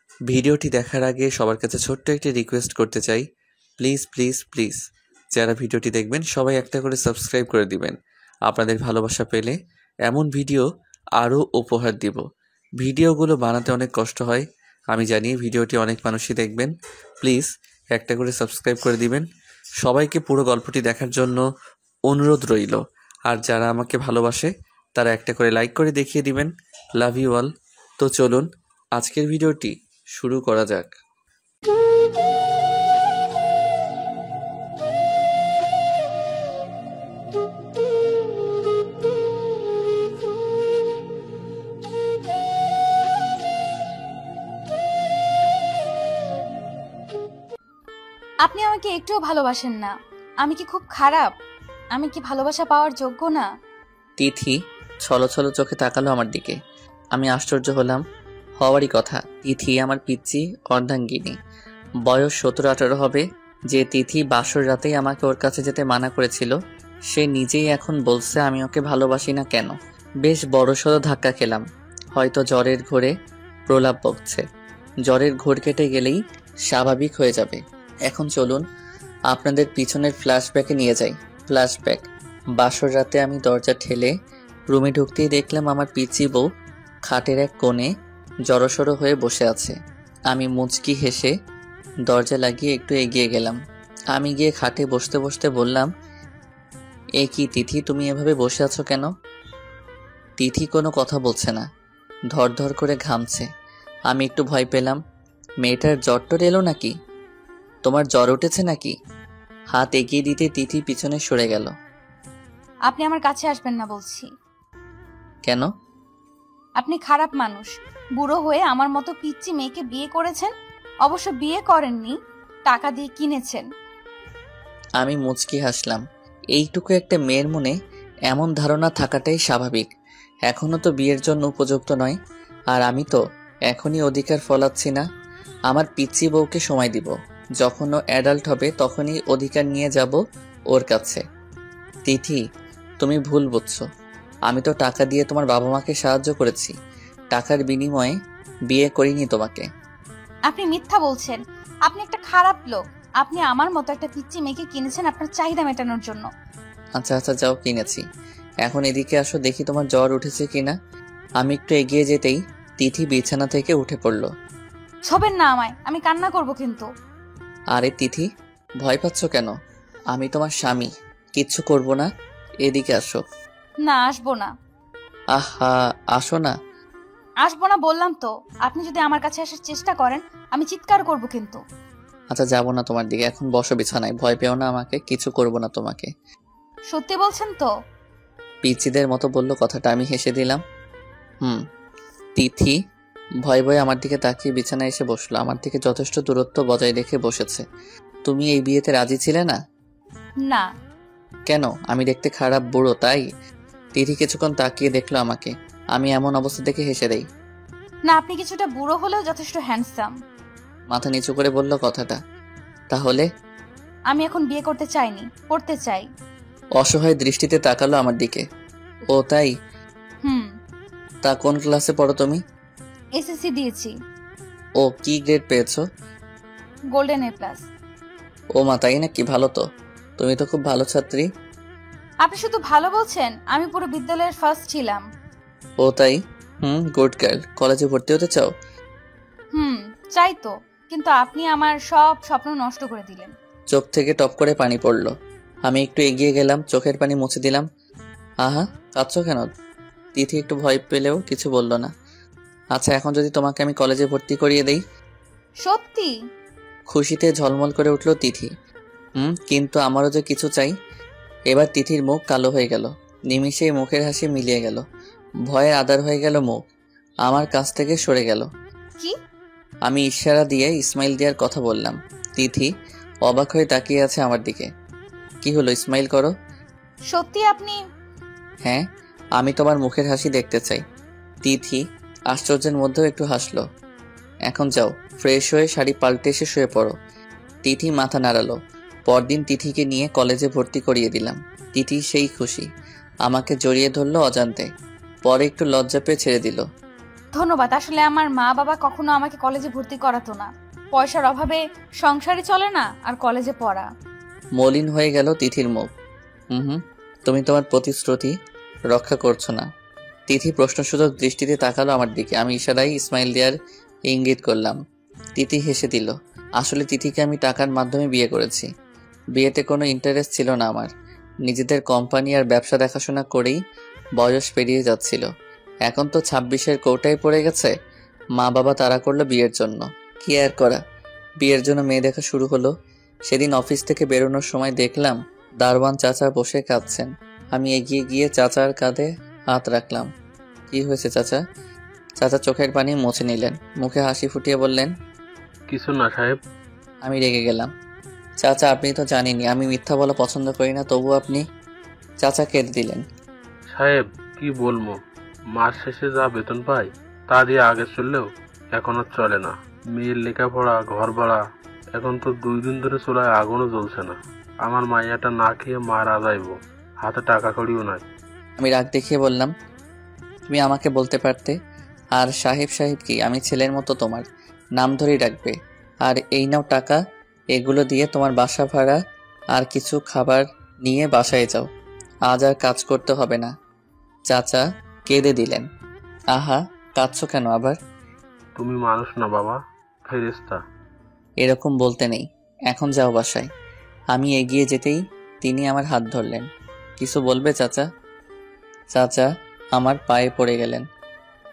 ভিডিওটি দেখার আগে সবার কাছে ছোট্ট একটি রিকোয়েস্ট করতে চাই, প্লিজ প্লিজ প্লিজ যারা ভিডিওটি দেখবেন সবাই একটা করে সাবস্ক্রাইব করে দিবেন। আপনাদের ভালোবাসা পেলে এমন ভিডিও আরও উপহার দিব। ভিডিওগুলো বানাতে অনেক কষ্ট হয়, আমি জানি। ভিডিওটি অনেক মানুষই দেখবেন, প্লিজ একটা করে সাবস্ক্রাইব করে দিবেন। সবাইকে পুরো গল্পটি দেখার জন্য অনুরোধ রইল। আর যারা আমাকে ভালোবাসে তারা একটা করে লাইক করে দেখিয়ে দিবেন। Love you all. তো চলুন আজকের ভিডিওটি শুরু করা যাক। আপনি আমাকে একটুও ভালোবাসেন না। আমি কি খুব খারাপ? আমি কি ভালোবাসা পাওয়ার যোগ্য না? তিথি ছলছল চোখে তাকালো আমার দিকে। আমি আশ্চর্য হলাম। হওয়ারই কথা, তিথি আমার পিচ্চি অর্ধাঙ্গিনী, বয়স 17-18 হবে। যে তিথি বাসর রাতেই আমাকে ওর কাছে যেতে মানা করেছিল, সে নিজেই এখন বলছে আমি ওকে ভালোবাসি না কেন। বেশ বড়সড় ধাক্কা খেলাম। হয়তো জ্বরের ঘোরে প্রলাপ বকছে। জ্বরের ঘোর কেটে গেলেই স্বাভাবিক হয়ে যাবে। এখন চলুন আপনাদের পিছনের ফ্ল্যাশব্যাকে নিয়ে যাই। ফ্ল্যাশব্যাক। বাসর রাতে আমি দরজা ঠেলে রুমে ঢুকতেই দেখলাম আমার পিচ্চি বউ খাটের এক কোণে জড়সড় হয়ে বসে আছে। আমি মুচকি হেসে দরজা লাগিয়ে একটু এগিয়ে গেলাম। আমি গিয়ে খাটে বসতে বসতে বললাম, এ কি তিথি, তুমি এভাবে বসে আছো কেন? তিথি কোনো কথা বলছে না, ধর ধর করে ঘামছে। আমি একটু ভয় পেলাম। মেয়েটার জ্বর টর এলো নাকি? তোমার জ্বর উঠেছে নাকি? হাত এগিয়ে দিতে তিথি পিছনে সরে গেল। আপনি আমার কাছে আসবেন না বলছি। কেন? আপনি খারাপ মানুষ। বুড়ো হয়ে আমার মতো পিচ্চি মেয়েকে বিয়ে করেছেন। অবশ্য বিয়ে করেননি, টাকা দিয়ে কিনেছেন। আমি মুচকি হাসলাম। এইটুকু একটা মেয়ের মনে এমন ধারণা থাকাটাই স্বাভাবিক। এখনো তো বিয়ের জন্য উপযুক্ত নয়, আর আমি তো এখনই অধিকার ফলাচ্ছি না। আমার পিচ্চি বউকে সময় দিব, যখন ও অ্যাডাল্ট হবে তখনই অধিকার নিয়ে যাব ওর কাছে। তিথি, তুমি ভুল বুঝছো। আমি তো টাকা দিয়ে তোমার বাবা মাকে সাহায্য করেছি, টাকার বিনিময়ে বিয়ে করিনি তোমাকে। আপনি মিথ্যা বলছেন। আপনি একটা খারাপ লোক। আপনি আমার মতো একটা পিচ্চি মেয়েকে কিনেছেন আপনার চাহিদা মেটানোর জন্য। আচ্ছা আচ্ছা, যাও, কিনেছি। এখন এদিকে আসো, দেখি তোমার জ্বর উঠেছে কিনা। আমি একটু এগিয়ে যেতেই তিথি বিছানা থেকে উঠে পড়ল। ছবেন না আমায়, আমি কান্না করব কিন্তু। আরে তিথি, ভয় পাচ্ছ কেন? আমি তোমার স্বামী, কিচ্ছু করব না। এদিকে আসো। না, আসবো না। আহা, আসো না। আসবো না বললাম তো। আপনি যদি আমার কাছে আসার চেষ্টা করেন আমি চিৎকার করব কিন্তু। আচ্ছা, যাবো না তোমার দিকে। এখন বসো বিছানায়, ভয় পেও না আমাকে, কিছু করব না তোমাকে। সত্যি বলছেন তো? পিচ্চিদের মতো বলল কথাটা। আমি হেসে দিলাম। তিথি ভয় ভয়ে আমার দিকে তাকিয়ে বিছানায় এসে বসলো। আমার থেকে যথেষ্ট দূরত্ব বজায় রেখে বসেছে। তুমি এই বিয়েতে রাজি ছিলে না? না। কেন? আমি দেখতে খারাপ, বুড়ো, তাই? তিথি কিছুক্ষণ তাকিয়ে দেখলো আমাকে। আমি এমন অবস্থা দেখে হেসে দেই। না, আপনি কিছুটা বুড়ো হলেও যথেষ্ট হ্যান্ডসাম। মাথা নিচু করে বলল কথাটা। তাহলে? আমি এখন বিয়ে করতে চাইনি, পড়তে চাই। অসহায় দৃষ্টিতে তাকালো আমার দিকে। ও তাই? হুম। তা কোন ক্লাসে পড়ো তুমি? এসএসসি দিয়েছি। ও, কি গ্রেড পেয়েছো? Golden A+। ও মা, তাই নাকি? ভালো তো, তুমি তো খুব ভালো ছাত্রী। আপনি শুধু ভালো বলছেন, আমি পুরো বিদ্যালয়ের ফার্স্ট ছিলাম। ও তাই? Good girl. কলেজে ভর্তি হতে চাও? চাই তো, কিন্তু আপনি আমার সব স্বপ্ন নষ্ট করে দিলেন। চোখ থেকে টপ করে পানি পড়লো। আমি একটু এগিয়ে গেলাম, চোখের পানি মুছে দিলাম। আহা, কাঁদছো কেন? তিথি একটু ভয় পেলেও কিছু বলল না। আচ্ছা, এখন যদি তোমাকে আমি কলেজে ভর্তি করিয়ে দেই? সত্যি? খুশিতে ঝলমল করে উঠল তিথি। কিন্তু আমারও যে কিছু চাই। এবার তিথির মুখ কালো হয়ে গেল। নিমিষেই মুখের হাসি মিলিয়ে গেল। ভয়ে আদার হয়ে গেল মুখ। আমার কাছ থেকে সরে গেল। কি? আমি ইশারা দিয়ে ইসমাইল দেওয়ার কথা বললাম। তিথি অবাক হয়ে তাকিয়ে আছে আমার দিকে। কি হলো, ইসমাইল করো। সত্যি আপনি? হ্যাঁ, আমি তোমার মুখের হাসি দেখতে চাই। তিথি আশ্চর্যের মধ্যেও একটু হাসলো। এখন যাও, ফ্রেশ হয়ে শাড়ি পাল্টে এসে শুয়ে পড়ো। তিথি মাথা নাড়ালো। পরদিন তিথিকে নিয়ে কলেজে ভর্তি করিয়ে দিলাম। তিথি সেই খুশি, আমাকে জড়িয়ে ধরলো অজান্তে। পরে একটু লজ্জা পেয়ে ছেড়ে দিল। ধন্যবাদ। আসলে আমার মা বাবা কখনো আমাকে কলেজে ভর্তি করাতো না। পয়সার অভাবে সংসারই চলে না, আর কলেজে পড়া। মলিন হয়ে গেল তিথির মুখ। হুম, তুমি তোমার প্রতিশ্রুতি রক্ষা করছো না। তিথি প্রশ্নসূচক দৃষ্টিতে তাকালো আমার দিকে। আমি ইশারায় ইসমাইল দেওয়ার ইঙ্গিত করলাম। তিথি হেসে দিল। আসলে তিথিকে আমি টাকার মাধ্যমে বিয়ে করেছি। বিয়েতে কোনো ইন্টারেস্ট ছিল না আমার। নিজেদের কোম্পানি আর ব্যবসা দেখাশোনা করেই বয়স পেরিয়ে যাচ্ছিল। এখন তো 26-এর কোটায় পড়ে গেছে। মা বাবা তাড়া করলো বিয়ের জন্য। কি আর করা, বিয়ের জন্য মেয়ে দেখা শুরু হলো। সেদিন অফিস থেকে বেরোনোর সময় দেখলাম দারোয়ান চাচা বসে কাঁদছেন। আমি এগিয়ে গিয়ে চাচার কাঁধে হাত রাখলাম। কি হয়েছে চাচা? চাচা চোখের পানি মুছে নিলেন, মুখে হাসি ফুটিয়ে বললেন, কিছু না সাহেব। আমি রেগে গেলাম। চাচা, আপনি তো জানেনই আমি মিথ্যা বলা পছন্দ করি না, তবু আপনি। চাচা কেঁদে দিলেন। সাহেব কি বলবো, মাস শেষে যা বেতন পাই তা দিয়ে আগে চললেও এখন আর চলে না। মেয়ের লেখাপড়া, ঘর ভাড়া, এখন তো 2 দিন ধরে চুলায় আগুনও জ্বলছে না। আমার মাইয়াটা না খেয়ে মারা যাইব, হাতে টাকা কড়িও নাই। আমি রাগ দেখিয়ে বললাম, তুমি আমাকে বলতে পারতে। আর সাহেব সাহেব কি, আমি ছেলের মতো তোমার নাম ধরেই রাখবে। আর এই নাও টাকা, এগুলো দিয়ে তোমার বাসা ভাড়া আর কিছু খাবার নিয়ে বাসায় যাও। আজ আর কাজ করতে হবে না। চাচা কেঁদে দিলেন। আহা, কাঁদছো কেন আবার? তুমি মানুষ না বাবা, ফেরেশতা। এরকম বলতে নেই, এখন যাও বাসায়। আমি এগিয়ে যেতেই তিনি আমার হাত ধরলেন। কিছু বলবে চাচা? চাচা আমার পায়ে পড়ে গেলেন।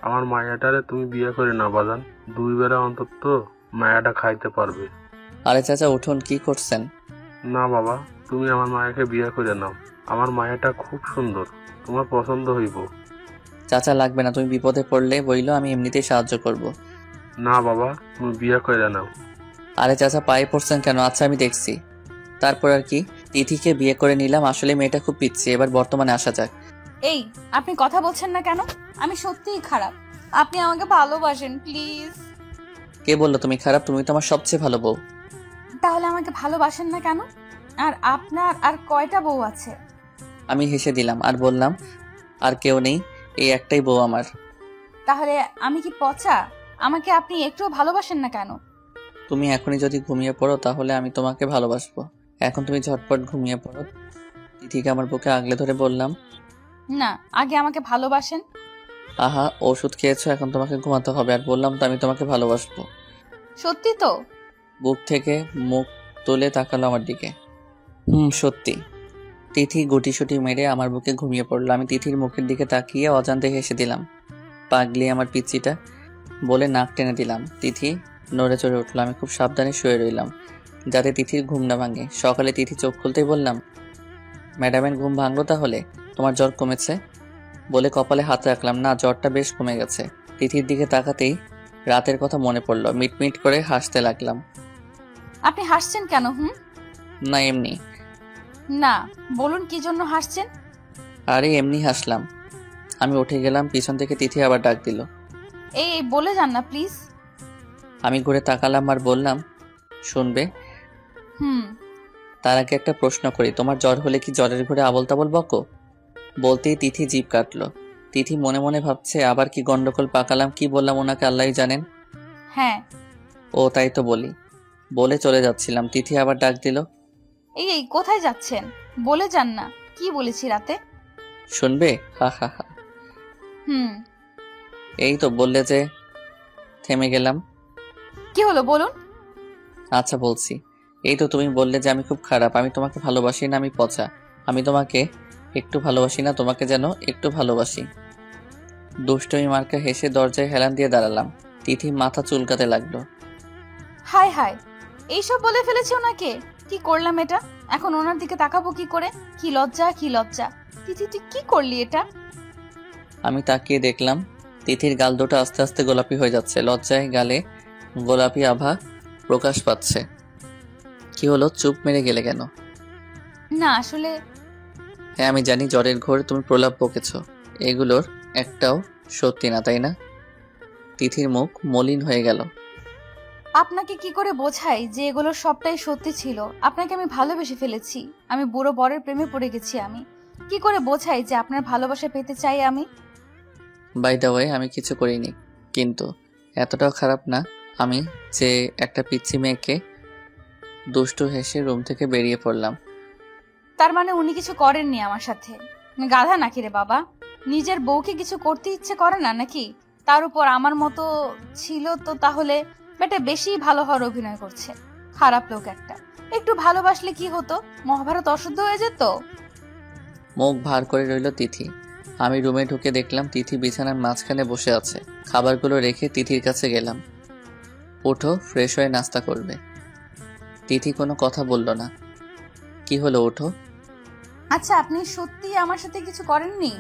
আমার মায়াটারে তুমি বিয়ে করে না বাজান, 2 বেলা অন্তত মায়াটা খাইতে পারবে। আরে চাচা উঠুন, কি করছেন? না বাবা, তুমি আমার মায়াকে বিয়ে করে নাও। আমার মায়াটা খুব সুন্দর, তোমার পছন্দ হইব। চাচা লাগবে না, তুমি বিপদে পড়লে বইলো আমি এমনিতেই সাহায্য করব। না বাবা, তুমি বিয়ে করে নাও। আরে চাচা পায়ে পড়ছেন কেন? আচ্ছা আমি দেখছি। তারপর আর কি, তিথিকে বিয়ে করে নিলাম। আসলে মেয়েটা খুব পিচ্ছি। এবার বর্তমানে আসা যাক। এই, আপনি কথা বলছেন না কেন? আমি সত্যিই খারাপ। আপনি আমাকে ভালোবাসেন প্লিজ। কে বললো তুমি খারাপ? তুমি তো আমার সবচেয়ে ভালো বউ। তাহলে আমাকে ভালোবাসেন না কেন? আর আপনার আর কয়টা বউ আছে? আমি হেসে দিলাম আর বললাম, আর কেউ নেই, এই একটাই বউ আমার। তাহলে আমি কি পচা? আমাকে আপনি একটুও ভালোবাসেন না কেন? তুমি এখনই যদি ঘুমিয়ে পড়ো তাহলে আমি তোমাকে ভালোবাসবো। এখন তুমি ঝটপট ঘুমিয়ে পড়ো। তিথিকে আমার বুকে আগলে ধরে বললাম, না, আগে আমাকে ভালোবাসেন। আহা, ওষুধ খেয়েছো, এখন তোমাকে ঘুমাতে হবে। আর বললাম তো আমি তোমাকে ভালোবাসবো। সত্যি তো? বুক থেকে মুখ তুলে তাকালো আমার দিকে। সত্যি। তিথি গুটিসুটি মেরে আমার বুকে ঘুমিয়ে পড়লো। আমি তিথির মুখের দিকে তাকিয়ে অজান্তে হেসে দিলাম। পাগলি আমার পিচ্চিটা বলে নাক টেনে দিলাম। তিথি নড়ে চড়ে উঠলো। আমি খুব সাবধানে শুয়ে রইলাম যাতে তিথির ঘুম না ভাঙে। সকালে তিথি চোখ খুলতেই বললাম, ম্যাডামের ঘুম ভাঙলো তাহলে? তোমার জ্বর কমেছে? বলে কপালে হাত রাখলাম। না, জ্বরটা বেশ কমে গেছে। তিথির দিকে তাকাতেই রাতের কথা মনে পড়লো। মিটমিট করে হাসতে লাগলাম। আপনি হাসছেন কেন? না এমনি। না, বলুন কি জন্য হাসছেন? আরে এমনি হাসলাম। আমি উঠে গেলাম, পিছন থেকে তিথি আবার ডাক দিল। এই বলে যান না প্লিজ। আমি ঘুরে তাকালাম আর বললাম, শুনবে? হুম। তার আগে একটা প্রশ্ন করি, তোমার জ্বর হলে কি জ্বরের ঘুরে আবল তাবল বকো? বলতেই তিথি জিভ কাটলো। তিথি মনে মনে ভাবছে আবার কি গন্ডগোল পাকালাম, কি বললাম ওনাকে আল্লাহই জানেন। হ্যাঁ। ও তাই তো বলি। বলে চলে যাচ্ছিলাম, তিথি আবার ডাক দিল। এই কোথায় যাচ্ছেন? বলে যান না, কি বলেছি রাতে? শুনবে? হা হা হা। হুম। এই তো বললে যে। থেমে গেলাম। কি হলো বলুন? আচ্ছা বলছি। এই তো তুমি বললে যে আমি খুব খারাপ, আমি তোমাকে ভালোবাসি না, আমি পচা। আমি তোমাকে একটু ভালোবাসি না, তোমাকে যেন একটু ভালোবাসি। দুষ্টমি মার্কা হেসে দরজায় হেলান দিয়ে দাঁড়ালাম। তিথি মাথা চুলকাতে লাগলো। হায় হায়, এইসব বলে ফেলেছি ওনাকে? কি করলাম এটা? এখন ওনার দিকে তাকাবো কি করে? কি লজ্জা, কি লজ্জা! তিথি তুই কি করলি এটা? আমি তাকিয়ে দেখলাম তিথির গাল দুটো আস্তে আস্তে গোলাপি হয়ে যাচ্ছে। লজ্জায় গালে গোলাপি আভা প্রকাশ পাচ্ছে। কি হলো, চুপ মেরে গেলে কেন? না আসলে। হ্যাঁ আমি জানি জ্বরের ঘোর তুমি প্রলাপ বকেছ, এগুলোর একটাও সত্যি না, তাই না? তিথির মুখ মলিন হয়ে গেল। আপনাকে কি করে বোঝাই যে এগুলো সবটাই সত্যি ছিল? আপনাকে আমি ভালোবেসে ফেলেছি। আমি বুড়ো বরের প্রেমে পড়ে গেছি। আমি কি করে বোঝাই যে আপনার ভালোবাসা পেতে চাই আমি? বাই দ্য ওয়ে, আমি কিছু করিনি। কিন্তু এতটাও খারাপ না আমি যে একটা পিচ্চি মেয়েকে। দুষ্টু হেসে রুম থেকে বেরিয়ে পড়লাম। তার মানে উনি কিছু করেননি আমার সাথে? গাধা নাকি রে বাবা? নিজের বউকে কিছু করতে ইচ্ছে করে না নাকি? তার উপর আমার মতো ছিল তো তাহলে বেটা বেশি ভালো হওয়ার অভিনয় করছে। খারাপ লোক একটা। একটু ভালোবাসলে কি হতো? মহাভারত অশুদ্ধ হয়ে যেত। মুখ ভার করে রইল তিথি। আমি রুমে ঢুকে দেখলাম তিথি বিছানার মাঝখানে বসে আছে। খাবারগুলো রেখে তিথির কাছে গেলাম। ওঠো, ফ্রেশ হয়ে নাস্তা করবে। তিথি কোনো কথা বলল না। কি হলো, ওঠো। আচ্ছা, আপনি সত্যি আমার সাথে কিছু করেননি?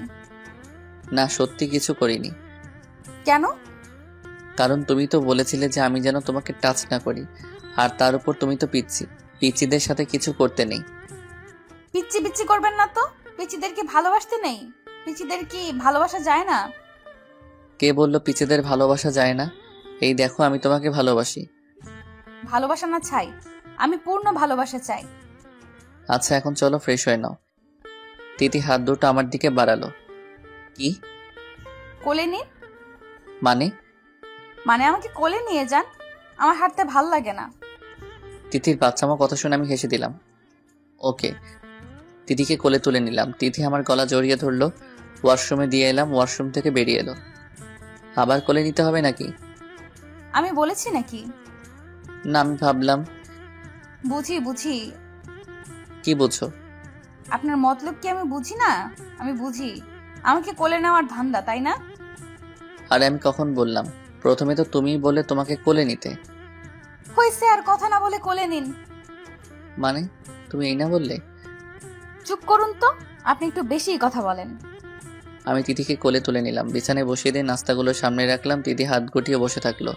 না, সত্যি কিছু করিনি। কেন? কারণ তুমি তো বলেছিলে যে আমি যেন তোমাকে টাচ না করি, আর তার উপর তুমি তো পিচ্ছি। পিচ্চিদের সাথে কিছু করতে নেই। পিচ্ছি পিচ্ছি করবেন না তো। পিচ্চিদের কি ভালোবাসতে নেই? পিচ্চিদের কি ভালোবাসা যায় না? কে বলল পিচ্চিদের ভালোবাসা যায় না? এই দেখো, আমি তোমাকে ভালোবাসি। ভালোবাসা না চাই, আমি পূর্ণ ভালোবাসা চাই। আচ্ছা, এখন চলো ফ্রেশ হয়ে নাও। তিথি হাত দুটো আমার দিকে বাড়ালো। কি কোলে নিন। মানে? মানে আমাকে কোলে নিয়ে যান। আমার হাঁটতে ভাল লাগে না। তিথির বাচ্চামো কথা শুনে আমি হেসে দিলাম। ওকে। তিথিকে কোলে তুলে নিলাম। তিথি আমার গলা জড়িয়ে ধরলো। ওয়াশরুমে দিয়ে এলাম। ওয়াশরুম থেকে বেরিয়ে এলো। আবার কোলে নিতে হবে নাকি? আমি বলেছি নাকি? না, আমি ভাবলাম। বুঝি বুঝি। কি বুঝো? আপনার মতলব কি আমি বুঝি না? আমি বুঝি। আমাকে কোলে নেওয়ার ধান্দা, তাই না? আরে আমি কখন বললাম? প্রথমে তো তুমিই বলে তোমাকে কোলে নিতে। হয়েছে, আর কথা না বলে কোলে নিন। মানে তুমি এই না বললে? চুপ করুন তো, আপনি একটু বেশি কথা বলেন। আমি তিথিকে কোলে তুলে নিলাম। বিছানায় বসিয়ে দিয়ে নাস্তাগুলো সামনে রাখলাম। তিথি হাত গুটিয়ে বসে থাকলো।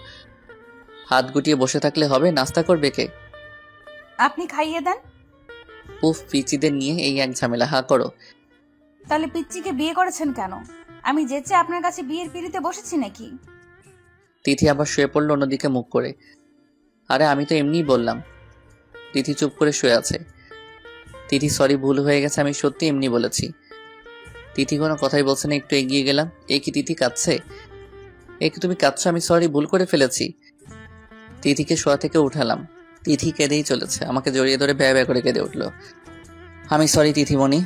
হাত গুটিয়ে বসে থাকলে হবে? নাস্তা করবে কে? আপনি খাইয়ে দেন। উফ, পিচিদের নিয়ে এই এক ঝামেলা। হা করো। তাহলে পিচ্চিকে বিয়ে করেছেন কেন? আমি যেচে আপনার কাছে বিয়ের পিড়িতে বসেছি নাকি? তিথি আবার শুয়ে পড়লো অন্যদিকে মুখ করে। আরে আমি তো এমনিই বললাম। তিথি চুপ করে শুয়ে আছে। তিথি সরি, ভুল হয়ে গেছে, আমি সত্যি এমনি বলেছি। তিথি কোনো কথাই বলছে না। একটু এগিয়ে গেলাম। এই কি তিথি কাঁদছে? এই কি তুমি কাঁদছো? আমি সরি, ভুল করে ফেলেছি। তিথিকে শোয়া থেকে উঠালাম। তিথি কেঁদেই চলেছে। আমাকে জড়িয়ে ধরে ব্যয় ব্যয় করে কেঁদে উঠলো। আমি সরি তিথিমণি,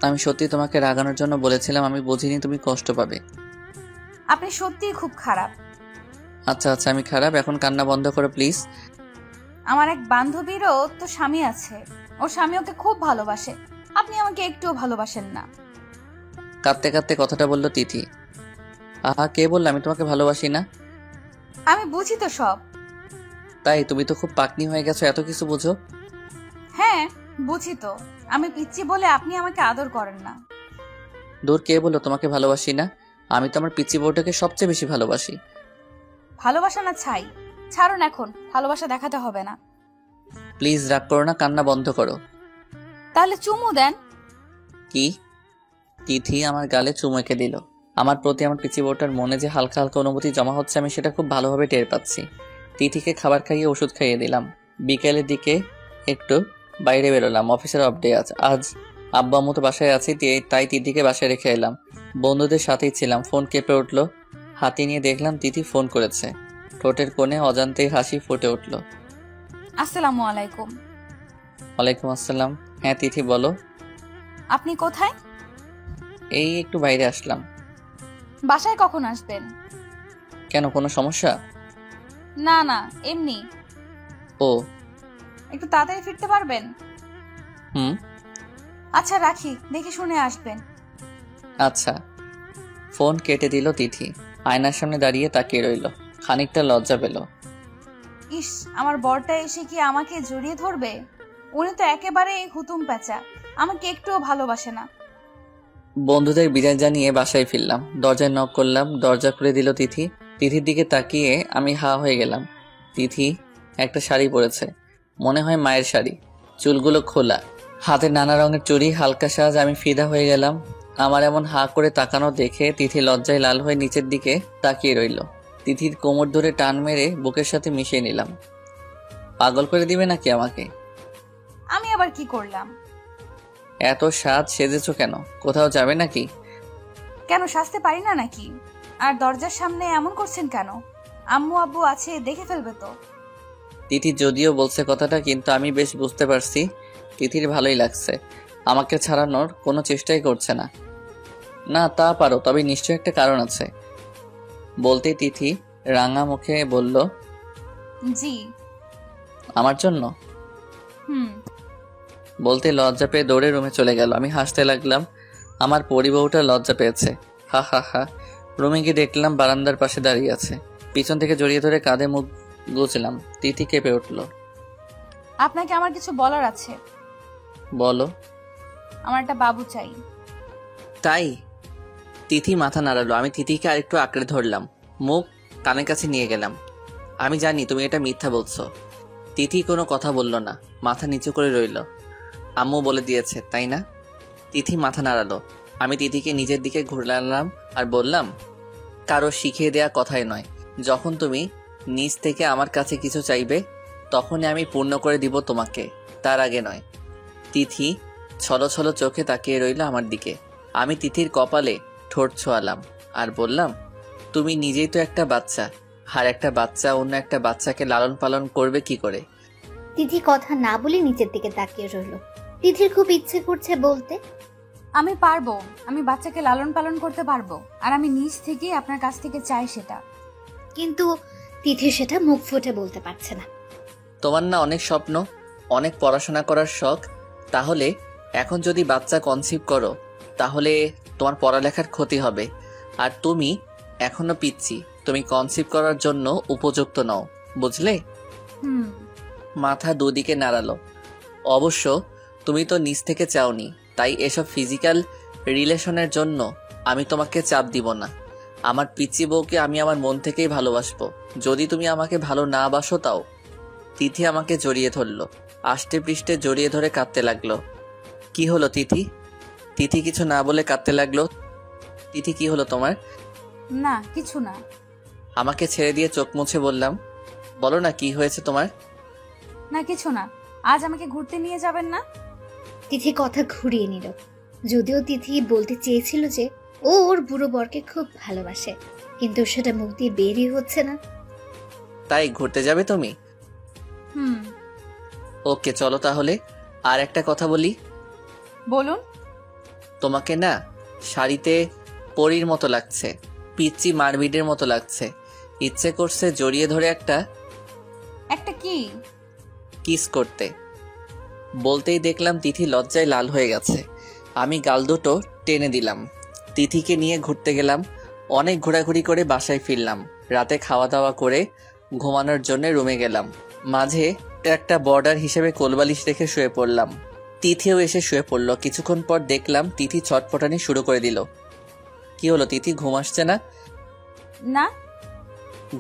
আমি সত্যি তোমাকে রাগানোর জন্য বলেছিলাম। আমি বুঝিনি তুমি কষ্ট পাবে। আপনি সত্যিই খুব খারাপ। আচ্ছা আচ্ছা, আমি খারাপ। এখন কান্না বন্ধ করো প্লিজ। আমার এক বান্ধবীরও তো স্বামী আছে। ওর স্বামী ওকে খুব ভালোবাসে। আপনি আমাকে একটুও ভালোবাসেন না। কাঁদতে কাঁদতে কথাটা বললো তিথি। আহা, কে বললো আমি তোমাকে ভালোবাসি না? আমি বুঝি তো সব। তাই? তুমি তো খুব পাকনি হয়ে গেছো, এত কিছু বুঝো। হ্যাঁ, বুঝি তো। আমি পিচ্চি বলে আপনি আমাকে আদর করেন না। দূর, কে বললো তোমাকে ভালোবাসি না? আমি তো আমার পিচ্চি বউটাকে সবচেয়ে বেশি ভালোবাসি। ভালোবাসা না ছাই। ছাড়ুন, এখন ভালোবাসা দেখাতে হবে না। প্লিজ রাগ করো না, কান্না বন্ধ করো। তাহলে চুমু দেন। কি? তিথি আমার গালে চুমু এঁকে দিল। আমার প্রতি আমার পিচ্চি বউটার মনে যে হালকা হালকা অনুভূতি জমা হচ্ছে আমি সেটা খুব ভালোভাবে টের পাচ্ছি। তিথিকে খাবার খাইয়ে ওষুধ খাইয়ে দিলাম। বিকেলের দিকে একটু বাইরে বেরোলাম। অফিসের অফ ডে আজ আব্বা আম্মু তো বাসায় আছি, তাই তিথিকে বাসায় রেখে এলাম। বন্ধুদের সাথেই ছিলাম। ফোন কেঁপে উঠলো। হাতে নিয়ে দেখলাম তিথি ফোন করেছে। ঠোঁটের কোণে অজান্তেই হাসি ফুটে উঠল। আসসালামু আলাইকুম। ওয়ালাইকুম আসসালাম। হ্যাঁ তিথি বলো। আপনি কোথায়? এই একটু বাইরে আসলাম। বাসায় কখন আসবেন? কেন, কোনো সমস্যা? না না, এমনি। ও। একটু তাড়াতাড়ি ফিরতে পারবেন? হুম। আচ্ছা রাখি, দেখে শুনে আসবেন। আচ্ছা। ফোন কেটে দিল তিথি। আয়নার সামনে দাঁড়িয়ে তাকিয়ে রইল। খানিকটা লজ্জা পেল। ইস, আমার বরটা এসে কি আমাকে জড়িয়ে ধরবে? উনি তো একেবারে হুতুম পেঁচা, আমাকে একটুও ভালোবাসে না। বন্ধুদের বিদায় জানিয়ে বাসায় ফিরলাম। দরজায় নক করলাম। দরজা খুলে দিল তিথি। তিথির দিকে তাকিয়ে আমি হা হয়ে গেলাম। তিথি একটা শাড়ি পরেছে, মনে হয় মায়ের শাড়ি। চুলগুলো খোলা, হাতে নানা রঙের চুড়ি, হালকা সাজ। আমি ফিদা হয়ে গেলাম। আমার এমন হা করে তাকানো দেখে তিথি লজ্জায় লাল হয়ে নিচের দিকে তাকিয়ে রইল। তিথির কোমর ধরে টান মেরে বুকের সাথে মিশিয়ে নিলাম। পাগল করে দিবে নাকি আমাকে? আমি আবার কি করলাম? এত সাজ সেজেছো কেন? কোথাও যাবে নাকি? কেন, সাজতে পারি না নাকি? আর দরজার সামনে এমন করছেন কেন? আম্মু আব্বু আছে, দেখে ফেলবে তো। তিথি যদিও বলছে কথাটা, কিন্তু আমি বেশ বুঝতে পারছি তিথির ভালোই লাগছে। আমাকে ছাড়ানোর কোনো চেষ্টাই করছে না। না তা পারো, তবে নিশ্চয়ই একটা কারণ আছে। বলতেই তিথি রাঙা মুখে বলল, জি। আমার জন্য। হুম। বলতে লজ্জা পেয়ে দৌড়ে রুমে চলে গেল। আমি হাসতে লাগলাম। আমার পরিবউটা লজ্জা পেয়েছে। হা হা হা। রুমে গিয়ে দেখলাম বারান্দার পাশে দাঁড়িয়ে আছে। পিছন থেকে জড়িয়ে ধরে কাঁধে মুখ গুজলাম। তিথি কেঁপে উঠল। আপনাকে আমার কিছু বলার আছে। বলো। আমার একটা বাবু চাই। তাই? তিথি মাথা নাড়ালো। আমি তিথিকে আরেকটু আঁকড়ে ধরলাম, মুখ কানের কাছে নিয়ে গেলাম। আমি জানি তুমি এটা মিথ্যা বলছো। তিথি কোনো কথা বলল না, মাথা নিচু করে রইল। আম্মু বলে দিয়েছে তাই না? তিথি মাথা নাড়ালো। আমি তিথিকে নিজের দিকে ঘুরলাম আর বললাম, কারো শিখিয়ে দেয়া কথাই নয়। যখন তুমি নিজ থেকে আমার কাছে কিছু চাইবে, তখনই আমি পূর্ণ করে দিব তোমাকে, তার আগে নয়। তিথি ছলো ছলো চোখে তাকিয়ে রইল আমার দিকে। আমি তিথির কপালে ঠোঁট ছোঁয়ালাম আর বললাম, তুমি নিজেই তো একটা বাচ্চা, আর একটা বাচ্চা অন্য একটা বাচ্চাকে লালন পালন করবে কি করে? তিথি কথা না বলে নিচের দিকে তাকিয়ে রইল। তিথির খুব ইচ্ছে করছে বলতে, আমি পারবো, আমি বাচ্চাকে লালন পালন করতে পারবো, আর আমি নিজ থেকেই আপনার কাছ থেকে চাই সেটা। কিন্তু তিথি সেটা মুখ ফুটে বলতে পারছে না। তোমার না অনেক স্বপ্ন, অনেক পড়াশোনা করার শখ। তাহলে এখন যদি বাচ্চা কনসিভ করো, তাহলে তোমার পড়ালেখার ক্ষতি হবে। আর তুমি এখনো পিচ্ছি, তুমি কনসিভ করার জন্য উপযুক্ত নও, বুঝলে? হুম। মাথা দুদিকে নাড়ালো। অবশ্য তুমি তো নিজ থেকে চাওনি, তাই এসব ফিজিক্যাল রিলেশনের জন্য আমি তোমাকে চাপ দিব না। আমার পিচ্চি বউকে আমি আমার মন থেকেই ভালোবাসবো। যদি তুমি আমাকে ভালো না বাসো তাও। তিথি আমাকে জড়িয়ে ধরলো, আষ্টে পৃষ্ঠে জড়িয়ে ধরে কাঁদতে লাগলো। কি হলো তিথি? তিথি কিছু না বলে কাঁদতে লাগলো। তিথি কি হলো তোমার? না কিছু না। আমাকে ছেড়ে দিয়ে চোখ মুছে বললাম, বলো না কি হয়েছে তোমার? না কিছু না। আজ আমাকে ঘুরতে নিয়ে যাবেন না? তিথি কথা ঘুরিয়ে নিল। যদিও তিথি বলতে চেয়েছিল যে ও ওর বুড়ো বরকে খুব ভালোবাসে, কিন্তু সেটা মুখ দিয়ে বেরই হচ্ছে না। তাই ঘুরতে যাবে তুমি? হুম। ওকে চলো তাহলে। আর একটা কথা বলি, বলুন। তোমাকে না শাড়িতে পরীর মতো লাগছে, পিচ্চি মারবিডের মতো লাগছে। ইচ্ছে করছে জড়িয়ে ধরে একটা একটা কি? কিস করতে। বলতেই দেখলাম তিথি লজ্জায় লাল হয়ে গেছে। আমি গাল দুটো টেনে দিলাম। তিথিকে নিয়ে ঘুরতে গেলাম। অনেক ঘোরাঘুরি করে বাসায় ফিরলাম। রাতে খাওয়া দাওয়া করে ঘুমানোর জন্য রুমে গেলাম। মাঝে একটা বর্ডার হিসেবে কোলবালিশ রেখে শুয়ে পড়লাম। তিথিও এসে শুয়ে পড়ল। কিছুক্ষণ পর দেখলাম তিথি ছটফটানি শুরু করে দিল। কি হলো তিথি, ঘুম আসছে না? না।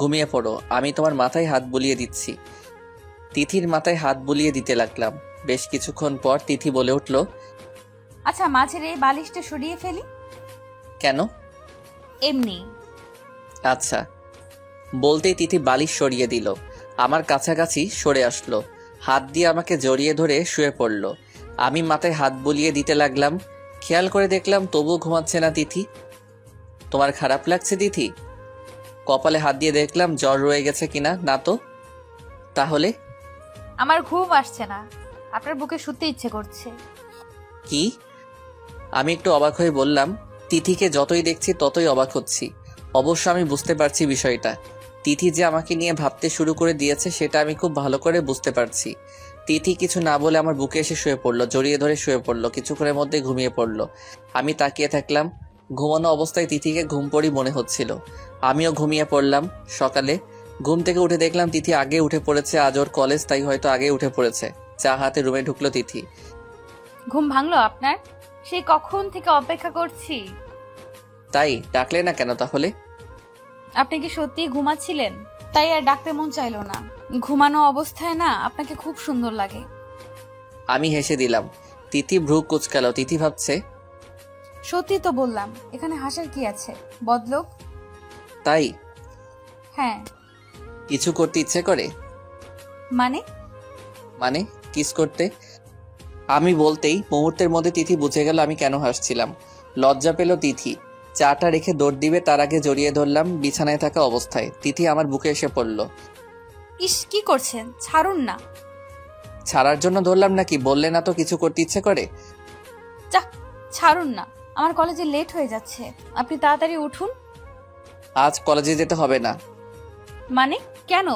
ঘুমিয়ে পড়ো, আমি তোমার মাথায় হাত বুলিয়ে দিচ্ছি। তিথির মাথায় হাত বুলিয়ে দিতে লাগলাম। বেশ কিছুক্ষণ পর তিথি বলে উঠল, আচ্ছা মাঝের এই বালিশটা সরিয়ে ফেলি। কেন? এমনি। আচ্ছা। বলতেই তিথি বালিশ সরিয়ে দিল, আমার কাছাকাছি সরে আসলো, হাত দিয়ে আমাকে জড়িয়ে ধরে শুয়ে পড়ল। আমি মাথায় হাত বুলিয়ে দিতে লাগলাম। খেয়াল করে দেখলাম তবুও ঘুমাচ্ছে না তিথি। তোমার খারাপ লাগছে তিথি? কপালে হাত দিয়ে দেখলাম জ্বর রয়ে গেছে কিনা। না তো। তাহলে? আমার ঘুম আসছে না, আপনার বুকে শুতে ইচ্ছে করছে। কি? আমি একটু অবাক হয়ে বললাম। তিথিকে যতই দেখছি ততই অবাক হচ্ছি। অবশ্য আমি বুঝতে পারছি বিষয়টা। তিথি যে আমাকে নিয়ে ভাবতে শুরু করে দিয়েছে সেটা আমি খুব ভালো করে বুঝতে পারছি। তিথি কিছু না বলে আমার বুকে এসে শুয়ে পড়লো, জড়িয়ে ধরে শুয়ে পড়লো। কিছুক্ষণের মধ্যে ঘুমিয়ে পড়লো। আমি তাকিয়ে থাকলাম। ঘুমানো অবস্থায় তিথিকে ঘুম পড়ি মনে হচ্ছিল। আমিও ঘুমিয়ে পড়লাম। সকালে ঘুম থেকে উঠে দেখলাম তিথি আগে উঠে পড়েছে। আজ ওর কলেজ, তাই হয়তো আগে উঠে পড়েছে। চা হাতে রুমে ঢুকলো তিথি। ঘুম ভাঙলো আপনার? সেই কখন থেকে অপেক্ষা করছি। তাই ডাকলে না কেন তাহলে? আপনি কি সত্যি ঘুমাচ্ছিলেন? তাই আর ডাকতে মন চাইলো না। ঘুমানো অবস্থায় না আপনাকে খুব সুন্দর লাগে। আমি হেসে দিলাম। তিথি ভ্রু কুচকালো। তিথি ভাবছে, সত্যি তো বললাম, এখানে হাসার কি আছে? বদলোক। তাই? হ্যাঁ। কিছু করতে ইচ্ছে করে? মানে কিস করতে। আমি বলতেই মুহূর্তের মধ্যে তিথি বুঝে গেল আমি কেন হাসছিলাম। লজ্জা পেল তিথি। চাটা রেখে দৌড় দিবে তার আগে জড়িয়ে ধরলাম বিছানায় থাকা অবস্থায়। তিথি আমার বুকে এসে পড়ল। ইস কি করছেন, ছাড়ুন না। ছাড়ার জন্য ধরলাম নাকি? বললে না তো কিছু করতে ইচ্ছে করে। যা, ছাড়ুন না, আমার কলেজে লেট হয়ে যাচ্ছে, আপনি তাড়াতাড়ি উঠুন। আজ কলেজে যেতে হবে না। মানে কেন?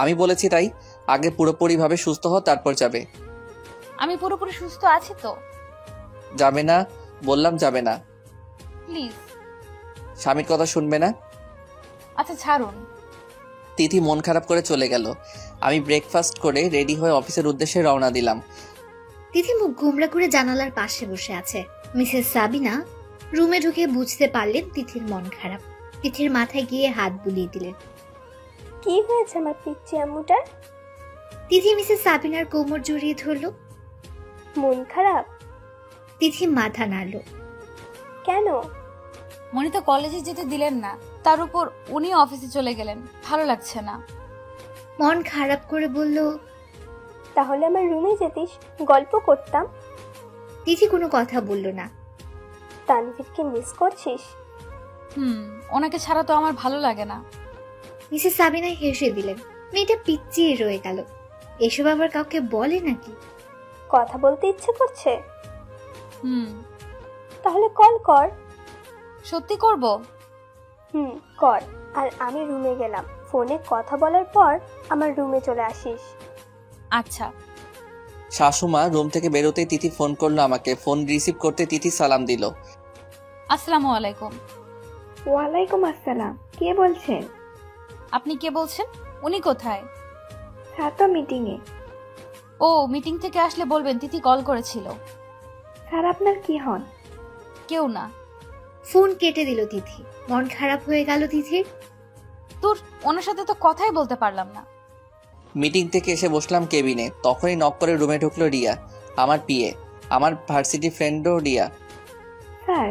আমি বলেছি তাই। আগে পুরোপুরিভাবে সুস্থ হও, তারপর যাবে। আমি পুরোপুরি সুস্থ আছি তো। যাবে না বললাম, যাবে না। প্লিজ। স্বামীর কথা শুনবে না। আচ্ছা ছাড়ুন। তিথি মন খারাপ করে চলে গেল। আমি ব্রেকফাস্ট করে রেডি হয়ে অফিসের উদ্দেশ্যে রওনা দিলাম। তিথি মুখ গোমড়া করে জানালার পাশে বসে আছে। মিসেস সাবিনা রুমে ঢুকে বুঝতে পারলেন তিথির মন খারাপ। তিথির মাথায় গিয়ে হাত বুলিয়ে দিলেন। কি হয়েছে আমার পিচ্চি আম্মুটার? তিথি মিসেস সাবিনার কোমর জড়িয়ে ধরল। মন খারাপ? তিথি মাথা নাড়ল। কেন? মনি তো কলেজে যেতে দিলেন না, তার উপর উনি অফিসে চলে গেলেন, ভালো লাগছে না। মন খারাপ করে বলল, তাহলে আমার রুমে যেতিস, গল্প করতাম। তিথি কোনো কথা বলল না। তানভীরকে মিস করছিস? ওনাকে ছাড়া তো আমার ভালো লাগে না। মিসেস সাবিনা হেসে দিলেন। মেয়েটা পিচ্চিয়ে রয়ে গেল। এসব আবার কাউকে বলে নাকি? কথা বলতে ইচ্ছে করছে? তাহলে কল কর। সত্যি করব? কর। আর আমি রুমে গেলাম, ফোনে কথা বলার পর আমার রুমে চলে আসিস। আচ্ছা। শাশুমা রুম থেকে বেরোতেই তিথি ফোন করলো আমাকে। ফোন রিসিভ করতে তিথি সালাম দিল। আসসালামু আলাইকুম। ওয়ালাইকুম আসসালাম। কে বলছেন? আপনি কে বলছেন? উনি কোথায়? স্যার তো মিটিংয়ে। ও, মিটিং থেকে আসলে বলবেন তিথি কল করেছিল। স্যার আপনার কি হন? কেউ না। ফোন কেটে দিল তিথি। মন খারাপ হয়ে গেল তিথির। তোর ওনার সাথে তো কথাই বলতে পারলাম না। মিটিং থেকে এসে বসলাম কেবিনে। তখনই নক করে রুমে ঢুকলো রিয়া, আমার পিএ, আমার ভার্সিটি ফ্রেন্ডও রিয়া। স্যার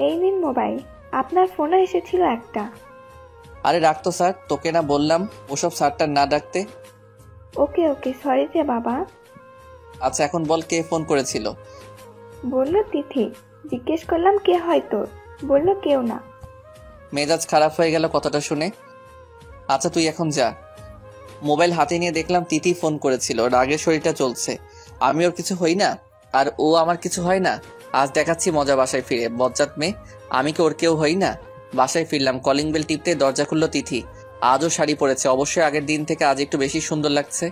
এই নিন মোবাইল, আপনার ফোনে এসেছিল একটা। আরে রাখতো স্যার, তোকে না বললাম ওসব স্যারটা না ডাকতে। ওকে ওকে, সরি যে বাবা। আচ্ছা এখন বল, কে ফোন করেছিল? বললো তিথি। জিজ্ঞেস করলাম কে হয় তোর, বললো কেউ না। মেজাজ খারাপ হয়ে গেল কথাটা শুনে। আচ্ছা তুই এখন যা। মোবাইল হাতে নিয়ে দেখলাম তিথি ফোন করেছিল। রাগের শরীরটা চলছে। আমি ওর কিছু হই না আর ও আমার কিছু হয় না। আজ দেখাচ্ছি মজা বাসায় ফিরে। বজ্জাত মেয়ে, আমি কি ওর কেউ হই না? বাসায় ফিরলাম, কলিং বেল টিপতে দরজা খুললো তিথি। আজও শাড়ি পরেছে, অবশ্যই আগের দিন থেকে আজ একটু বেশি সুন্দর লাগছে।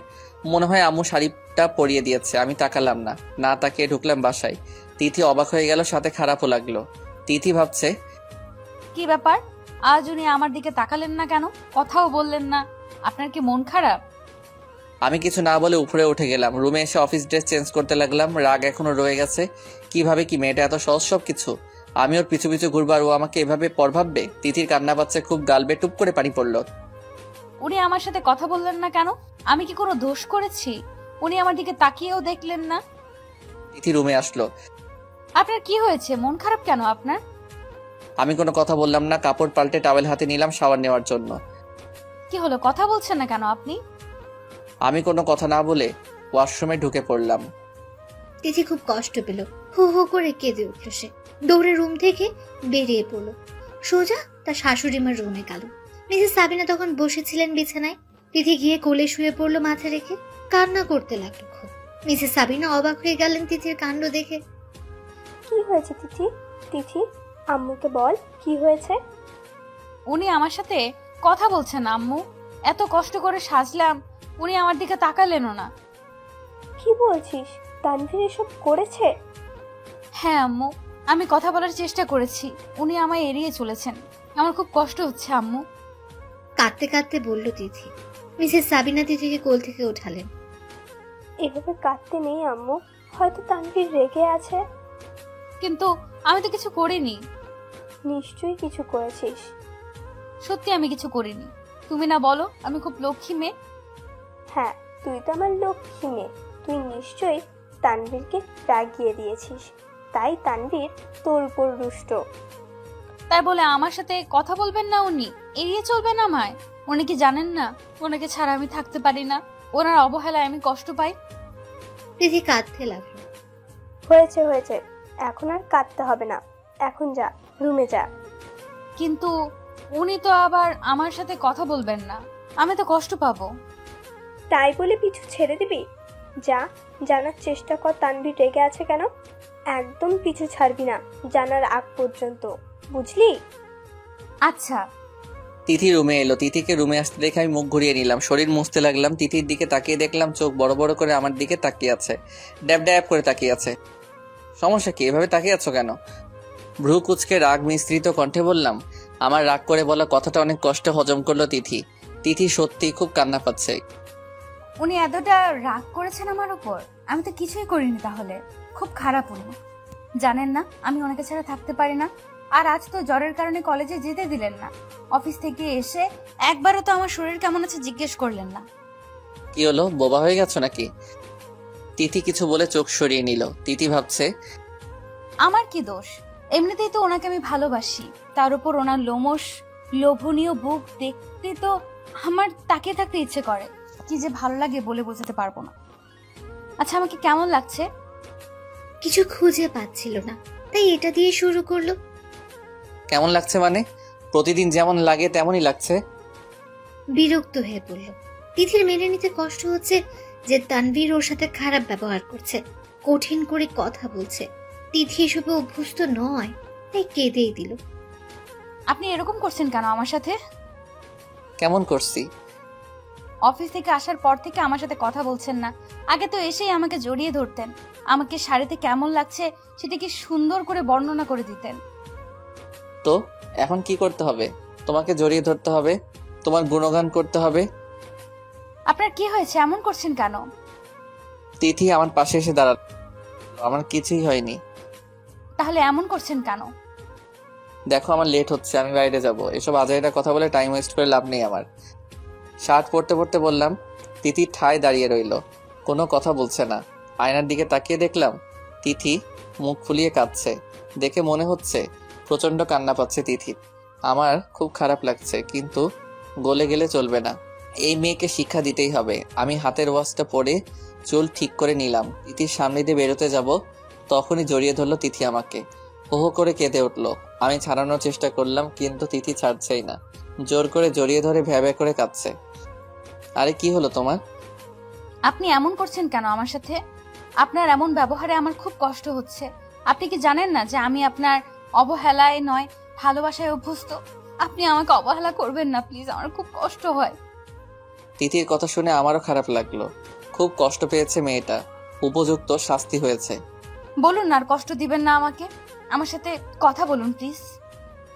মনে হয় আম্মু শাড়িটা পরিয়ে দিয়েছে। আমি তাকালাম না, না তাকিয়ে ঢুকলাম বাসায়। তিথি অবাক হয়ে গেল, সাথে খারাপও লাগলো। তিথি ভাবছে, কি ব্যাপার, আজ উনি আমার দিকে তাকালেন না কেন, কথাও বললেন না? আপনার কি মন খারাপ? আমি কিছু না বলে উপরে উঠে গেলাম। রুমে এসে অফিস ড্রেস চেঞ্জ করতে লাগলাম। রাগ এখনো রয়ে গেছে। কিভাবে কি মেয়েটা এত সহজ সব কিছু? আমি ওর পিছু পিছু ঘুরবার, ও আমাকে এভাবে পর ভাববে? তিথির কান্না পাচ্ছে খুব, গালবে টুপ করে পানি পড়লো। উনি আমার সাথে কথা বললেন না কেন? আমি কি কোনো দোষ করেছি? উনি আমার দিকে তাকিয়েও দেখলেন না। তিথি রুমে আসলো। আপনার কি হয়েছে, মন খারাপ কেন আপনার? আমি কোনো কথা বললাম না। কাপড় পাল্টে টাওয়েল হাতে নিলাম শাওয়ার নেওয়ার জন্য। কি হলো, কথা বলছেন না কেন আপনি? আমি কোনো কথা না বলে ওয়াশরুমে ঢুকে পড়লাম। তিথি খুব কষ্ট পেল। হু হু করে কেঁদে উঠল সে। দৌড়ে রুম থেকে বেরিয়ে পড়ল। সোজা তার শাশুড়ি মার রুমে গেল। মিসেস সাবিনা তখন বসেছিলেন বিছানায়। তিথি গিয়ে কোলে শুয়ে পড়লো মাথা রেখে। কান্না করতে লাগলো খুব। মিসেস সাবিনা অবাক হয়ে গেলেন তিথির কাণ্ড দেখে। কি হয়েছে তিথি? তিথি আম্মুকে বল কি হয়েছে। উনি আমার সাথে কথা বলছেন আম্মু। এত কষ্ট করে সাজলাম, উনি আমার দিকে তাকালেনও না। কি বলছিস? তানভীর এসব করেছে? হ্যাঁ আম্মু, আমি কথা বলার চেষ্টা করেছি, উনি আমায় এড়িয়ে চলেছেন। আমার খুব কষ্ট হচ্ছে আম্মু। কাঁদতে কাঁদতে বলল তিথি। মিসেস সাবিনা তিথিকে কোল থেকে উঠালেন। এভাবে কাঁদতে নেই আম্মু, হয়তো তানভীর রেগে আছে। কিন্তু আমি তো কিছু করিনি। নিশ্চয়ই কিছু করেছিস। সত্যি আমি কিছু করিনি। তুমি না বলো আমি খুব লক্ষ্মী মেয়ে? হ্যাঁ, তুই তো আমার লক্ষ্মী মেয়ে। তুই নিশ্চয়ই তানভীরকে রাগিয়ে দিয়েছিস, তাই তানভীর তোর উপর রুষ্ট। তাই বলে আমার সাথে কথা বলবেন না উনি, এড়িয়ে চলবেন আমায়? উনি কি জানেন না ওনাকে ছাড়া আমি থাকতে পারি না? ওনার অবহেলায় আমি কষ্ট পাই। তিথি কাঁদতে লাগলো। হয়েছে হয়েছে, এখন আর কাঁদতে হবে না, এখন যা। রুমে যা। কিন্তু উনি তো আবার আমার সাথে কথা বলবেন না, আমি তো কষ্ট পাবো। তাই বলে পিছু ছেড়ে দিবি? যা, জানার চেষ্টা কর তানভীর রেগে আছে কেন। একদম পিছু ছাড়বি না জানার আগ পর্যন্ত, বুঝলি? আচ্ছা। তিথি রুমে এলো। তিথিকে রুমে আসতে দেখে আমি মুখ ঘুরিয়ে নিলাম, শরীর মুছতে লাগলাম। তিথির দিকে তাকিয়ে দেখলাম চোখ বড় বড় করে আমার দিকে তাকিয়ে আছে, ড্যাব ড্যাব করে তাকিয়ে আছে। সমস্যা কি, এভাবে তাকিয়ে আছো কেন? ভ্রু কুচকে রাগ মিশ্রিত কণ্ঠে বললাম। আমার রাগ করে বলা কথাটা অনেক কষ্টে হজম করলো তিথি। তিথি সত্যি খুব কান্না পাচ্ছে। উনি এতটা রাগ করেছেন আমার উপর? আমি তো কিছুই করিনি, তাহলে খুব খারাপ উনি। জানেন না আমি ওনাকে ছাড়া থাকতে পারি না। আর আজ তো জ্বরের কারণে কলেজে যেতে দিলেন না। অফিস থেকে এসে একবারও তো আমার শরীর কেমন আছে জিজ্ঞেস করলেন না। কি হলো, বোবা হয়ে গেছো নাকি? তিথি কিছু বলে চোখ সরিয়ে নিল। তিথি ভাবছে আমার কি দোষ? এমনিতেই তো ওনাকে আমি ভালোবাসি, তার উপর ওনার লোমশ লোভনীয় বুক দেখতে তো আমার তাকিয়ে থাকতে ইচ্ছে করে। কি যে ভালো লাগে বলে বোঝাতে পারবো না। আচ্ছা, আমাকে কেমন লাগছে? কিছু খুঁজে পাচ্ছিল না, তাই এটা দিয়ে শুরু করলো। কেমন লাগছে মানে? প্রতিদিন যেমন লাগে তেমনই লাগছে। বিরক্ত হয়ে পড়ল। তিথির মেনে নিতে কষ্ট হচ্ছে যে তানভীর ওর সাথে খারাপ ব্যবহার করছে, কঠিন করে কথা বলছে। তিথি এসবে অভ্যস্ত নয়, তাই কেঁদেই দিল। আপনি এরকম করছেন কেন আমার সাথে? কেমন করছি? অফিস থেকে আসার পর থেকে আমার সাথে কথা বলছেন না। আগে তো এসেই আমাকে জড়িয়ে ধরতেন, আমাকে শাড়িতে কেমন লাগছে সেটা কি সুন্দর করে বর্ণনা করে দিতেন। তো এখন কি করতে হবে? তোমাকে জড়িয়ে ধরতে হবে, তোমার গুণগান করতে হবে। আপনার কি হয়েছে, এমন করছেন কেন? তিথি আমার পাশে এসে দাঁড়ালো। আমার কিছুই হয়নি। তাহলে এমন করছেন কেন? দেখো আমার লেট হচ্ছে, আমি বাইরে যাব। এসব আজাইরা কথা বলে টাইম ওয়েস্ট করে লাভ নেই আমার। শার্ট পরতে পরতে বললাম। তিথি ঠায় দাঁড়িয়ে রইল, কোনো কথা বলছে না। আয়নার দিকে তাকিয়ে দেখলাম তিথি মুখ ফুলিয়ে কাঁদছে। দেখে মনে হচ্ছে প্রচন্ড কান্না পাচ্ছে তিথির। আমার খুব খারাপ লাগছে, কিন্তু গলে গেলে চলবে না। এই মেয়েকে শিক্ষা দিতেই হবে। আমি হাতের ওয়াচটা পরে চুল ঠিক করে নিলাম। তিথির সামনে দিয়ে বেরোতে যাব, তখনই জড়িয়ে ধরলো তিথি আমাকে। হো হো করে কেঁদে উঠলো। আমি ছাড়ানোর চেষ্টা করলাম, কিন্তু তিথি ছাড়ছেই না। জোর করে জড়িয়ে ধরে ভ্যাবে করে কাঁদছে। আরে কি হলো তোমার? আপনি এমন করছেন কেন আমার সাথে? আপনার এমন ব্যবহারে আমার খুব কষ্ট হচ্ছে। আপনি কি জানেন না যে আমি আপনার অবহেলায় নয় ভালোবাসায় অভ্যস্ত? আপনি আমাকে অবহেলা করবেন না প্লিজ, আমার খুব কষ্ট হয়। তিথির কথা শুনে আমারও খারাপ লাগলো। খুব কষ্ট পেয়েছে মেয়েটা, উপযুক্ত শাস্তি হয়েছে। বলুন না, আর কষ্ট দিবেন না আমাকে। আমার সাথে কথা বলুন প্লিজ।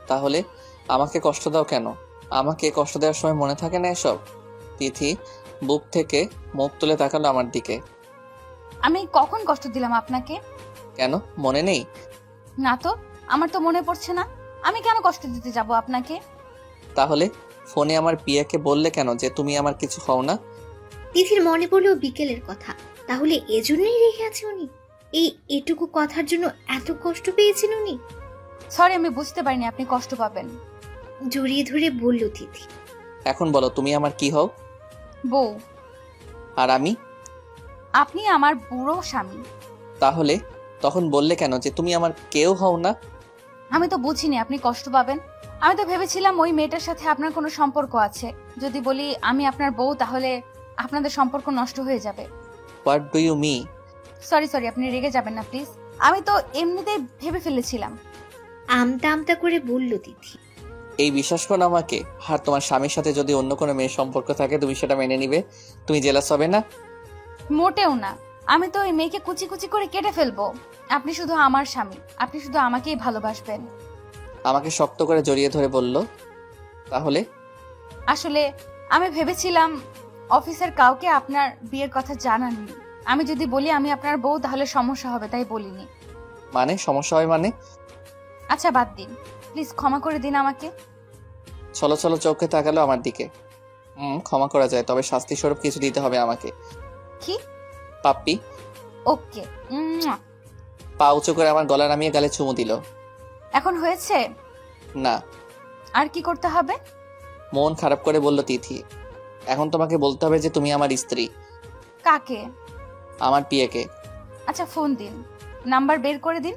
তাহলে আমাকে কষ্ট দাও কেন? আমাকে কষ্ট দেওয়ার সময় মনে থাকে না এসব? তিথি বুক থেকে মুখ তুলে তাকালো আমার দিকে। আমি কখন কষ্ট দিলাম আপনাকে? কেন মনে নেই? না তো, আমার তো মনে পড়ছে না। আমি কেন কষ্ট দিতে যাব আপনাকে? তাহলে ফোনে আমার পিয়াকে বললে কেন যে তুমি আমার কিছু হও না? তিথির মনে পড়লো বিকেলের কথা। তাহলে এজন্যই রেখে আছে উনি? এই এটুকু কথার জন্য এত কষ্ট পেয়েছেন উনি? সরি, আমি বুঝতে পারিনি আপনি কষ্ট পাবেন। জড়িয়ে ধরে বলল তিথি। এখন বলো তুমি আমার কি হও? বউ। আর আমি? আপনি আমার বুড়ো স্বামী। তাহলে তখন বললে কেন যে তুমি আমার কেউ হও না? আমি তো বুঝিনি আপনি কষ্ট পাবেন। আমি তো ভেবেছিলাম ওই মেয়েটার সাথে আপনার কোনো সম্পর্ক আছে। যদি বলি আমি আপনার বউ, তাহলে আপনাদের সম্পর্ক নষ্ট হয়ে যাবে। What do you me? Sorry, আপনি রেগে যাবেন না প্লিজ। আমি তো এমনিতেই ভেবে ফেলেছিলাম। আমতা আমতা করে বলল তিথি। এই বিশ্বাস করো আমাকে। আর তোমার স্বামীর সাথে যদি অন্য কোনো মেয়ের সম্পর্ক থাকে তুমি সেটা মেনে নিবে? তুমি জেলাস হবে না? মোটেও না। আমি তো ওই মেয়েকে কুচি কুচি করে কেটে ফেলবো। আপনি শুধু আমার স্বামী, আপনি শুধু আমাকেই ভালোবাসবেন। আমাকে শক্ত করে জড়িয়ে ধরে বলল। তাহলে? আসলে আমি ভেবেছিলাম অফিসের কাউকে আপনার বিয়ের কথা জানাননি। আমি যদি বলি আমি আপনার বউ তাহলে সমস্যা হবে, তাই বলিনি। মানে সমস্যা হয় মানে? আচ্ছা বাদ দিন, প্লিজ ক্ষমা করে দিন আমাকে। চলো চলো চোখে তাকালো আমার দিকে। ক্ষমা করা যায়, তবে শাস্তি স্বরূপ কিছু দিতে হবে আমাকে। কি? পাপ্পি। ওকে। পা উঁচু করে আমার গলা নামিয়ে গালে চুমু দিল। এখন হয়েছে? না। আর কি করতে হবে? মন খারাপ করে বলল তিথি। এখন তোমাকে বলতে হবে যে তুমি আমার স্ত্রী। কাকে? আমার পিয়াকে। আচ্ছা ফোন দিন, নাম্বার বের করে দিন।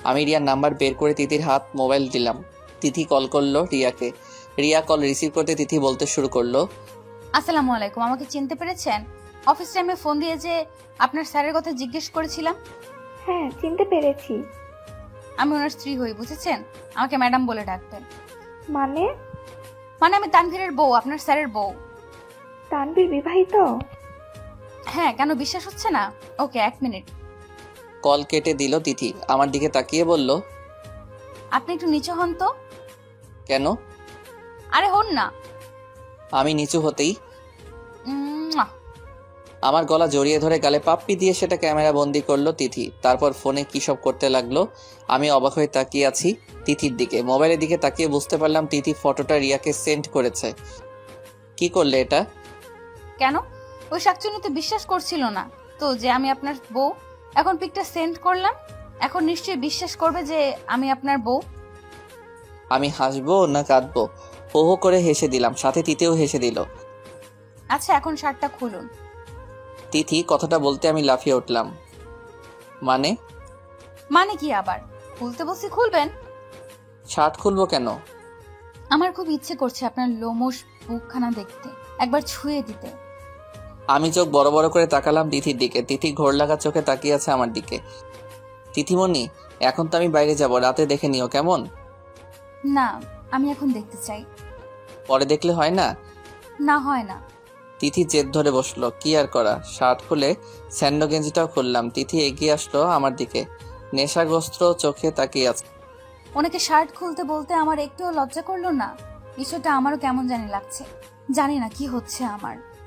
আমি রিয়ার নাম্বার বের করে তিথির হাত মোবাইল দিলাম। তিথি কল করলো রিয়াকে। রিয়া কল রিসিভ করতে তিথি বলতে শুরু করলো, আসসালামু আলাইকুম, আমাকে চিনতে পেরেছেন? অফিস টাইমে ফোন দিয়ে যে আপনার স্যারের কথা জিজ্ঞেস করেছিলাম। হ্যাঁ, চিনতে পেরেছি। আমি ওনার স্ত্রী হই, বুঝেছেন? আমাকে ম্যাডাম বলে ডাকতেন। মানে? মানে আমি তানভীরের বউ, আপনার স্যারের বউ। তানভীর বিবাহিত? হ্যাঁ, কেন বিশ্বাস হচ্ছে না? ওকে, 1 মিনিট। কল কেটে দিল তিথি। আমার দিকে তাকিয়ে বলল, আপনি একটু নিচু হন তো। কেন? আরে হন না। আমি নিচু হতেই উম্মুয়া। আমার গলা জড়িয়ে ধরে গালে পাপ্পি দিয়ে সেটা ক্যামেরা বন্দি করলো তিথি। তারপর ফোনে কী সব করতে লাগলো। আমি অবাক হয়ে তাকিয়ে আছি তিথির দিকে। মোবাইলের দিকে তাকিয়ে বুঝতে পারলাম তিথি ফটোটা রিয়াকে সেন্ড করেছে। কি করলে এটা? কেন? ওই শাকচুনি তো বিশ্বাস করছিল না তো যে আমি আপনার বউ। এখন পিকটা সেন্ড করলাম, এখন নিশ্চয়ই বিশ্বাস করবে যে আমি আপনার বউ। আমি হাসবো না কাঁদবো? হো হো করে হেসে দিলাম, সাথে তিথিও হেসে দিল। আচ্ছা, এখন শার্টটা খুলুন। তিথি কথাটা বলতে আমি লাফিয়ে উঠলাম। মানে? মানে কি আবার? খুলতে বলছি খুলবেন। শার্ট খুলবো কেন? আমার খুব ইচ্ছে করছে আপনার লোমশ বুকখানা দেখতে, একবার ছুঁয়ে দিতে। আমি চোখ বড় বড় করে তাকালাম তিথির দিকে। তিথি ঘোর লাগা চোখে তাকিয়ে আছে আমার দিকে। তিথিমণি, এখন তো আমি বাইরে যাব, রাতে দেখে নিও কেমন? না, আমি এখন দেখতে চাই। পরে দেখলে হয় না? না, হয় না। তিথি জেদ ধরে বসলো, কি আর করা। শার্ট খুলে স্যান্ডো গেঞ্জিটাও খুললাম। তিথি এগিয়ে আসলো আমার দিকে, নেশাগ্রস্ত চোখে তাকিয়ে আছে। ওনাকে শার্ট খুলতে বলতে আমার একটুও লজ্জা করলো না। বিষয়টা আমারও কেমন জানি লাগছে। জানি না কি হচ্ছে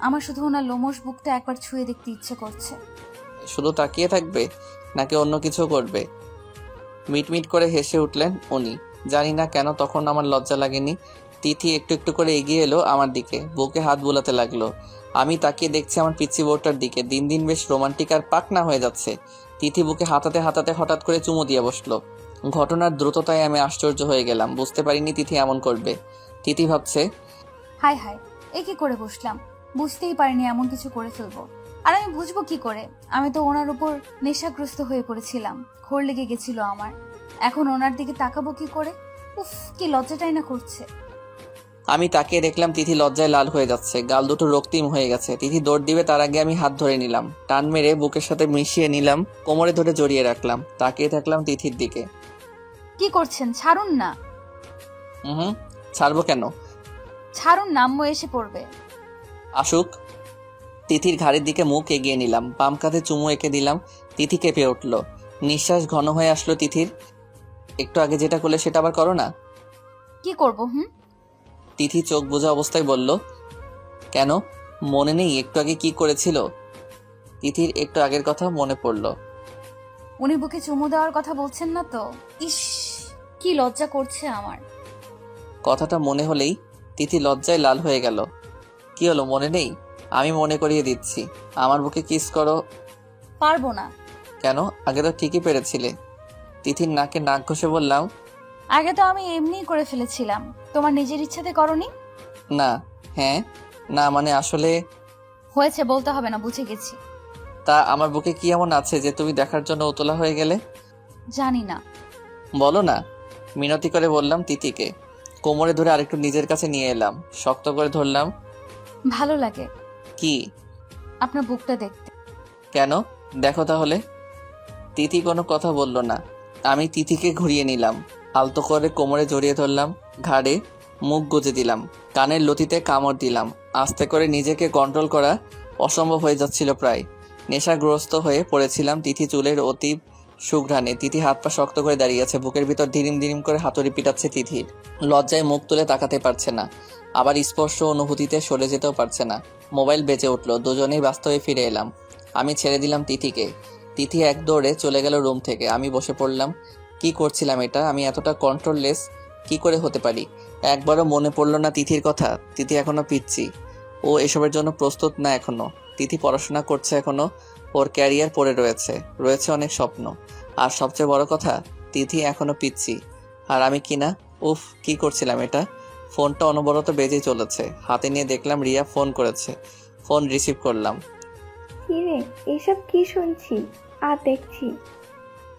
আমার শুধু ওনার লোমশ বুকটা একবার ছুঁয়ে দেখতে ইচ্ছে করছে। শুধু তাকিয়ে থাকবে নাকি অন্য কিছু করবে? মিটমিট করে হেসে উঠলেন উনি। জানি না কেন তখন আমার লজ্জা লাগেনি। তিথি একটু একটু করে এগিয়ে এলো আমার দিকে, বুকে হাত বুলাতে লাগলো। আমি তাকিয়ে দেখছি আমার পিচ্চি বউটার দিকে। দিন দিন বেশ রোমান্টিক আর পাকনা হয়ে যাচ্ছে। তিথি বুকে হাতাতে হাতাতে হঠাৎ করে চুমু দিয়ে বসলো। ঘটনার দ্রুততায় আমি আশ্চর্য হয়ে গেলাম। বুঝতে পারিনি তিথি এমন করবে। তিথি ভাবছে, হাই হাই, এ কি করে বসলাম? বুঝতেই পারিনি এমন কিছু করে ফেলবো। আর আমি বুঝবো কি করে? আমি তো ওনার উপর নেশাগ্রস্ত হয়ে পড়েছিলাম, ঘোর লেগে গেছিল আমার। এখন ওনার দিকে তাকাবো কি করে? উফ, কি লজ্জাটাই না করছে। আমি তাকিয়ে দেখলাম তিথি লজ্জায় লাল হয়ে যাচ্ছে, গাল দুটো রক্তিম হয়ে গেছে। তিথি দৌড় দিবে তার আগে আমি হাত ধরে নিলাম, টান মেরে বুকের সাথে মিশিয়ে নিলাম, কোমরে ধরে জড়িয়ে রাখলাম। তাকিয়ে থাকলাম তিথির দিকে। কি করছেন? ছাড়ুন না। হুম, ছাড়বো কেন? ছাড়ুন না, আম্মু এসে পড়বে। আসুক। তিথির ঘাড়ের দিকে মুখ এগিয়ে নিলাম, বাম কাঁধে চুমু এঁকে দিলাম। তিথি কেঁপে উঠল, নিঃশ্বাস ঘন হয়ে আসলো তিথির। একটু আগে যেটা করলে সেটা আবার করো না। কি করব? তিথি চোখ বোঝা অবস্থায় বলল, কেন মনে নেই একটু আগে কি করেছিল? তিথির একটু আগের কথা মনে পড়ল। উনি বুকে চুমু দেওয়ার কথা বলছেন না তো? ইস, কি লজ্জা করছে আমার। কথাটা মনে হলেই তিথি লজ্জায় লাল হয়ে গেল। কি হলো, মনে নেই? আমি মনে করিয়ে দিচ্ছি। আমার বুকে কিস করো। পারবো না। কেন? আগে তো ঠিকই পেরেছিলে। তিথির নাকে নাক ঘষে বললাম, আগে তো আমি এমনিই করে ফেলেছিলাম, তোমার নিজের ইচ্ছাতে করনি। না। হ্যাঁ না মানে আসলে। হয়েছে, বলতে হবে না, বুঝে গেছি। তা আমার বুকে কি এমন আছে যে তুমি দেখার জন্য উতলা হয়ে গেলে? জানি না। বলো না। মিনতি করে বললাম তিথিকে। কোমরে ধরে আরেকটু নিজের কাছে নিয়ে এলাম, শক্ত করে ধরলাম। ভালো লাগে কি? আপনার বুকটা দেখতে। কেন? দেখো তাহলে। তিথি কোনো কথা বলল না। আমি তিথিকে ঘুরিয়ে নিলাম, আলতো করে কোমরে জড়িয়ে ধরলাম, ঘাড়ে মুখ গুজে দিলাম, কানের লতিতে কামড় দিলাম। আস্তে করে নিজেকে কন্ট্রোল করা অসম্ভব হয়ে যাচ্ছিল প্রায়। নেশাগ্রস্ত হয়ে পড়েছিলাম তিথি চুলের অতি সুঘ্রাণে। তিথি হাত পা শক্ত করে দাঁড়িয়ে আছে, বুকের ভিতর ধিরিম ধিরিম করে হাতুড়ি পিটাচ্ছে তিথির। লজ্জায় মুখ তুলে তাকাতে পারছে না, আবার স্পর্শ অনুভূতিতে সরে যেতেও পারছে না। মোবাইল বেজে উঠলো, দুজনেই বাস্তবে ফিরে এলাম। আমি ছেড়ে দিলাম তিথিকে। তিথি এক দৌড়ে চলে গেল রুম থেকে। আমি বসে পড়লাম। কি করছিলাম এটা? আমি এতটা কন্ট্রোললেস কি করে হতে পারি? একবারও মনে পড়লো না তিথির কথা। তিথি এখনো পিচ্ছি, ও এসবের জন্য প্রস্তুত না এখনো। তিথি পড়াশোনা করছে এখনো, ওর ক্যারিয়ার পড়ে রয়েছে অনেক স্বপ্ন। আর সবচেয়ে বড় কথা, তিথি এখনো পিচ্ছি আর আমি কিনা। উফ, কি করছিলাম এটা? ফোনটা অনবরত বেজেই চলেছে। হাতে নিয়ে দেখলাম রিয়া ফোন করেছে। ফোন রিসিভ করলাম। কি রে, এসব কি শুনছি আর দেখছি?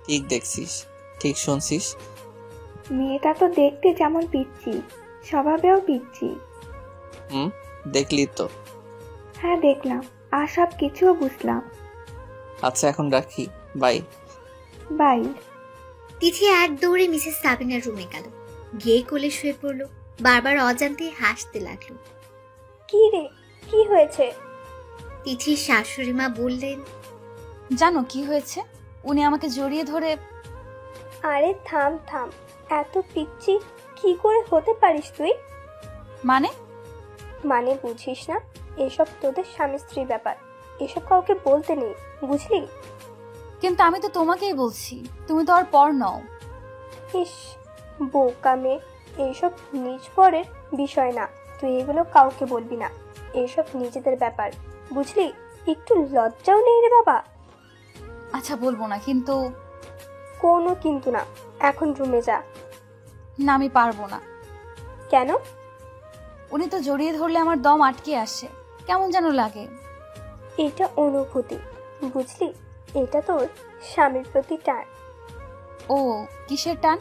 ঠিক দেখছিস? ঠিক শুনছিস। মেয়েটা তো দেখতে যেমন পিচ্ছি, স্বভাবেও পিচ্ছি। দেখলি তো। হ্যাঁ দেখলাম, আর সব কিছুও বুঝলাম। আচ্ছা এখন রাখি, বাই। বাই। তিথি এক দৌড়ে মিসেস সাবিনার রুমে গেল, গিয়ে কোলে শুয়ে পড়লো। বারবার অজান্তে হাসতে লাগলো। কি রে, কি হয়েছে? তিথির শাশুড়ি মা বললেন, জানো কি হয়েছে? উনি আমাকে জড়িয়ে ধরে। আরে থাম থাম, এত পিচ্ছি কি করে হতে পারিস তুই? মানে বুঝিস না? এসব তোদের স্বামী স্ত্রীর ব্যাপার, এসব কাউকে বলতে নেই, বুঝলি? কিন্তু আমি তো তোমাকেই বলছি, তুমি তো আর পর নও। ইস, বোকা মেয়ে, এইসব নিজ পরের বিষয় না, তুই এগুলো কাউকে বলবি না, এইসব নিজেদের ব্যাপার, বুঝলি? একটু লজ্জাও নেই রে বাবা। আচ্ছা বলবো না, কিন্তু কোনো কিন্তু না, এখন রুমে যা। না আমি পারবো না। কেন? উনি তো জড়িয়ে ধরলে আমার দম আটকে আসে, কেমন যেন লাগে। এটা অনুভূতি, বুঝলি? এটা তোর স্বামীর প্রতি টান। ও কিসের টান?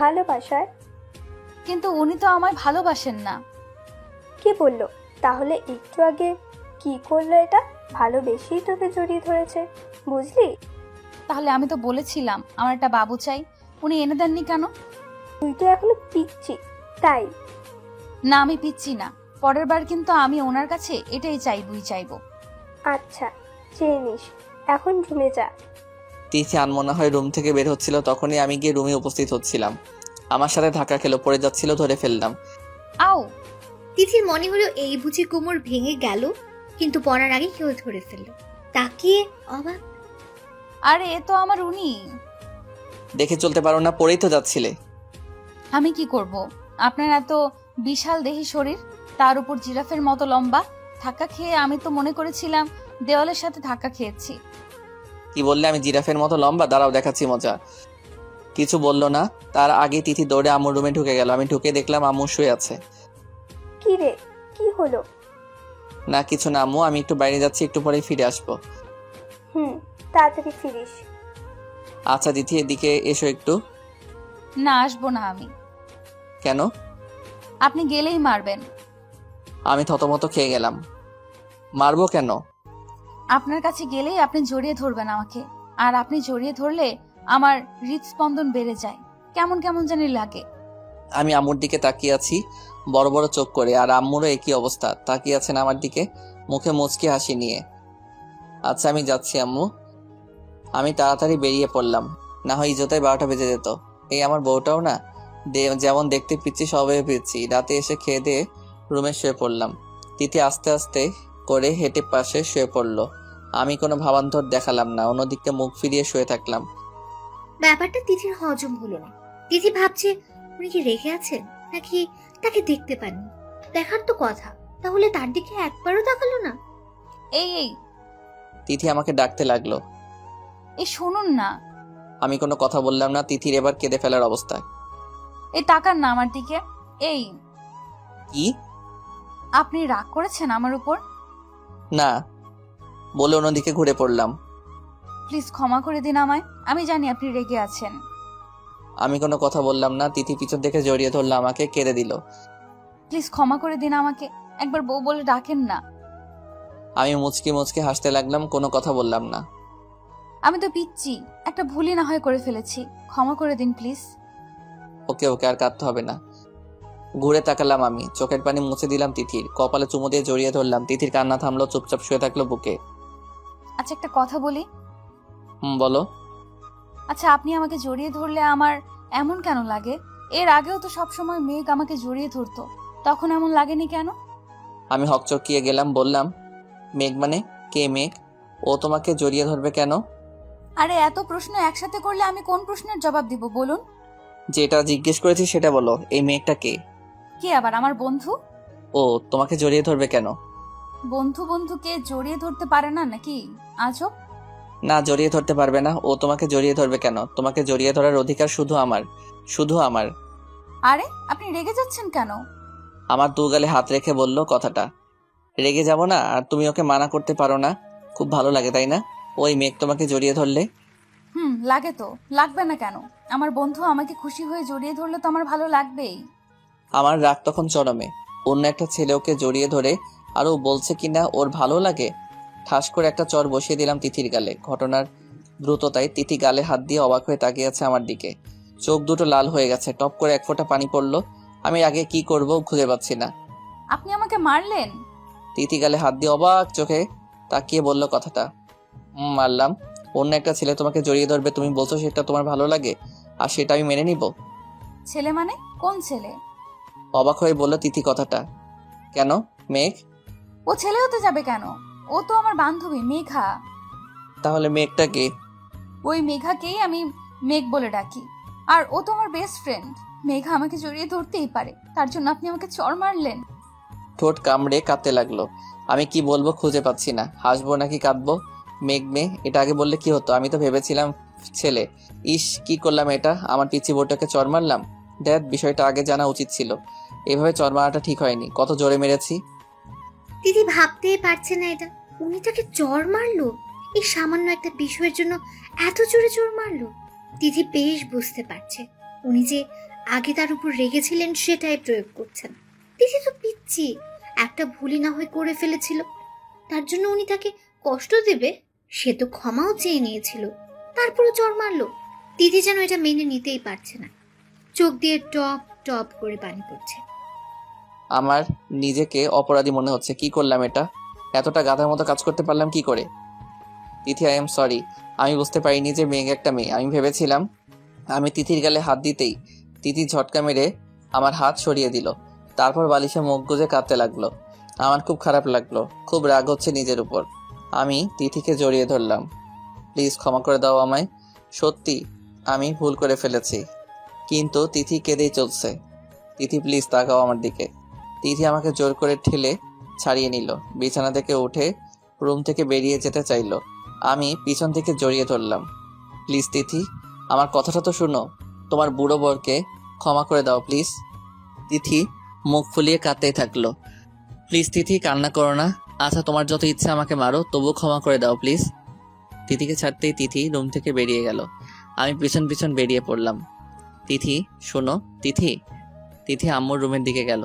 ভালোবাসার। কিন্তু উনি তো আমায় ভালোবাসেন না। কি বললো? তাহলে একটু আগে কি করলো? এটা ভালোবেসেই তোকে জড়িয়ে ধরেছে, বুঝলি? তাহলে আমি তো বলেছিলাম আমার একটা বাবু চাই, উনি এনে দেননি কেন? তুই তো এখনো পিচ্ছি, তাই? না আমি পিচ্ছি না, পরের বার কিন্তু আমি ওনার কাছে এটাই চাইবো। আচ্ছা চেয়ে নিস, এখন রুমে যা। তিথি আনমনা হয়ে রুম থেকে বের হচ্ছিল, তখনই আমি গিয়ে রুমে উপস্থিত হচ্ছিলাম। আমার সাথে ধাক্কা খেলো, পড়ে যাচ্ছিল, ধরে ফেললাম। আও! তিথির মনে হলো এই বুঝি কোমর ভেঙে গেল, কিন্তু পড়ার আগে কেউ ধরে ফেললো। তাকিয়ে অবাক। আরে এ তো আমার উনি। দেখে চলতে পারো না? পড়েই তো যাচ্ছিলে। আমি কি করব? আপনার এত বিশাল দেহি শরীর, তার উপর জিরাফের মতো লম্বা, ধাক্কা খেয়ে আমি তো মনে করেছিলাম দেওয়ালের সাথে ধাক্কা খেয়েছি। কি বললে? আমি জিরাফের মতো লম্বা? দাঁড়াও দেখাচ্ছি মজা। কিছু বললো না, তার আগে তিথি দৌড়ে আম্মুর রুমে ঢুকে গেল। আমি ঢুকে দেখলাম আম্মু শুয়ে আছে। কি রে, কি হলো? না কিছু না আম্মু, আমি একটু বাইরে যাচ্ছি, একটু পরেই ফিরে আসবো। তাড়াতাড়ি ফিরিস। আচ্ছা তিথি এদিকে এসো একটু। না আসবো না আমি। কেন? আপনি গেলেই মারবেন। আমি থতমত খেয়ে গেলাম। মারবো কেন? আপনার কাছে গেলেই আপনি জড়িয়ে ধরবেন আমাকে, আর আপনি জড়িয়ে ধরলে আমার হৃদস্পন্দন বেড়ে যায়, কেমন কেমন জানি লাগে। আমি আম্মুর দিকে তাকিয়ে আছি বড় বড় চোখ করে, আর আম্মুরও একই অবস্থা, তাকিয়ে আছেন আমার দিকে মুখে মুচকি হাসি নিয়ে। আচ্ছা আমি যাচ্ছি আম্মু। আমি তাড়াতাড়ি বেরিয়ে পড়লাম, না হয় ইজোতায় 12টা বেজে যেত। এই আমার বউটাও না, যেমন দেখতে পিচ্ছি সবাই পিচ্ছি। রাতে এসে খেয়ে দিয়ে রুমে শুয়ে পড়লাম। তিথি আস্তে আস্তে করে হেঁটে পাশে শুয়ে পড়লো। আমি কোনো ভাবান্তর দেখালাম না, অন্যদিকে মুখ ফিরিয়ে শুয়ে থাকলাম। ব্যাপারটা তিথির হজম হলো না। তিথি ভাবছে উনি কি রেগে আছেন, নাকি তাকে দেখতে পাননি। দেখার তো কথা, তাহলে তার দিকে একবারও তাকালো না। এই তিথি আমাকে ডাকতে লাগলো। এই শুনুন না। আমি কোনো কথা বললাম না। তিথির এবার কেঁদে ফেলার অবস্থা। এই তাকান না আমার দিকে। এই কি? আপনি রাগ করেছেন আমার উপর? না বলে অন্যদিকে ঘুরে পড়লাম। প্লিজ ক্ষমা করে দিন আমায়, আমি জানি আপনি রেগে আছেন। আমি কোনো কথা বললাম না। তিথি পিছন থেকে জড়িয়ে ধরলো আমাকে, কেঁদে দিল। প্লিজ ক্ষমা করে দিন আমাকে, একবার বউ বলে ডাকেন না। আমি মুচকি মুচকি হাসতে লাগলাম, কোনো কথা বললাম না। আমি তো পিচ্ছি, একটা ভুলই না হয় করে ফেলেছি, ক্ষমা করে দিন প্লিজ। ওকে ওকে, আর কাঁদতে হবে না। ঘুরে তাকালাম আমি, চোখের পানি মুছে দিলাম তিথির, কপালে চুমু দিয়ে জড়িয়ে ধরলাম। তিথির কান্না থামলো, চুপচাপ শুয়ে থাকলো বুকে। আচ্ছা একটা কথা বলি। বলো। আচ্ছা আপনি আমাকে জড়িয়ে ধরলে আমার এমন কেন লাগে? এর আগেও তো সবসময় মেঘ আমাকে জড়িয়ে ধরতো, তখন এমন লাগেনি কেন? আমি হকচকিয়ে গেলাম, বললাম মেঘ মানে কে মেঘ? ও তোমাকে জড়িয়ে ধরবে কেন? আরে এত প্রশ্ন একসাথে করলে আমি কোন প্রশ্নের জবাব দিব বলুন? যেটা জিজ্ঞেস করেছি সেটা বলো, এই মেঘটা কে? কে আবার? আমার বন্ধু। ও তোমাকে জড়িয়ে ধরবে কেন? বন্ধু বন্ধুকে জড়িয়ে ধরতে পারে না নাকি? আজব। না জড়িয়ে ধরতে পারবে না। ও তোমাকে জড়িয়ে ধরবে কেন? তোমাকে জড়িয়ে ধরার অধিকার শুধু আমার, শুধু আমার। আরে আপনি রেগে যাচ্ছেন কেন? আমার দু গালে হাত রেখে বলল কথাটা। রেগে যাব না? আর তুমি ওকে মানা করতে পারো না? খুব ভালো লাগে তাই না ওই মেঘ তোমাকে জড়িয়ে ধরলে? লাগে তো, লাগবে না কেন? আমার বন্ধু আমাকে খুশি হয়ে জড়িয়ে ধরলে তো আমার ভালো লাগবেই। আমার রাগ তখন চরমে। অন্য একটা ছেলে ওকে জড়িয়ে ধরে আর ও বলছে কিনা ওর ভালো লাগে। ঠাস করে একটা চর বসিয়ে দিলাম তিথির গালে। ঘটনার দ্রুততায় তিথি গালে হাত দিয়ে অবাক হয়ে তাকিয়ে আছে আমার দিকে। চোখ দুটো লাল হয়ে গেছে, টপ করে এক ফোঁটা পানি পড়লো। আমি আগে কি করব খুঁজে পাচ্ছি না। আপনি আমাকে মারলেন? তিথি গালে হাত দিয়ে অবাক চোখে তাকিয়ে বলল কথাটা। মারলাম। অন্য একটা ছেলে তোমাকে জড়িয়ে ধরবে, তুমি বলছো সেটা তোমার ভালো লাগে, আর সেটা আমি মেনে নিব? ছেলে মানে কোন ছেলে? অবাক হয়ে বলল তিথি কথাটা। কেন মেঘ? ও ছেলে হতে যাবে কেন? ও তো আমার বান্ধবী মেঘা। তাহলে মেঘটা কে? ওই মেঘাকেই আমি মেঘ বলে ডাকি। আর ও তো আমার বেস্ট ফ্রেন্ড। মেঘা আমাকে জড়িয়ে ধরতেই পারে, তার জন্য আপনি আমাকে চড় মারলেন? ঠোঁট কামড়ে কাঁদতে লাগলো। আমি কি বলবো খুঁজে পাচ্ছি না। হাসবো নাকি কাঁদবো? মেঘ এটা আগে বললে কি হতো? আমি তো ভেবেছিলাম ছেলে। ইস কি করলাম এটা! আমার পিচ্ছি বোটাকে চর মারলাম। দেখ, বিষয়টা আগে জানা উচিত ছিল। এভাবে চর মারাটা ঠিক হয়নি। কত জোরে মেরেছি। দিদি ভাবতেই পারছে না এটা। উনি তাকে চড় মারলো, এই সামান্য একটা বিষয়ের জন্য এত জোরে চড় মারলো। দিদি বেশ বুঝতে পারছে উনি যে আগে তার উপর রেগেছিলেন সেটাই প্রয়োগ করছেন। দিদি তো পিচ্ছি, একটা ভুলই না হয়ে করে ফেলেছিল, তার জন্য উনি তাকে কষ্ট দেবে সে তো ক্ষমাও চেয়ে নিয়েছিল, তারপরও চড় মারলো। দিদি যেন এটা মেনে নিতেই পারছে না, চোখ দিয়ে টপ টপ করে পানি পড়ছে। আমার নিজেকে অপরাধী মনে হচ্ছে। কি করলাম এটা? এতটা গাধার মতো কাজ করতে পারলাম কি করে? তিথি, আই এম সরি। আমি বুঝতে পারিনি যে মেঘ একটা মেয়ে। আমি ভেবেছিলাম। আমি তিথির গালে হাত দিতেই তিথি ঝটকা মেরে আমার হাত সরিয়ে দিল। তারপর বালিশে মুখ গুজে কাঁদতে লাগলো। আমার খুব খারাপ লাগলো, খুব রাগ হচ্ছে নিজের উপর। আমি তিথিকে জড়িয়ে ধরলাম। প্লিজ ক্ষমা করে দাও আমায়। সত্যি আমি ভুল করে ফেলেছি। কিন্তু তিথি কেঁদেই চলছে। তিথি প্লিজ তাকাও আমার দিকে। তিথি আমাকে জোর করে ঠেলে ছাড়িয়ে নিল। বিছানা থেকে উঠে রুম থেকে বেরিয়ে যেতে চাইলো। আমি পিছন থেকে জড়িয়ে ধরলাম। প্লিজ তিথি, আমার কথাটা তো শুনো। তোমার বুড়ো বরকে ক্ষমা করে দাও প্লিজ। তিথি মুখ ফুলিয়ে কাঁদতেই থাকলো। প্লিজ তিথি, কান্না করো না। আচ্ছা তোমার যত ইচ্ছা আমাকে মারো, তবুও ক্ষমা করে দাও প্লিজ। তিথিকে ছাড়তেই তিথি রুম থেকে বেরিয়ে গেল। আমি পিছন পিছন বেরিয়ে পড়লাম। তিথি শোনো। তিথি তিথি আম্মুর রুমের দিকে গেল।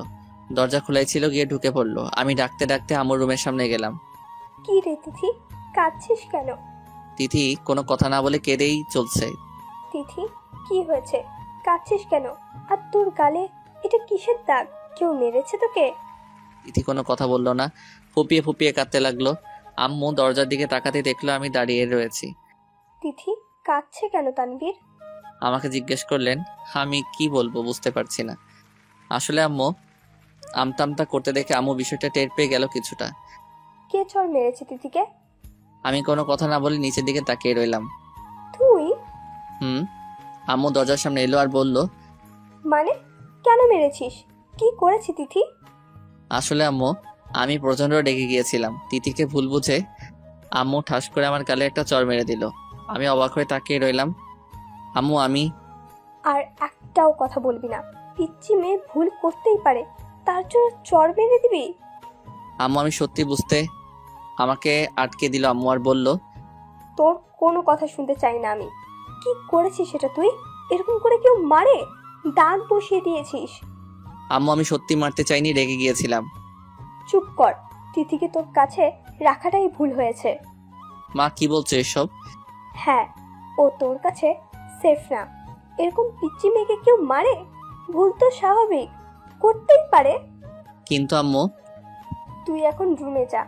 দরজা খোলাই ছিল, গিয়ে ঢুকে পড়লো। আমি ডাকতে ডাকতে আম্মুর রুমের সামনে গেলাম। কি রে তিথি, কাঁদছিস কেন? তিথি কোনো কথা না বলে কেঁদেই চলছে। তিথি কি হয়েছে, কাঁদছিস কেন? আর তোর গালে এটা কিসের দাগ? কেউ মেরেছে তোকে? তিথি কোনো কথা বললো না, ফুপিয়ে ফুপিয়ে কাঁদতে লাগলো। আম্মু দরজার দিকে তাকাতে দেখলো আমি দাঁড়িয়ে রয়েছি। তিথি কাঁদছে কেন তানভীর? আমাকে জিজ্ঞেস করলেন। আমি কি বলবো বুঝতে পারছি না। আসলে আম্মু আমতা করতে দেখে আম্মু বিষয়টা টের পেয়ে গেল কিছুটা। কে চড় মেরেছে তিথিকে? আমি কোনো কথা না বলে নিচের দিকে তাকিয়ে রইলাম। তুই? আম্মু দরজার সামনে এলো আর বলল, মানে কেন মেরেছিস? কি করেছি তিথি? আসলে আম্মু আমি প্রচন্ড রেগে গিয়েছিলাম। তিথিকে ভুল বুঝে আম্মু ঠাস করে আমার গালে একটা চড় মেরে দিল। আমি অবাক হয়ে তাকিয়ে রইলাম। আম্মু আমি আর একটাও কথা বলবি না। পিচ্চি মেয়ে ভুল করতেই পারে, তার জন্য চড় মেরে দিবি? আম্মু আমি সত্যি বুঝতে আমাকে আটকে দিল আম্মু আর বলল, তোর কোনো কথা শুনতে চাই না আমি। কি করেছিস সেটা তুই? এরকম করে কেউ মারে? দাগ বসিয়ে দিয়েছিস। আম্মু আমি সত্যি মারতে চাইনি, রেগে গিয়েছিলাম। চুপ কর। তিথিকে তোর কাছে রাখাটাই ভুল হয়েছে। মা কি বলছে এসব? হ্যাঁ, ও তোর কাছে সেফ না। এরকম পিচ্চি মেয়েকে কেউ মারে? ভুল তো স্বাভাবিক, করতেই পারে। কিন্তু আম্মু তুই এখন রুমে যা।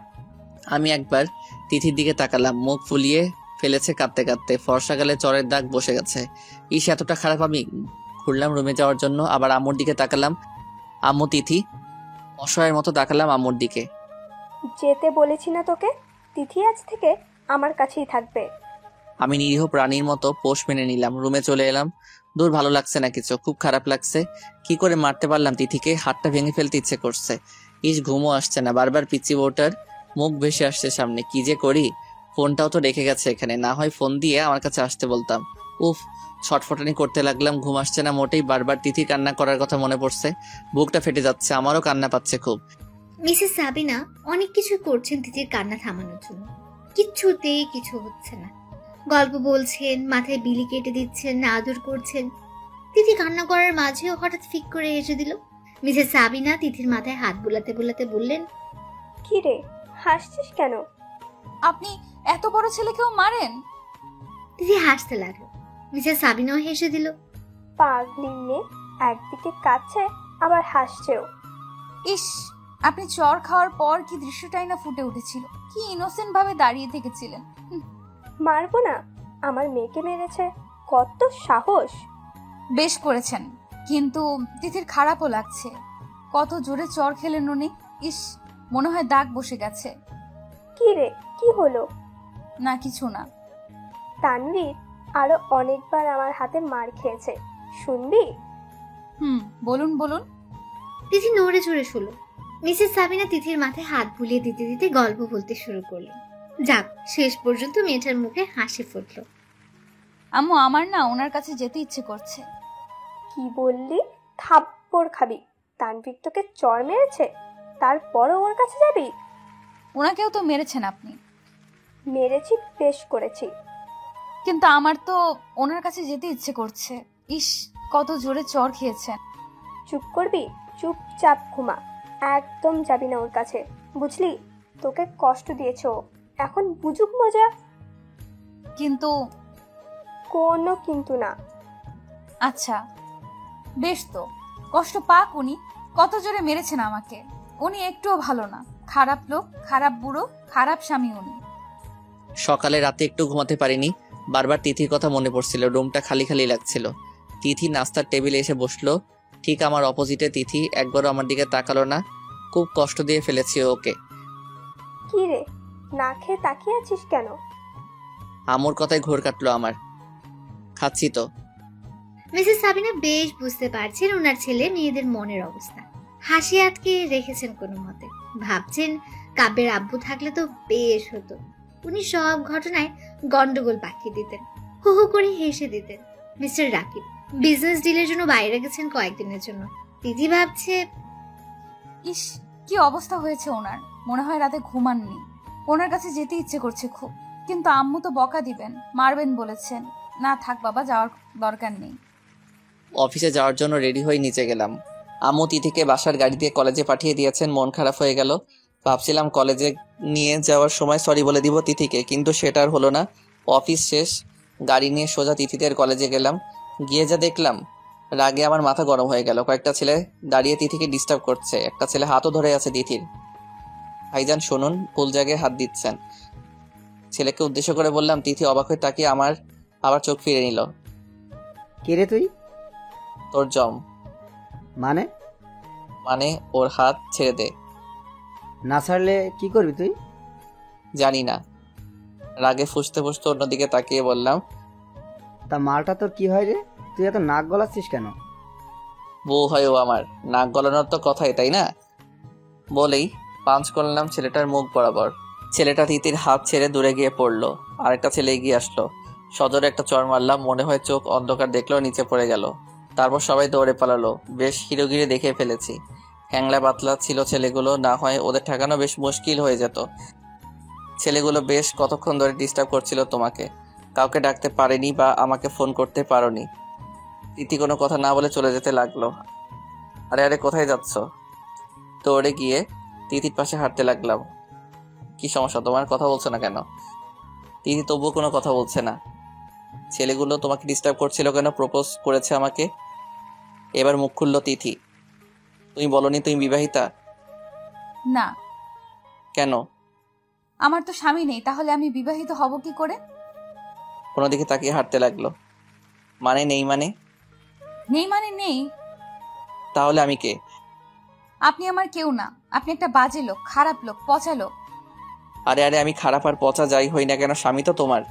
আমি একবার তিথির দিকে তাকালাম। মুখ ফুলিয়ে ফেলেছে কাঁদতে কাঁদতে, ফর্সা গালে চরের দাগ বসে গেছে। ইস এতটা খারাপ আমি। ঘুরলাম রুমে যাওয়ার জন্য, আবার আম্মুর দিকে তাকালাম। আম্মু তিথি। অসহায়ের মতো তাকালাম আম্মুর দিকে। যেতে বলেছি না তোকে? তিথি আজ থেকে আমার কাছেই থাকবে। আমি নিরীহ প্রাণীর মতো পোষ মেনে নিলাম। রুমে চলে এলাম। দূর ভালো লাগছে না কিছু, খুব খারাপ লাগছে। কি করে মারতে পারলাম তিথিকে? হাতটা ভেঙে ফেলতে ইচ্ছে করছে। ইস ঘুমও আসছে না, বারবার পিচ্চি বউটার মুখ ভেসে আসছে সামনে। কি যে করি? ফোনটাও তো রেখে গেছে এখানে, না হয় ফোন দিয়ে আমার কাছে আসতে বলতাম। উফ, ছটফটানি করতে লাগলাম। ঘুম আসছে না মোটেই। বারবার তিথি কান্না করার কথা মনে পড়ছে। বুকটা ফেটে যাচ্ছে, আমারও কান্না পাচ্ছে খুব। মিসেস সাবিনা অনেক কিছু করছেন তিথির কান্না থামানোর জন্য, কিচ্ছুতেই কিছু হচ্ছে না। গল্প বলছেন, মাথায় বিলি কেটে দিচ্ছেন, আদর করছেন। তিথি কান্না করার মাঝেও হঠাৎ ফিক করে হেসে দিল। মিসেস সাবিনা তিথির মাথায় হাত বুলাতে বুলাতে বললেন, কি রে, হাসছিস কেন? আপনি এত বড় ছেলেকেও মারেন? তিথি হাসতে লাগলো। মিসেস সাবিনাও হেসে দিল। পাগলি মেয়ে, একদিকে কাছে আবার হাসছেও। ইস, আপনি চর খাওয়ার পর কি দৃশ্যটাই না ফুটে উঠেছিল। কি ইনোসেন্ট ভাবে দাঁড়িয়ে থেকেছিলেন। মারবো না? আমার মেয়েকে মেরেছে, কত সাহস! বেশ করেছেন, কিন্তু তিথির খারাপও লাগছে। কত জোরে চর খেলেন উনি। ইস, মনে হয় দাগ বসে গেছে। কি রে, কি হলো? না, কিছু না। তানভীর আরো অনেকবার আমার হাতে মার খেয়েছে, শুনবি? বলুন বলুন। তিথি নড়ে চড়ে শুলো। মিসেস সাবিনা তিথির মাথায় হাত বুলিয়ে দিতে দিতে গল্প বলতে শুরু করলেন। যাক, শেষ পর্যন্ত মেয়েটার মুখে হাসি ফুটলো। আম্মু, আমার না ওনার কাছে যেতে ইচ্ছে করছে। কি বললি? থাপ্পড় খাবি। তানভীর তোকে চর মেরেছে, তারপরও ওর কাছে যাবি? ওনাকেও তো মেরেছেন আপনি। মেরেছি, বেশ করেছি। কিন্তু আমার তো ওনার কাছে যেতে ইচ্ছে করছে। ইস, কত জোরে চর খেয়েছেন। চুপ করবি? চুপচাপ ঘুমা, একদম যাবি না ওর কাছে, বুঝলি? তোকে কষ্ট দিয়েছে ও, এখন বুঝুক মজা। কিন্তু কোনো কিন্তু না। আচ্ছা বেশ, তো কষ্ট পাক উনি। কত জোরে মেরেছেন আমাকে। উনি একটুও ভালো না, খারাপ লোক, খারাপ বুড়ো, খারাপ স্বামী উনি। সকালে রাতে একটু ঘুমাতে পারিনি, বারবার তিথির কথা মনে পড়ছিল। রুমটা খালি খালি লাগছিল। তিথি নাস্তার টেবিলে এসে বসলো, ঠিক আমার অপোজিটে। তিথি একবারও আমার দিকে তাকালো না। খুব কষ্ট দিয়ে ফেলেছি ওকে। কি রে, না খেয়ে তাকিয়ে আছিস কেন? আমুর কথায় ঘোর কাটলো আমার। খাচ্ছি তো। মিসেস সাবিনা বেশ বুঝতে পারছেন ওনার ছেলে মেয়েদের মনের অবস্থা। হাসি আটকে রেখেছেন কোনো মতে। ভাবছেন কাব্যের আব্বু থাকলে তো বেশ হতো। উনি সব ঘটনায় গন্ডগোল পাঠিয়ে দিতেন, হু হু করে হেসে দিতেন। মিস্টার রাকিব বিজনেস ডিলের জন্য বাইরে গেছেন কয়েকদিনের জন্য। দিদি ভাবছে, ইস, কি অবস্থা হয়েছে ওনার। মনে হয় রাতে ঘুমাননি। ওনার কাছে যেতে ইচ্ছে করছে খুব, কিন্তু আম্মু তো বকা দিবেন, মারবেন বলেছেন। না থাক বাবা, যাওয়ার দরকার নেই। অফিসে যাওয়ার জন্য রেডি হয়ে নিচে গেলাম। আম্মু তিথিকে বাসার গাড়ি দিয়ে কলেজে পাঠিয়ে দিয়েছেন। মন খারাপ হয়ে গেল। ভাবছিলাম কলেজে নিয়ে যাওয়ার সময় সরি বলে দিব তিথিকে, কিন্তু সেটা আর হলো না। অফিস শেষ, গাড়ি নিয়ে সোজা তিথিদের কলেজে গেলাম। গিয়ে যা দেখলাম, রাগে আমার মাথা গরম হয়ে গেল। কয়েকটা ছেলে দাঁড়িয়ে তিথিকে ডিস্টার্ব করছে। একটা ছেলে হাতও ধরে আছে তিথির। ভাইজান শুনুন, ভুল জায়গায় হাত দিচ্ছেন। ছেলেকে উদ্দেশ্য করে বললাম। তিথি অবাক হয়ে তাকিয়ে আমার আবার চোখ ফিরে নিল। কে রে তুই? তোর জম। মানে? মানে ওর হাত ছেড়ে দে। না ছাড়লে কি করবি তুই? জানি না। রাগে ফুসতে ফুসতে অন্যদিকে তাকিয়ে বললাম, তা মালটা তোর কি হয় রে? তুই এত নাক গলাচ্ছিস কেন? বউ হয় ও আমার, নাক গলানোর তো কথাই, তাই না? বলেই পাঞ্চ করলাম ছেলেটার মুখ বরাবর। ছেলেটা তিতির হাত ছেড়ে দূরে গিয়ে পড়লো। আরেকটা ছেলে এগিয়ে আসলো, সজোরে একটা চড় মারলাম। মনে হয় চোখ অন্ধকার দেখলো, নিচে পড়ে গেল। তারপর সবাই দৌড়ে পালালো। বেশ হিরোগিরি দেখে ফেলেছি। হ্যাংলা পাতলা ছিল ছেলেগুলো, না হয় ওদের ঠেকানো বেশ মুশকিল হয়ে যেত। ছেলেগুলো বেশ কতক্ষণ ধরে ডিস্টার্ব করছিল তোমাকে। কাউকে ডাকতে পারেনি বা আমাকে ফোন করতে পারোনি। তিথি কোনো কথা না বলে চলে যেতে লাগলো। আরে আরে, কোথায় যাচ্ছ? দৌড়ে গিয়ে তিথির পাশে হাঁটতে লাগলাম। কি সমস্যা তোমার? কথা বলছো না কেন? তিথি তবুও কোনো কথা বলছে না। ছেলেগুলো তোমাকে ডিস্টার্ব করছিল কেন? প্রপোজ করেছে আমাকে। এবার মুখ খুললো তিথি। তুমি বলনি তুমি বিবাহিতা? না। কেন? আমার তো স্বামী নেই, তাহলে আমি বিবাহিত হব কি করে? কোনো দিকে তাকিয়ে হাঁটতে লাগলো। মানে নেই? মানে নেই মানে নেই। তাহলে আমি কে? আপনি আমার কেউ না। আপনি একটা বাজে লোক, খারাপ লোক, পচা লোক। আরে আরে, আমি খারাপ আর পচা যাই হই না কেন, স্বামী তো তোমার।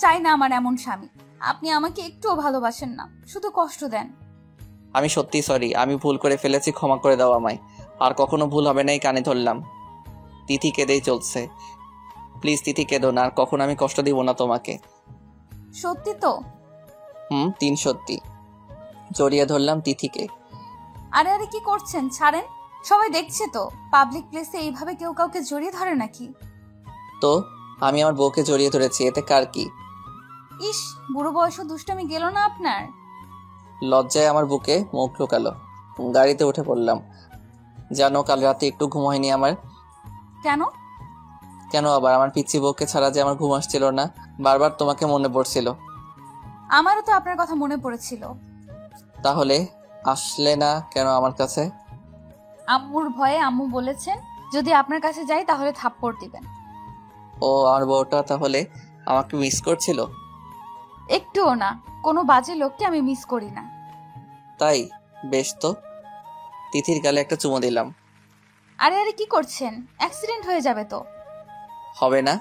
চাই না আমার এমন স্বামী। আপনি আমাকে একটুও ভালোবাসেন না, শুধু কষ্ট দেন। আমি সত্যি সরি, আমি ভুল করে ফেলেছি, ক্ষমা করে দাও আমায়। আর কখনো ভুল হবে না। এই কানে ধরলাম। তিথি কেঁদেই চলছে। প্লিজ তিথি কেঁদো না, আর কখনো আমি কষ্ট দিব না তোমাকে। সত্যি তো? 3 সত্যি। জড়িয়ে ধরলাম তিথিকে। আরে আরে, কি করছেন? ছাড়েন, সবাই দেখছে তো। পাবলিক প্লেসে এইভাবে কেউ কাউকে জড়িয়ে ধরে নাকি? তো আমি আমার বউকে জড়িয়ে ধরেছি, এতে কার কি? ইস, বুড়ো বয়সও দুষ্টমি গেল না আপনার? লজ্জায় আমার বুকে মুখ ঢোকালো। গাড়িতে উঠে পড়লাম। জানো, কাল রাতে একটু ঘুম হয়নি আমার। কেন? কেন আবার? আমার পিচ্ছি বউকে ছাড়া যে আমার ঘুম আসছিল না, বারবার তোমাকে মনে পড়ছিল। আমারও তো আপনার কথা মনে পড়েছিল। তাহলে আসলে না কেন আমার কাছে? আম্মুর ভয়ে আম্মু বলেছেন যদি আপনার কাছে যাই তাহলে থাপ্পড় দিবেন। ও, আমার বউটা তাহলে আমাকে মিস করছিল? একটুও না, কোনো বাজে লোককে আমি মিস করি না। তাই? বেশ তো। তিথির গালে একটা চুমো দিলাম। আরে আরে, কি করছেন? অ্যাক্সিডেন্ট হয়ে যাবে তো। হবে না?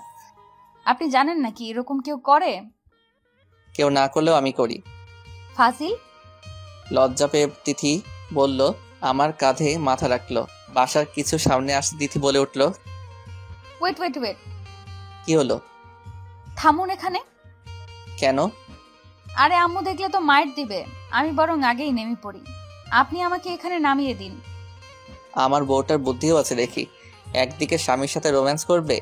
আপনি জানেন নাকি এরকম কেউ করে? কেউ না করলেও আমি করি। ফাজিল। লজ্জা পেয়ে তিথি বলল, আমার কাঁধে মাথা রাখলো। বাসার কিছু সামনে আসতে তিথি বলে উঠল, ওয়েট ওয়েট ওয়েট, কি হলো? থামুন এখানে। কেন? আরে আম্মু দেখলে তো মাইট দিবে, আমি বরং আগেই নেমে পড়ি। আপনি আমাকে এখানে নামিয়ে দিন। আমার বউটার বুদ্ধিও আছে দেখি। একদিকে স্বামীর সাথে রোম্যান্স করবে,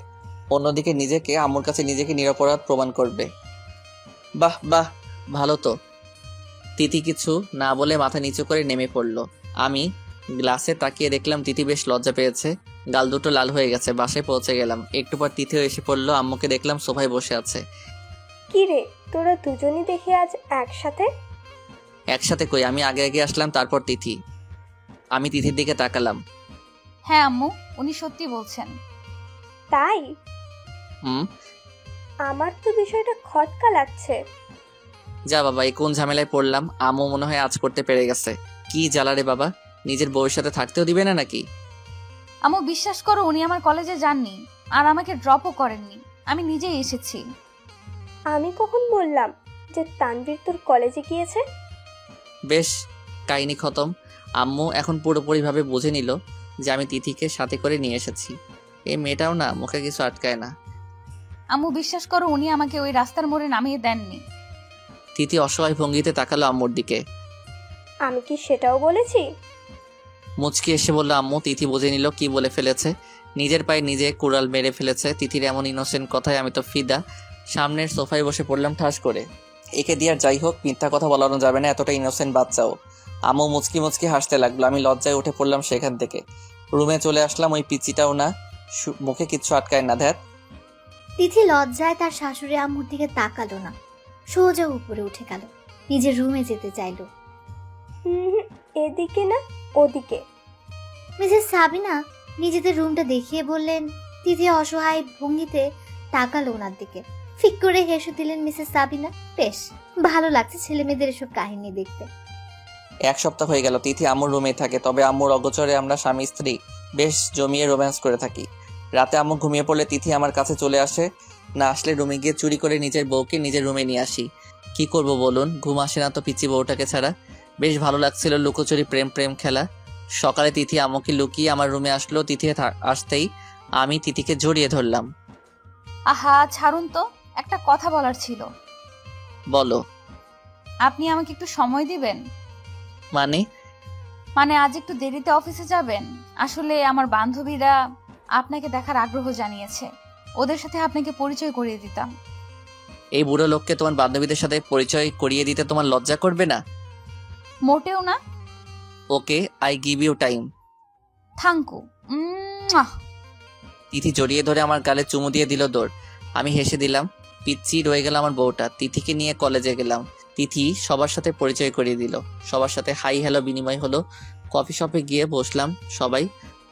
অন্যদিকে নিজেকে আম্মুর কাছে নিজেকে নিরপরাধ প্রমাণ করবে। বাহ বাহ, ভালো তো। তিথি কিছু না বলে মাথা নিচু করে নেমে পড়ল। আমি গ্লাসে তাকিয়ে দেখলাম তিথি বেশ লজ্জা পেয়েছে, গাল দুটো লাল হয়ে গেছে। বাসায় পৌঁছে গেলাম। একটু পর তিথিও এসে পড়লো। আম্মুকে দেখলাম সোফায় বসে আছে। কি রে, তোরা দুজনই দেখি আজ একসাথে? একসাথে কই, আমি আগে আগে আসলাম, তারপর তিথি। আমি তিথির দিকে তাকালাম। হ্যাঁ আম্মু, উনি সত্যি বলছেন। তাই? হুম। আমার তো বিষয়টা খটকা লাগছে। যা বাবা, এই কোন ঝামেলায় পড়লাম। আম্মু মনে হয় আজ করতে পেরে গেছে। কি জ্বালা রে বাবা, নিজের বউয়ের সাথে থাকতেও দিবে না নাকি? আম্মু বিশ্বাস করো, উনি আমার কলেজে যাননি আর আমাকে ড্রপও করেননি, আমি নিজেই এসেছি। আমি কখন বললাম যে তানভীর তোর কলেজে গিয়েছে? বেশ, কাহিনী খতম। আম্মু এখন পুরোপুরিভাবে বুঝে নিল যে আমি তিথিকে সাথে করে নিয়ে এসেছি। এই মেয়েটাও না, মুখে কিছু আটকায় না। আম্মু বিশ্বাস করো, উনি আমাকে ওই রাস্তার মোড়ে নামিয়ে দেননি। তিথি অসহায় ভঙ্গিতে তাকালো আম্মুর দিকে। আমি কি সেটাও বলেছি? মুচকি এসে বলল আম্মু। তিথি বুঝে নিল কি বলে ফেলেছে। নিজের পায়ে নিজে কুড়াল মেরে ফেলেছে। তিথির এমন ইনোসেন্ট কথায় আমি তো ফিদা। সামনের সোফায় বসে পড়লাম ঠাস করে। একে দিয়ে আর যাই হোক, মিথ্যা কথা বলানো যাবে না, এতটা ইনোসেন্ট বাচ্চাও। আম্মু মুচকি মুচকি হাসতে লাগলো। আমি লজ্জায় উঠে পড়লাম সেখান থেকে। রুমে চলে আসলাম। ওই পিচিটাও না, মুখে কিচ্ছু আটকায় না। ধ্যাত। তিথি লজ্জায় তার শাশুড়ি আম্মুর দিকে তাকালো না, সোজা উপরে উঠে গেল, নিজের রুমে যেতে চাইলো। এদিকে না, ওদিকে। মিসেস সাবিনা নিজেদের রুমটা দেখিয়ে বললেন। তিথি অসহায় ভঙ্গিতে তাকালো ওনার দিকে। ফিক করে হেসে দিলেন মিসেস সাবিনা। বেশ ভালো লাগছে ছেলে মেয়েদের এসব কাহিনী দেখতে। এক সপ্তাহ হয়ে গেল তিথি আম্মুর রুমেই থাকে, তবে আম্মুর অগোচরে আমরা স্বামী স্ত্রী বেশ জমিয়ে রোম্যান্স করে থাকি। রাতে আম্মু ঘুমিয়ে পড়লে তিথি আমার কাছে চলে আসে, না আসলে রুমে গিয়ে চুরি করে নিজের বউকে নিজের রুমে নিয়ে আসি। কি করব বলুন, ঘুম আসে না তো পিচি বউটাকে ছাড়া। বেশ ভালো লাগছিল লুকোচুরি প্রেম প্রেম খেলা। সকালে তিথি আম্মুকে লুকিয়ে আমার রুমে আসলো। তিথি আসতেই আমি তিথিকে জড়িয়ে ধরলাম। আহা ছাড়ুন তো, একটা কথা বলার ছিল। বলো। আপনি আমাকে একটু সময় দিবেন? মানে আজ একটু দেরিতে অফিসে যাবেন। আসলে আমার বান্ধবীরা আপনাকে দেখার আগ্রহ জানিয়েছে, ওদের সাথে আপনাকে পরিচয় করিয়ে দিতাম। এই বুড়ো লোককে তোমার বান্ধবীদের সাথে পরিচয় করিয়ে দিতে তোমার লজ্জা করবে না? মোটেও না। Okay, I give you time. Thank you. Tithi জড়িয়ে ধরে আমার গালে চুমু দিয়ে দিল দৌড়। আমি হেসে দিলাম। পিচ্ছি রয়ে গেল আমার বউটা। তিথিকে নিয়ে কলেজে গেলাম। তিথি সবার সাথে পরিচয় করিয়ে দিল। সবার সাথে হাই হ্যালো বিনিময় হলো। কফি শপে গিয়ে বসলাম সবাই।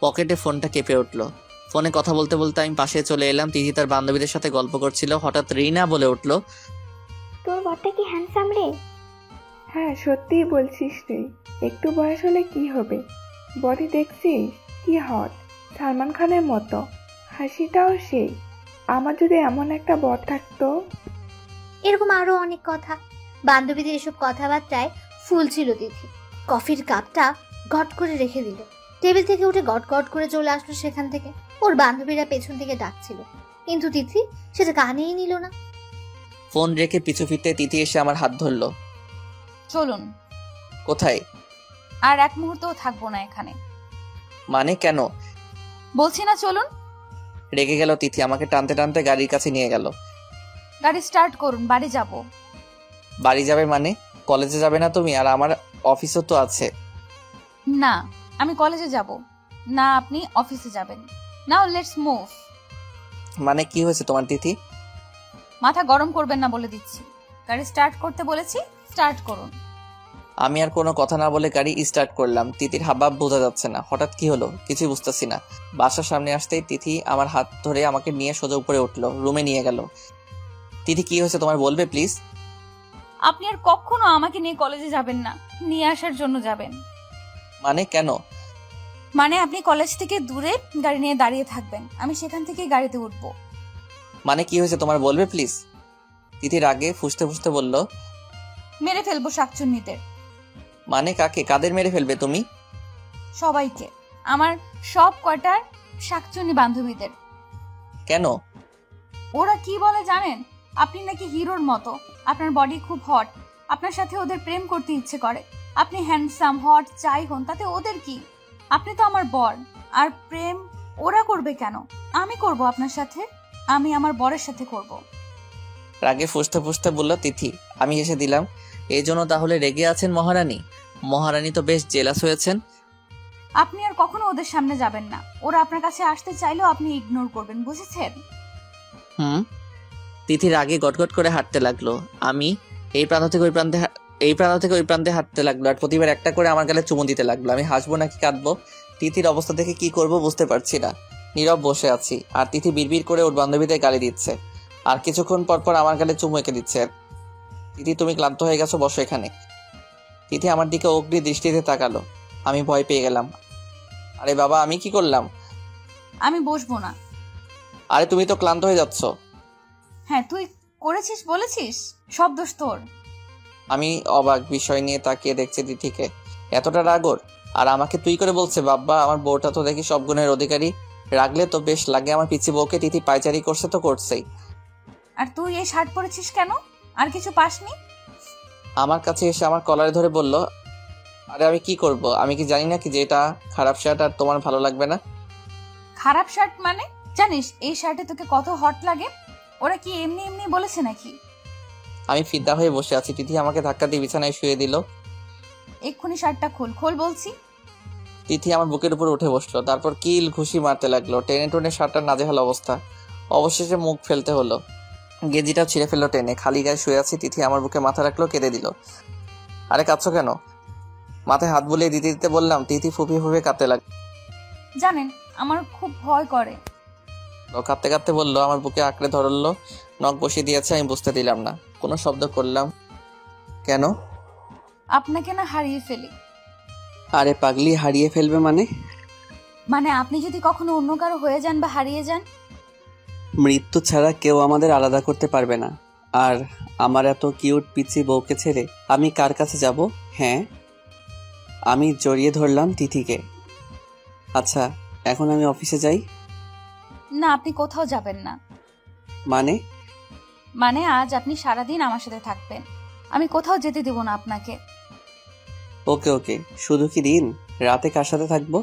পকেটে ফোনটা কেঁপে উঠলো। ফোনে কথা বলতে বলতে আমি পাশে চলে এলাম। তিথি তার বান্ধবীদের সাথে গল্প করছিল। হঠাৎ রিনা বলে উঠলো, তোর বরটা কি হ্যান্ডসাম রে? হ্যাঁ, সত্যিই বলছিস রে। একটু বয়স হলে কি হবে, বডি দেখছিস কি হট, সালমান খানের মতো। হাসিটাও সেই। আমার যদি এমন একটা বর থাকতো। এরকম আরো অনেক কথা। বান্ধবীদের এসব কথাবার্তায় ফুল ছিল তিথি। কফির কাপটা ঘট করে রেখে দিল। টেবিল থেকে উঠে গট গট করে চলে আসলো সেখান থেকে। ওর বান্ধবীরা পেছন থেকে ডাকছিল, কিন্তু তিথি সেটা কানেই নিল না। ফোন রেখে পিছু ফিরতে তিথি এসে আমার হাত ধরলো। চলুন। কোথায়? আর এক মুহূর্তও থাকবো না এখানে। মানে কেন? বলছি না চলুন। রেগে গেল তিথি, আমাকে টানতে টানতে গাড়ির কাছে নিয়ে গেল। গাড়ি স্টার্ট করুন, বাড়ি যাব। বাড়ি যাবে মানে? কলেজে যাবে না তুমি? আর আমার অফিসও তো আছে। না, আমি কলেজে যাব না, আপনি অফিসে যাবেন। Now let's move. মানে কি হয়েছে তোমার তিথি? মাথা গরম করবেন না বলে দিচ্ছি। গাড়ি স্টার্ট করতে বলেছি, স্টার্ট করুন। আমি আর কোনো কথা না বলে গাড়ি স্টার্ট করলাম। তিথির হাবভাব বোঝা যাচ্ছে না, হঠাৎ কি হলো কিছুই বুঝতেছি না। বাসার সামনে আসতেই তিথি আমার হাত ধরে আমাকে নিয়ে সোজা উপরে উঠলো, রুমে নিয়ে গেল। তিথি কি হয়েছে তোমার বলবে প্লিজ? আপনি আর কখনো আমাকে নিয়ে কলেজে যাবেন না, নিয়ে আসার জন্য যাবেন। মানে কেন? মানে আপনি কলেজ থেকে দূরে গাড়ি নিয়ে দাঁড়িয়ে থাকবেন, আমি সেখান থেকে গাড়িতে উঠবো। মানে কি হয়েছে তোমার বলবে প্লিজ? তিথি রাগে ফুঁসতে ফুঁসতে বলল, মেরে ফেলবো শাকচুন্নিদের। মানে কাকে? কাদের মেরে ফেলবে তুমি? সবাইকে, আমার সব কয়টার শাকচুন্নি বান্ধবীদের। কেন? ওরা কি বলে জানেন? আপনি নাকি হিরোর মতো, আপনার বডি খুব হট, আপনার সাথে ওদের প্রেম করতে ইচ্ছে করে। আপনি হ্যান্ডসাম, হট যাই হন তাতে ওদের কি? আপনি তো আমার বর, আর প্রেম ওরা করবে কেন? আমি করব আপনার সাথে, আমি আমার বরের সাথে করব। রাগে ফুঁসতে ফুঁসতে বলল তিথি। আমি এসে দিলাম, এই জন্য তাহলে রেগে আছেন মহারানী? মহারানী তো বেশ জেলাস হয়েছেন। আপনি আর কখনো ওদের সামনে যাবেন না, ওরা আপনার কাছে আসতে চাইলেও আপনি ইগনোর করবেন, বুঝেছেন? তিথি রাগে গটগট করে হাঁটতে লাগলো। আমি এই প্রান্ত থেকে ওই প্রান্তে হাঁটতে লাগলো, আর প্রতিবার একটা করে আমার গালে চুমু দিতে লাগলো। আমি হাসবো নাকি কাঁদবো? তিথির অবস্থা দেখে কি করব বুঝতে পারছি না। নীরব বসে আছি, আর তিথি বিড়বিড় করে ওর বান্ধবীদের গালি দিচ্ছে, আর কিছুক্ষণ পর পর আমার গালে চুমু এঁকে দিচ্ছে। তিথি তুমি ক্লান্ত হয়ে গেছো, বসো এখানে। তিথি আমার দিকে অগ্নি দৃষ্টিতে তাকালো। আমি ভয় পেয়ে গেলাম। আরে বাবা, আমি কি করলাম? আমি বসবো না। আরে তুমি তো ক্লান্ত হয়ে যাচ্ছ। হ্যাঁ, তুই করেছিস বলেছিস, সব দোষ তোর। আমি অবাক বিষয় নিয়ে তাকিয়ে দেখছি তিথিকে। এতটা রাগর? আর আমাকে তুই করে বলছে? বাবা, আমার বউটা তো দেখি সব গুণের অধিকারী। রাগলে তো বেশ লাগে আমার পিচ্ছি বউকে। তিথি পায়চারি করছে তো করছেই। আর তুই এই শার্ট পরেছিস কেন? আর কিছু পাসনি? আমার কাছে এসে আমার কলারে ধরে বলল, আরে আমি কি করব? আমি কি জানি না কি যে এটা খারাপ শার্ট আর তোমার ভালো লাগবে না? খারাপ শার্ট মানে? জানিস এই শার্টে তোকে কত হট লাগে? ওরা কি এমনি এমনি বলেছে নাকি? আমি ফিদা হয়ে বসে আছি। তিথি আমাকে ধাক্কা দিয়ে বিছানায় শুয়ে দিল। এক্ষুনি শার্টটা খোল, খোল বলছি। তিথি আমার বুকের উপর উঠে বসলো, তারপর কিল ঘুষি মারতে লাগলো। টেনে টেনে শার্টটার নাজেহাল অবস্থা, অবশেষে মুখ ফেলতে হলো। গেঞ্জিটাও ছিঁড়ে ফেললো টেনে। খালি গায়ে শুয়ে আছি। তিথি আমার বুকে মাথা রাখলো, কেঁদে দিল। আরে কাঁদছো কেন? মাথায় হাত বুলিয়ে দিতে দিতে বললাম। তিথি ফুপিয়ে ফুপিয়ে কাঁদতে লাগলো। জানেন আমার খুব ভয় করে। কাঁদতে কাঁদতে বললো, আমার বুকে আঁকড়ে ধরলো, নখ বসিয়ে দিয়েছে। আমি বুঝতে দিলাম না, কোনো শব্দ করলাম। কেন? আপনাকে না হারিয়ে ফেলি। আরে পাগলি, হারিয়ে ফেলবে মানে? মানে আপনি যদি কখনো অন্য কারো হয়ে যান বা হারিয়ে যান। মৃত্যু ছাড়া কেউ আমাদের আলাদা করতে পারবে না। আর আমার এত কিউট পিচ্ছি বউকে ছেড়ে আমি কার কাছে যাব? হ্যাঁ, আমি জড়িয়ে ধরলাম তিথিকে। আচ্ছা, এখন আমি অফিসে যাই? না, আপনি কোথাও যাবেন না। মানে? মানে আজ আপনি সারাদিন আমার সাথে থাকবেন, আমি কোথাও যেতে দেব না আপনাকে। ওকে ওকে, শুধু কি দিন? রাতে কার সাথে থাকবো?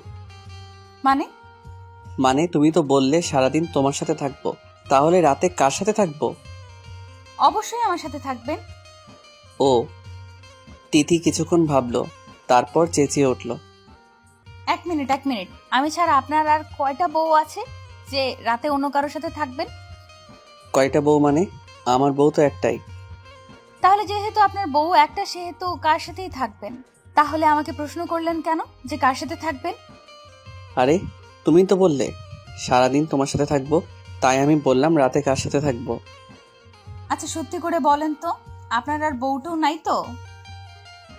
মানে তুমি তো বললে সারাদিন তোমার সাথে থাকবো, তাহলে রাতে কার সাথে থাকবো? অবশ্যই আমার সাথে থাকবেন। ও। তিথি কিছুক্ষণ ভাবলো, তারপর চেঁচিয়ে উঠল, এক মিনিট, আমি ছাড়া আপনার আর কয়টা বউ আছে যে রাতে অন্য কারোর সাথে থাকবেন? কয়টা বউ মানে? আমার বউ তো একটাই। তাহলে যেহেতু আপনার বউ একটা, সেহেতু কার সাথেই থাকবেন। তাহলে আমাকে প্রশ্ন করলেন কেন যে কার সাথে থাকবেন? আরে তুমি তো বললে সারাদিন তোমার সাথে থাকবো, তাই আমি বললাম রাতে কার সাথে থাকবো। আচ্ছা সত্যি করে বলেন তো, আপনার আর বউটাও নাই তো?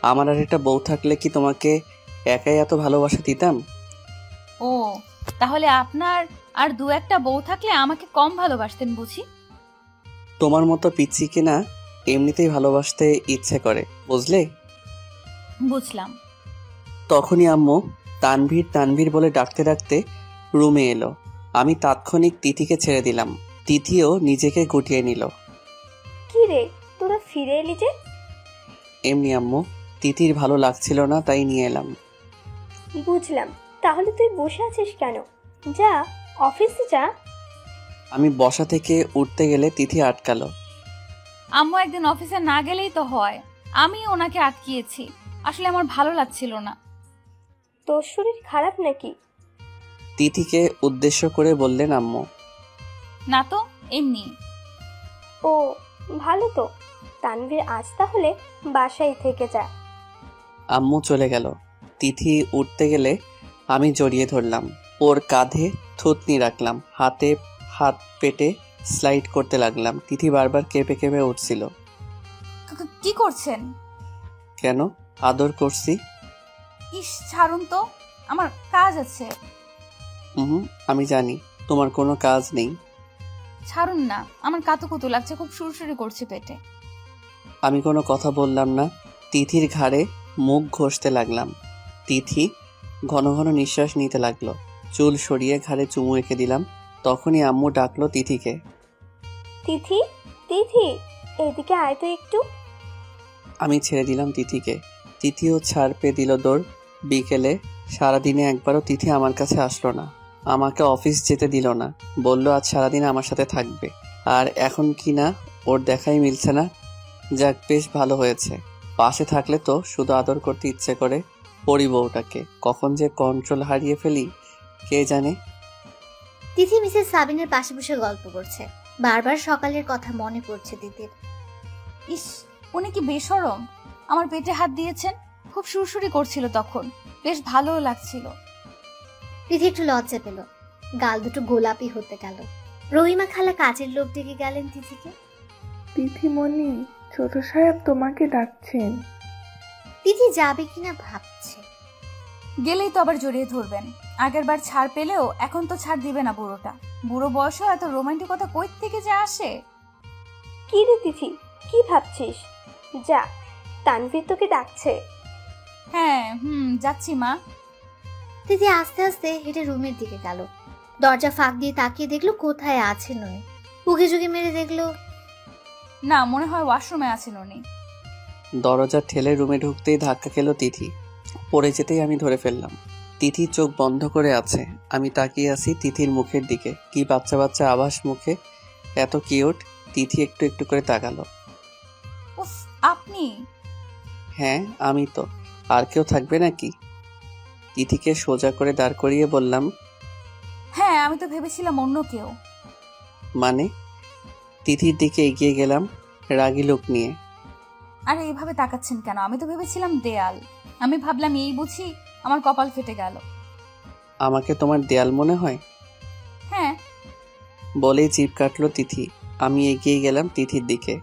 আমার আর একটা বউ থাকলে কি তোমাকে একাই এত ভালোবাসা দিতাম? ও, তাহলে আপনার আর দু একটা বউ থাকলে আমাকে কম ভালোবাসতেন বুঝি? তোমার মতো পিচ্ছিকে না এমনিতেই ভালোবাসতে ইচ্ছে করে, বুঝলে? বুঝলাম। তখনই আম্মু তানভীর তানভীর বলে ডাকতে ডাকতে রুমে এলো। আমি তাৎক্ষণিক তিথিকে ছেড়ে দিলাম। তিথিও নিজেকে গুটিয়ে নিল। কি রে, তোরা ফিরে এলি যে? এমনি আম্মু, তিথির ভালো লাগছিল না, তাই নিয়ে এলাম। বুঝলাম, তাহলে তুই বসে আছিস কেন? যা, অফিসে যা। আমি বসা থেকে উঠতে গেলে তিথি আটকালো। আম্মু একদিন অফিসে না গেলেই তো হয়, আমি ওনাকে আটকিয়েছি। আসলে আমার ভালো লাগছিল না। তোর শরীর খারাপ নাকি? তিথিকে উদ্দেশ্য করে বললেন আম্মু। না তো, এমনি। ও ভালো তো। তানভীর আজ তাহলে বাসায় থেকে যা। আম্মু চলে গেল। তিথি উঠতে গেলে আমি জড়িয়ে ধরলাম, ওর কাঁধে থুতনি রাখলাম, হাতে হাত পেটে স্লাইড করতে লাগলাম। তিথি বারবার কেঁপে কেঁপে উঠছিল। কি করছেন? কেন? আদর করছি। ইস, ছাড়ুন তো, আমার কাজ আছে। আমি জানি তোমার কোনো কাজ নেই। ছাড়ুন না, আমার কাতুকুতু লাগছে, খুব সুরসুরি করছে পেটে। আমি কোনো কথা বললাম না। তিথির ঘাড়ে মুখ ঘষতে লাগলাম। তিথি ঘন ঘন নিঃশ্বাস নিতে লাগলো। চুল সরিয়ে ঘাড়ে চুমু এঁকে দিলাম। তখনই আম্মু ডাকলো তিথিকে। তিথি, তিথি, এদিকে আয় তো একটু। আমি ছেড়ে দিলাম তিথিকে। তিথিও ছাড় পেয়ে দিল দৌড়। বিকেলে সারাদিনে একবারও তিথি আমার কাছে আসলো না। আমাকে অফিস যেতে দিল না, বলল আজ সারাদিন আমার সাথে থাকবে। আর এখন কি না ওর দেখাই মিলছে না। যাক, বেশ ভালো হয়েছে। পাশে থাকলে তো শুধু আদর করতে ইচ্ছে করে। পরিবউটাকে কখন যে কন্ট্রোল হারিয়ে ফেলি কে জানে। তিথি মিসেস সাবিনের পাশে বসে গল্প করছে। বারবার সকালের কথা মনে পড়ছে তিথির। ইস, উনি কি বেশরম, আমার পেটে হাত দিয়েছেন। খুব সুরসুরি করছিল তখন, বেশ ভালোও লাগছিল। তিথি একটু লজ্জা পেল, গাল দুটো গোলাপি হতে গেল। রহিমা খালা কাজের লোক ডেকে গেলেন তিথিকে। তিথিমণি, ছোট সাহেব তোমাকে ডাকছেন। তিথি যাবে কিনা ভাবছে। গেলেই তো আবার জড়িয়ে ধরবেন। আগের বার ছাড় পেলেও এখন তো ছাড় দিবে না বুড়োটা। বুড়ো বয়সেও এত রোমান্টিকতা কই থেকে যে আসে। কি রে তিথি, কি ভাবছিস? যা, তানভীর তোকে ডাকছে। হ্যাঁ, যাচ্ছি মা। তিথি আস্তে আস্তে হেঁটে রুমের দিকে গেল। দরজা ফাঁক দিয়ে তাকিয়ে দেখলো কোথায় আছে নয়। উকি ঝুঁকি মেরে দেখলো না, মনে হয় ওয়াশরুমে আছেন উনি। দরজা ঠেলে রুমে ঢুকতেই ধাক্কা খেলো তিথি। পড়ে যেতেই আমি ধরে ফেললাম। তিথি চোখ বন্ধ করে আছে। আমি তাকিয়ে আছি তিথির মুখের দিকে। কি বাচ্চা বাচ্চা আভাস মুখে, এত কিউট। তিথি একটু একটু করে তাকালো। উফ, আপনি? হ্যাঁ, আমি তো। আর কেউ থাকবে নাকি? তিথিকে সোজা করে দাঁড় করিয়ে বললাম। হ্যাঁ, আমি তো ভেবেছিলাম অন্য কেউ। মানে? তিথির দিকে এগিয়ে গেলাম রাগী লোক নিয়ে। আরে এইভাবে তাকাচ্ছেন কেন? আমি তো ভেবেছিলাম দেয়াল। আমি ভাবলাম এই বুঝি আমার কপাল ফেটে গেল। আমাকে তোমার দেয়াল মনে হয়? হ্যাঁ। বলেই জিভ কাটলো তিথি। আমি এগিয়ে গেলাম তিথির দিকে।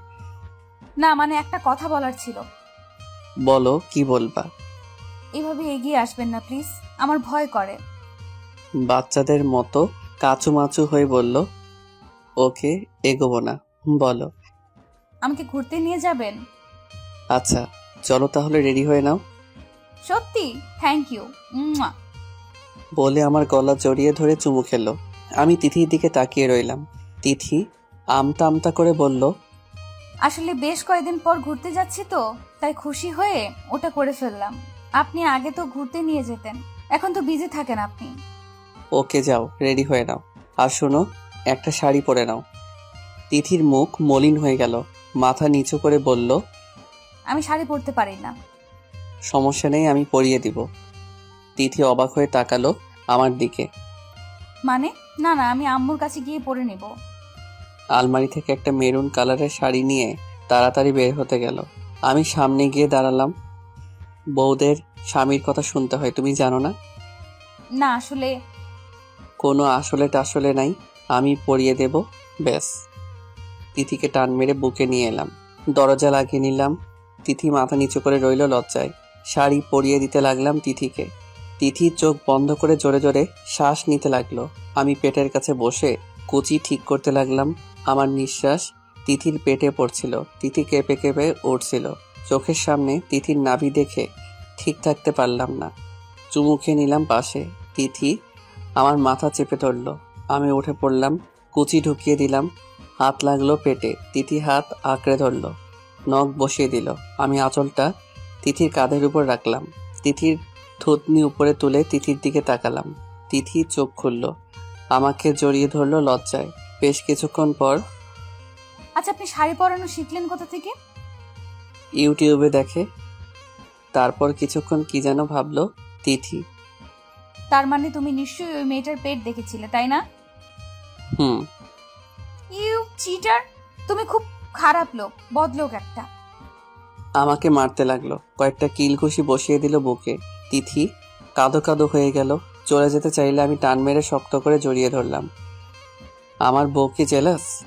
না, মানে একটা কথা বলার ছিল। বলো, কি বলবা? এইভাবে এগিয়ে আসবেন না প্লিজ, আমার ভয় করে। বাচ্চাদের মতো কাচুমাচু হয়ে বলল। ওকে, এগোবো না। বলো। আমাকে ঘুরতে নিয়ে যাবেন? আচ্ছা চলো তাহলে, রেডি হয়ে নাও। সত্যি? Thank you. বলে আমার গলা জড়িয়ে ধরে চুমু খেলো। আমি তিথির দিকে তাকিয়ে রইলাম। তিথি আমতা আমতা করে বলল, আসলে বেশ কয়েকদিন পর ঘুরতে যাচ্ছি তো, তাই খুশি হয়ে ওটা করে ফেললাম। আপনি আগে তো ঘুরতে নিয়ে যেতেন, এখন তো বিজি থাকেন আপনি। ওকে যাও, রেডি হয়ে নাও। আর শোনো, একটা শাড়ি পরে নাও। তিথির মুখ মলিন হয়ে গেল। মাথা নিচু করে বলল, আমি শাড়ি পরতে পারি না। সমস্যা নেই, আমি পরিয়ে দিব। তিথি অবাক হয়ে তাকালো আমার দিকে। মানে? না না, আমি আম্মুর কাছে গিয়ে পরে নেব। আলমারি থেকে একটা মেরুন কালারের শাড়ি নিয়ে তাড়াতাড়ি বের হতে গেল। আমি সামনে গিয়ে দাঁড়ালাম। বউদের স্বামীর কথা শুনতে হয়, তুমি জানো না? না আসলে। কোনো আসলে টাসলে নাই, আমি পরিয়ে দেব, ব্যাস। তিথিকে টান মেরে বুকে নিয়ে এলাম, দরজা লাগিয়ে নিলাম। তিথি মাথা নিচু করে রইল লজ্জায়। শাড়ি পরিয়ে দিতে লাগলাম তিথিকে। তিথি চোখ বন্ধ করে জোরে জোরে শ্বাস নিতে লাগলো। আমি পেটের কাছে বসে কুচি ঠিক করতে লাগলাম। আমার নিঃশ্বাস তিথির পেটে পড়ছিল। তিথি কেঁপে কেঁপে উঠছিল। চোখের সামনে তিথির নাভি দেখে ঠিক থাকতে পারলাম না। চুমু খেয়ে নিলাম পাশে। তিথি আমার মাথা চেপে ধরল। আমি উঠে পড়লাম, কুচি ঢুকিয়ে দিলাম। হাত লাগলো পেটে। তিথি হাত আঁকড়ে ধরল, নখ বসিয়ে দিল। আমি আঁচলটা তিথির কাঁধের উপর রাখলাম। তিথির থুতনি উপরে তুলে তিথির দিকে তাকালাম। তিথি চোখ খুলল, আমাকে জড়িয়ে ধরল লজ্জায়। বেশ কিছুক্ষণ পর আচ্ছা, আপনি শাড়ি পরানো শিখলেন কোথা থেকে? ইউটিউবে দেখে। তারপর কিছুক্ষণ কি যেন ভাবলো তিথি। তার মানে তুমি নিশ্চয়ই ওই মেয়েটার পেট দেখেছিলে, তাই না? হুম। You cheater! তুমি খুব খারাপ লোক, বদলোক একটা। আমাকে মারতে লাগলো, কয়েকটা কিল ঘুষি বসিয়ে দিল বুকে। তিথি কাঁদো কাঁদো হয়ে গেল। চলে যেতে চাইলে আমি টান মেরে শক্ত করে জড়িয়ে ধরলাম। আমার বউ কি জেলাস?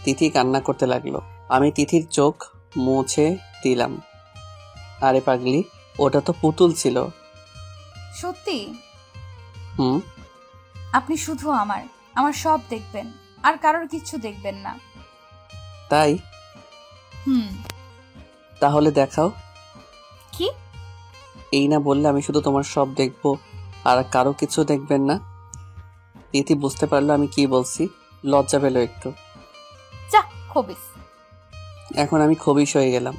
তিথি কান্না করতে লাগলো। আমি তিথির চোখ মুছে দিলাম। আরে পাগলি, ওটা তো পুতুল ছিল। সত্যি? হুম। আপনি শুধু আমার আমার সব দেখবেন, আর কারোর কিচ্ছু দেখবেন না। তাই? হুম। তাহলে দেখাও। কি? এই না বললে আমি শুধু তোমার সব দেখবো আর কারো কিছু দেখবেন না? তিথি বুঝতে পারলো আমি কি বলছি, লজ্জা পেল একটু। যা খবিস। এখন আমি খবিশ হয়ে গেলাম।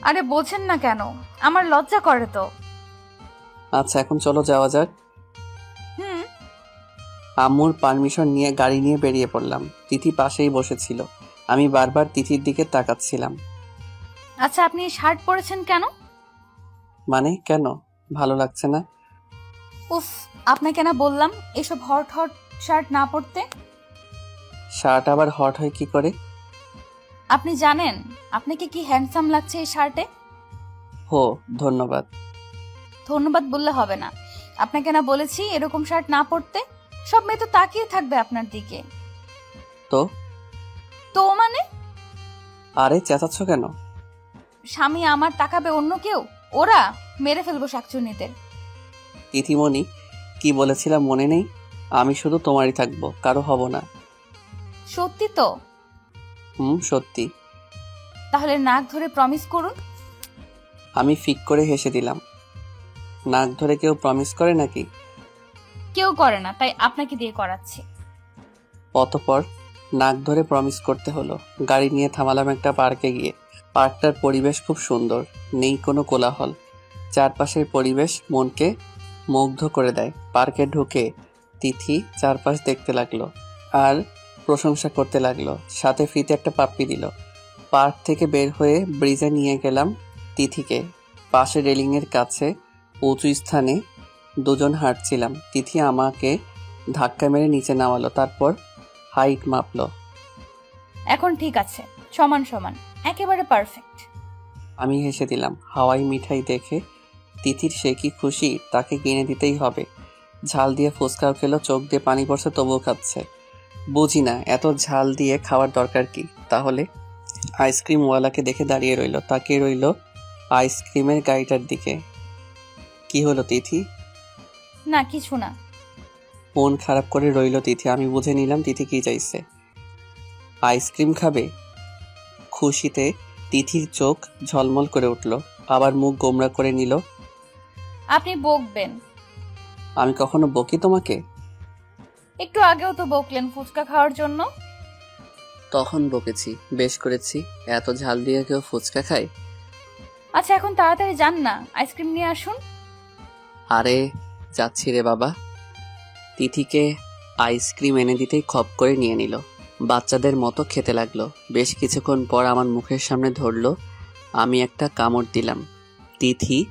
আরে বোঝেন না কেন? আমার লজ্জা করে তো। আচ্ছা, এখন চলো যাওয়া যাক। হুম। আম্মুর পারমিশন নিয়ে গাড়ি নিয়ে বেরিয়ে পড়লাম। তিথি পাশেই বসেছিল। আমি বারবার তিথির দিকে তাকাচ্ছিলাম। আচ্ছা, আপনি শার্ট পরেছেন কেন? মানে কেন? ভালো লাগছে না? উফ, আপনাকে না বললাম এসব হট হট শার্ট না পরতে। শার্ট আবার হট হয় কি করে? আপনি জানেন আপনাকে কি হ্যান্ডসাম লাগছে এই শার্টে? হো, ধন্যবাদ। ধন্যবাদ বললে হবে না। আপনাকে না বলেছি এরকম শার্ট না পরতে? সব মেয়ে তো তাকিয়ে থাকবে আপনার দিকে। তো তো মানে? আরে চেঁচাচ্ছ কেন? স্বামী আমার তাকাবে অন্য কেউ? ওরা মেরে ফেলবো শাকচুন্নিদের। তিথিমণি, কি বলেছিলাম মনে নেই? আমি শুধু তোমারই থাকবো, কারো হব না। সত্যি তো? হুম, সত্যি। তাহলে নাক ধরে প্রমিস করুন। আমি ফিক করে হেসে দিলাম। নাক ধরে কেউ প্রমিস করে নাকি? কেউ করে না, তাই আপনাকে দিয়ে করাচ্ছি। অতঃপর নাক ধরে প্রমিস করতে হলো। গাড়ি নিয়ে থামালাম একটা পার্কে গিয়ে। পার্কটার পরিবেশ খুব সুন্দর, নেই কোনো কোলাহল। চারপাশের পরিবেশ মনকে মুগ্ধ করে দেয়। পার্কে ঢুকে তিথি চারপাশ দেখতে লাগলো আর প্রশংসা করতে লাগলো, সাথে ফ্রিতে একটা পাপ্পি দিল। পার্ক থেকে বের হয়ে ব্রিজে নিয়ে গেলাম তিথিকে। পাশে রেলিংয়ের কাছে উঁচু স্থানে দুজন হাঁটছিলাম। তিথি আমাকে ধাক্কা মেরে নিচে নামালো, তারপর হাইট মাপলো। এখন ঠিক আছে, সমান সমান, একেবারে পারফেক্ট। আমি হেসে দিলাম। হাওয়াই মিঠাই দেখে তিথির সে কি খুশি, তাকে কিনে দিতেই হবে। ঝাল দিয়ে ফুচকাও খেলো, চোখ দিয়ে পানি পড়ছে তবুও খাচ্ছে। বুঝি না এত ঝাল দিয়ে খাওয়ার দরকার কি। তাহলে আইসক্রিমওয়ালাকে দেখে দাঁড়িয়ে রইল, তাকিয়ে রইল আইসক্রিমের গাড়িটার দিকে। কি হলো তিথি? না কিছু না। মন খারাপ করে রইল তিথি। আমি বুঝে নিলাম তিথি কি চাইছে। আইসক্রিম খাবে? খুশিতে তিথির চোখ ঝলমল করে উঠল, আবার মুখ গোমরা করে নিল। আপনি বকবেন? আমি কখনো বকি তোমাকে? একটু আগেও তো বকলেন ফুচকা খাওয়ার জন্য। তখন বকেছি, বেশ করেছি। এত ঝাল দিয়ে কেউ ফুচকা খায়? আচ্ছা, এখন তাড়াতাড়ি যান না, আইসক্রিম নিয়ে আসুন। আরে যাচ্ছি রে বাবা। তিথিকে আইসক্রিম এনে দিতেই খপ করে নিয়ে নিল। বাচ্চাদের মতো খেতে লাগলো। বেশ কিছুক্ষণ পর আমার মুখের সামনে ধরলো। আমি একটা কামড় দিলাম। তিথি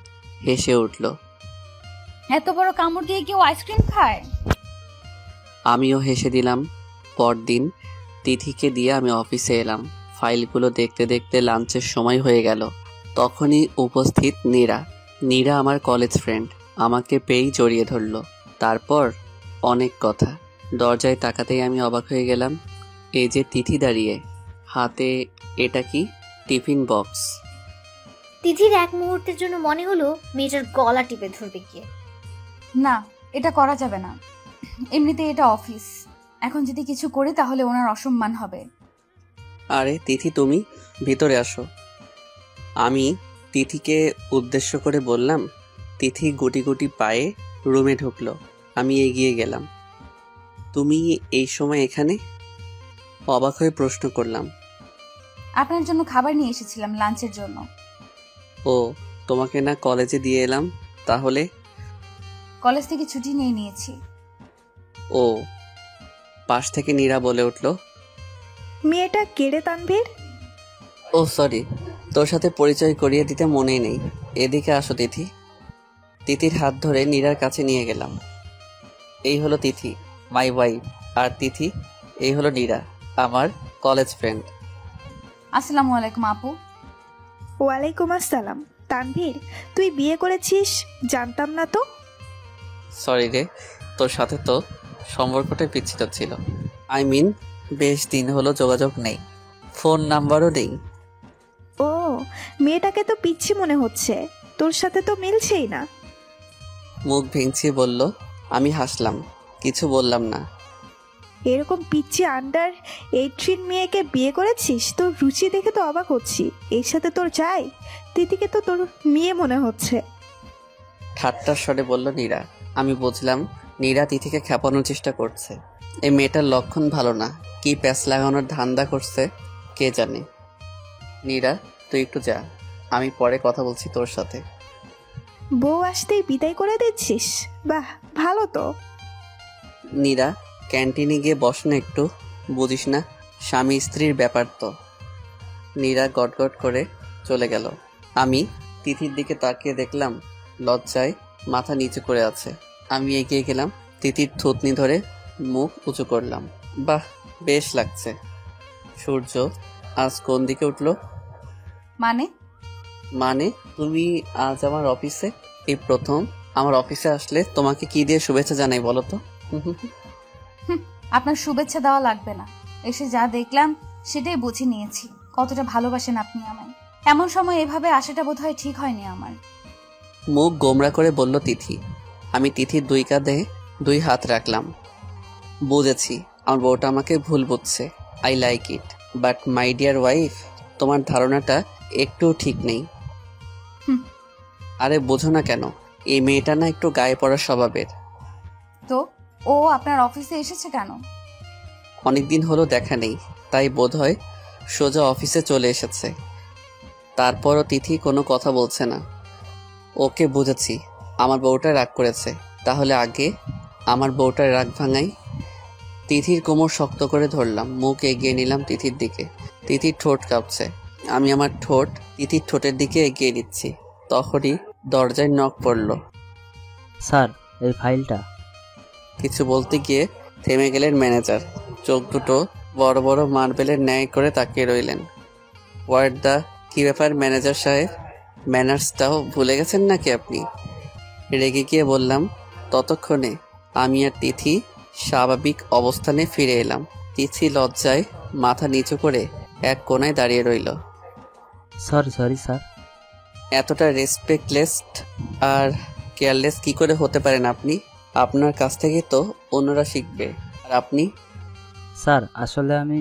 হেসে উঠল। এত বড় কামড় দিয়ে কেউ আইসক্রিম খায়? আমিও হেসে দিলাম। পরদিন তিথিকে দিয়ে আমি অফিসে এলাম। ফাইলগুলো দেখতে দেখতে লাঞ্চের সময় হয়ে গেল। তখনই উপস্থিত নীরা। নীরা আমার কলেজ ফ্রেন্ড। আমাকে পেয়েই জড়িয়ে ধরলো। তারপর অনেক কথা। দরজায় তাকাতেই আমি অবাক হয়ে গেলাম। এই যে তিথি দাঁড়িয়ে, হাতে এটা কি? Tiffin box. তিথির এক মুহূর্তের জন্য মনে হলো মেয়েটার গলা টিপে ধরবে গিয়ে। না, এটা করা যাবে না। এমনিতে এটা অফিস, এখন যদি কিছু করি তাহলে ওনার অসম্মান হবে। আরে তিথি, তুমি ভিতরে আসো। আমি তিথিকে উদ্দেশ্য করে বললাম। তিথি গুটি গুটি পায়ে রুমে ঢুকলো। আমি এগিয়ে গেলাম। তুমি এই সময় এখানে? অবাক হয়ে প্রশ্ন করলাম। আপনার জন্য খাবার নিয়ে এসেছিলাম, লাঞ্চের জন্য। ও, তোমাকে না কলেজে দিয়ে এলাম? তাহলে? কলেজ থেকে ছুটি নিয়ে নিয়েছি। ও। পাশ থেকে নীরা বলে উঠল। মেয়েটা কেড়ে তানভীর? ও সরি, তোর সাথে পরিচয় করিয়ে দিতে মনেই নেই। এদিকে আসো তিথি। তিথির হাত ধরে নীরার কাছে নিয়ে গেলাম। এই হলো তিথি, মাই ওয়াইফ। আর তিথি, এই হলো নীরা, আমার কলেজ ফ্রেন্ড। আসসালামু আলাইকুম আপু। ওয়ালাইকুম আসসালাম। তানভীর, তুই বিয়ে করেছিস? জানতাম না তো। সরি রে, তোর সাথে তো সম্পর্কটাই বিচ্ছিন্ন ছিল। আই মিন, বেশ দিন হলো যোগাযোগ নেই, ফোন নাম্বারও নেই। ও, মেয়েটাকে তো পিচ্ছি মনে হচ্ছে, তোর সাথে তো মিলছেই না। মুখ ভেঙচিয়ে বলল। আমি হাসলাম, কিছু বললাম না। এরকম পিচ্ছি আন্ডার 18 মেয়েকে বিয়ে করেছিস? তোর রুচি দেখে তো অবাক হচ্ছি। এর সাথে তোর চাই? তিতিকে তো তোর মেয়ে মনে হচ্ছে। ঠাট্টার স্বরে বলল নীরা। আমি বুঝলাম নীরা তিথিকে খেপানোর চেষ্টা করছে। এই মেয়েটার লক্ষণ ভালো না, কি প্যাঁচ লাগানোর ধান্দা করছে কে জানে। নীরা, তুই একটু যা, আমি পরে কথা বলছি তোর সাথে। বউ আসতেই বিদায় করে দিচ্ছিস? বাহ, ভালো তো। নীরা, ক্যান্টিনে গিয়ে বস না একটু, বুঝিস না স্বামী স্ত্রীর ব্যাপার তো। নীরা গটগট করে চলে গেল। আমি তিথির দিকে তাকিয়ে দেখলাম লজ্জায় মাথা নিচু করে আছে। আমি এগিয়ে গেলাম, তিথির থুতনি ধরে মুখ উঁচু করলাম। বাহ, বেশ লাগছে। সূর্য আজ কোন দিকে উঠলো? মানে তুমি আজ আমার অফিসে? এই প্রথম আমার অফিসে আসলে তোমাকে কি দিয়ে শুভেচ্ছা জানাই বলো তো? আপনার শুভেচ্ছা দেওয়া লাগবে না, এসে যা দেখলাম সেটাই বুঝে নিয়েছি কতটা ভালোবাসেন আপনি আমায়। এমন সময় এভাবে আসাটা বোধহয় ঠিক হয়নি আমার। মুখ গোমরা করে বলল তিথি। আমি তিথির দুই কাঁধে দুই হাত রাখলাম। বুঝেছি, আমার বউটা আমাকে ভুল বুঝছে। I like it, but my dear wife, তোমার ধারণাটা একটু ঠিক নেই। আরে বোঝো না কেন, এই মেয়েটা না একটু গায়ে পড়ার স্বভাবের। তো ও আপনার অফিসে এসেছে কেন? অনেকদিন হলো দেখা নেই, তাই বোধহয় সোজা অফিসে চলে এসেছে। তারপরও তিথি কোনো কথা বলছে না। ওকে বুঝেছি, আমার বউটা রাগ করেছে। তাহলে আগে আমার বউটার রাগ ভাঙাই। তিথির কোমর শক্ত করে ধরলাম, মুখ এগিয়ে নিলাম তিথির দিকে। তিথির ঠোঁট কাঁপছে, আমি আমার ঠোঁট তিথির ঠোঁটের দিকে এগিয়ে নিচ্ছি। তখনই দরজায় নক পড়ল। স্যার, এই ফাইলটা। কিছু বলতে গিয়ে থেমে গেলেন ম্যানেজার। চোখ দুটো বড় বড় মার্বেলের ন্যায় করে তাকিয়ে রইলেন। হোয়াট দ্য, কি ব্যাপার ম্যানেজার সাহেব, ম্যানার্সটাও ভুলে গেছেন নাকি আপনি? রেগে গিয়ে বললাম। ততক্ষণে আমি আর তিথি স্বাভাবিক অবস্থানে ফিরে এলাম। তিথি লজ্জায় মাথা নিচু করে এক কোণায় দাঁড়িয়ে রইল। Sorry sir. এতটা রেসপেক্টলেস আর কেয়ারলেস কি করে হতে পারেন আপনি? আপনার কাছ থেকে তো অন্যরা শিখবে। আর আপনি? স্যার, আসলে আমি...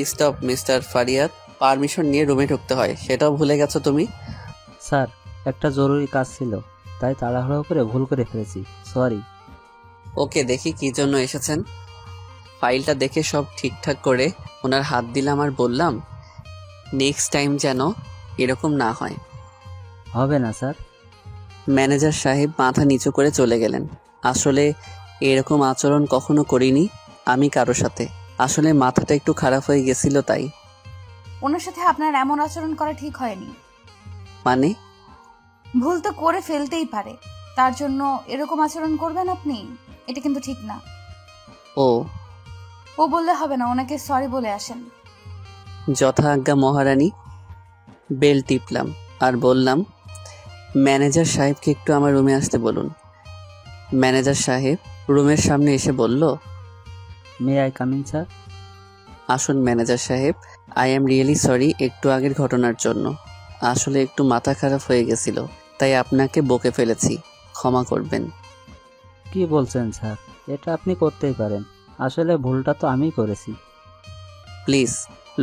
স্টপ মিস্টার ফারিয়াদ, পারমিশন নিয়ে রুমে ঢুকতে হয়, সেটাও ভুলে গেছো তুমি? স্যার, একটা জরুরি কাজ ছিল, তাই তাড়াহুড়ো করে ভুল করে ফেলেছি, সরি। ওকে, দেখি কি জন্য এসেছেন। ফাইলটা দেখে সব ঠিকঠাক করে ওনার হাত দিলাম আর বললাম, নেক্সট টাইম যেন এরকম না হয়। হবে না স্যার। ম্যানেজার সাহেব মাথা নিচু করে চলে গেলেন। আসলে এরকম আচরণ কখনো করিনি আমি কারো সাথে। আসলে মাথাটা একটু খারাপ হয়ে গেছিল তাই। ওনার সাথে আপনার এমন আচরণ করা ঠিক হয়নি। মানে? ভুল তো করে ফেলতেই পারে, তার জন্য এরকম আচরণ করবেন আপনি? এটা কিন্তু ঠিক না। ও বললে হবে না, ওনাকে সরি বলে আসেন। যথা আজ্ঞা মহারানী। বেল টিপলাম আর বললাম, ম্যানেজার সাহেবকে একটু আমার রুমে আসতে বলুন। ম্যানেজার সাহেব রুমের সামনে এসে বলল, may I come in sir? আসুন ম্যানেজার সাহেব, আই এম রিয়েলি সরি একটু আগের ঘটনার জন্য। আসলে একটু মাথা খারাপ হয়ে গেছিল, তাই আপনাকে বকে ফেলেছি, ক্ষমা করবেন। কি বলছেন স্যার, এটা আপনি করতেই পারেন, আসলে ভুলটা তো আমিই করেছি। প্লিজ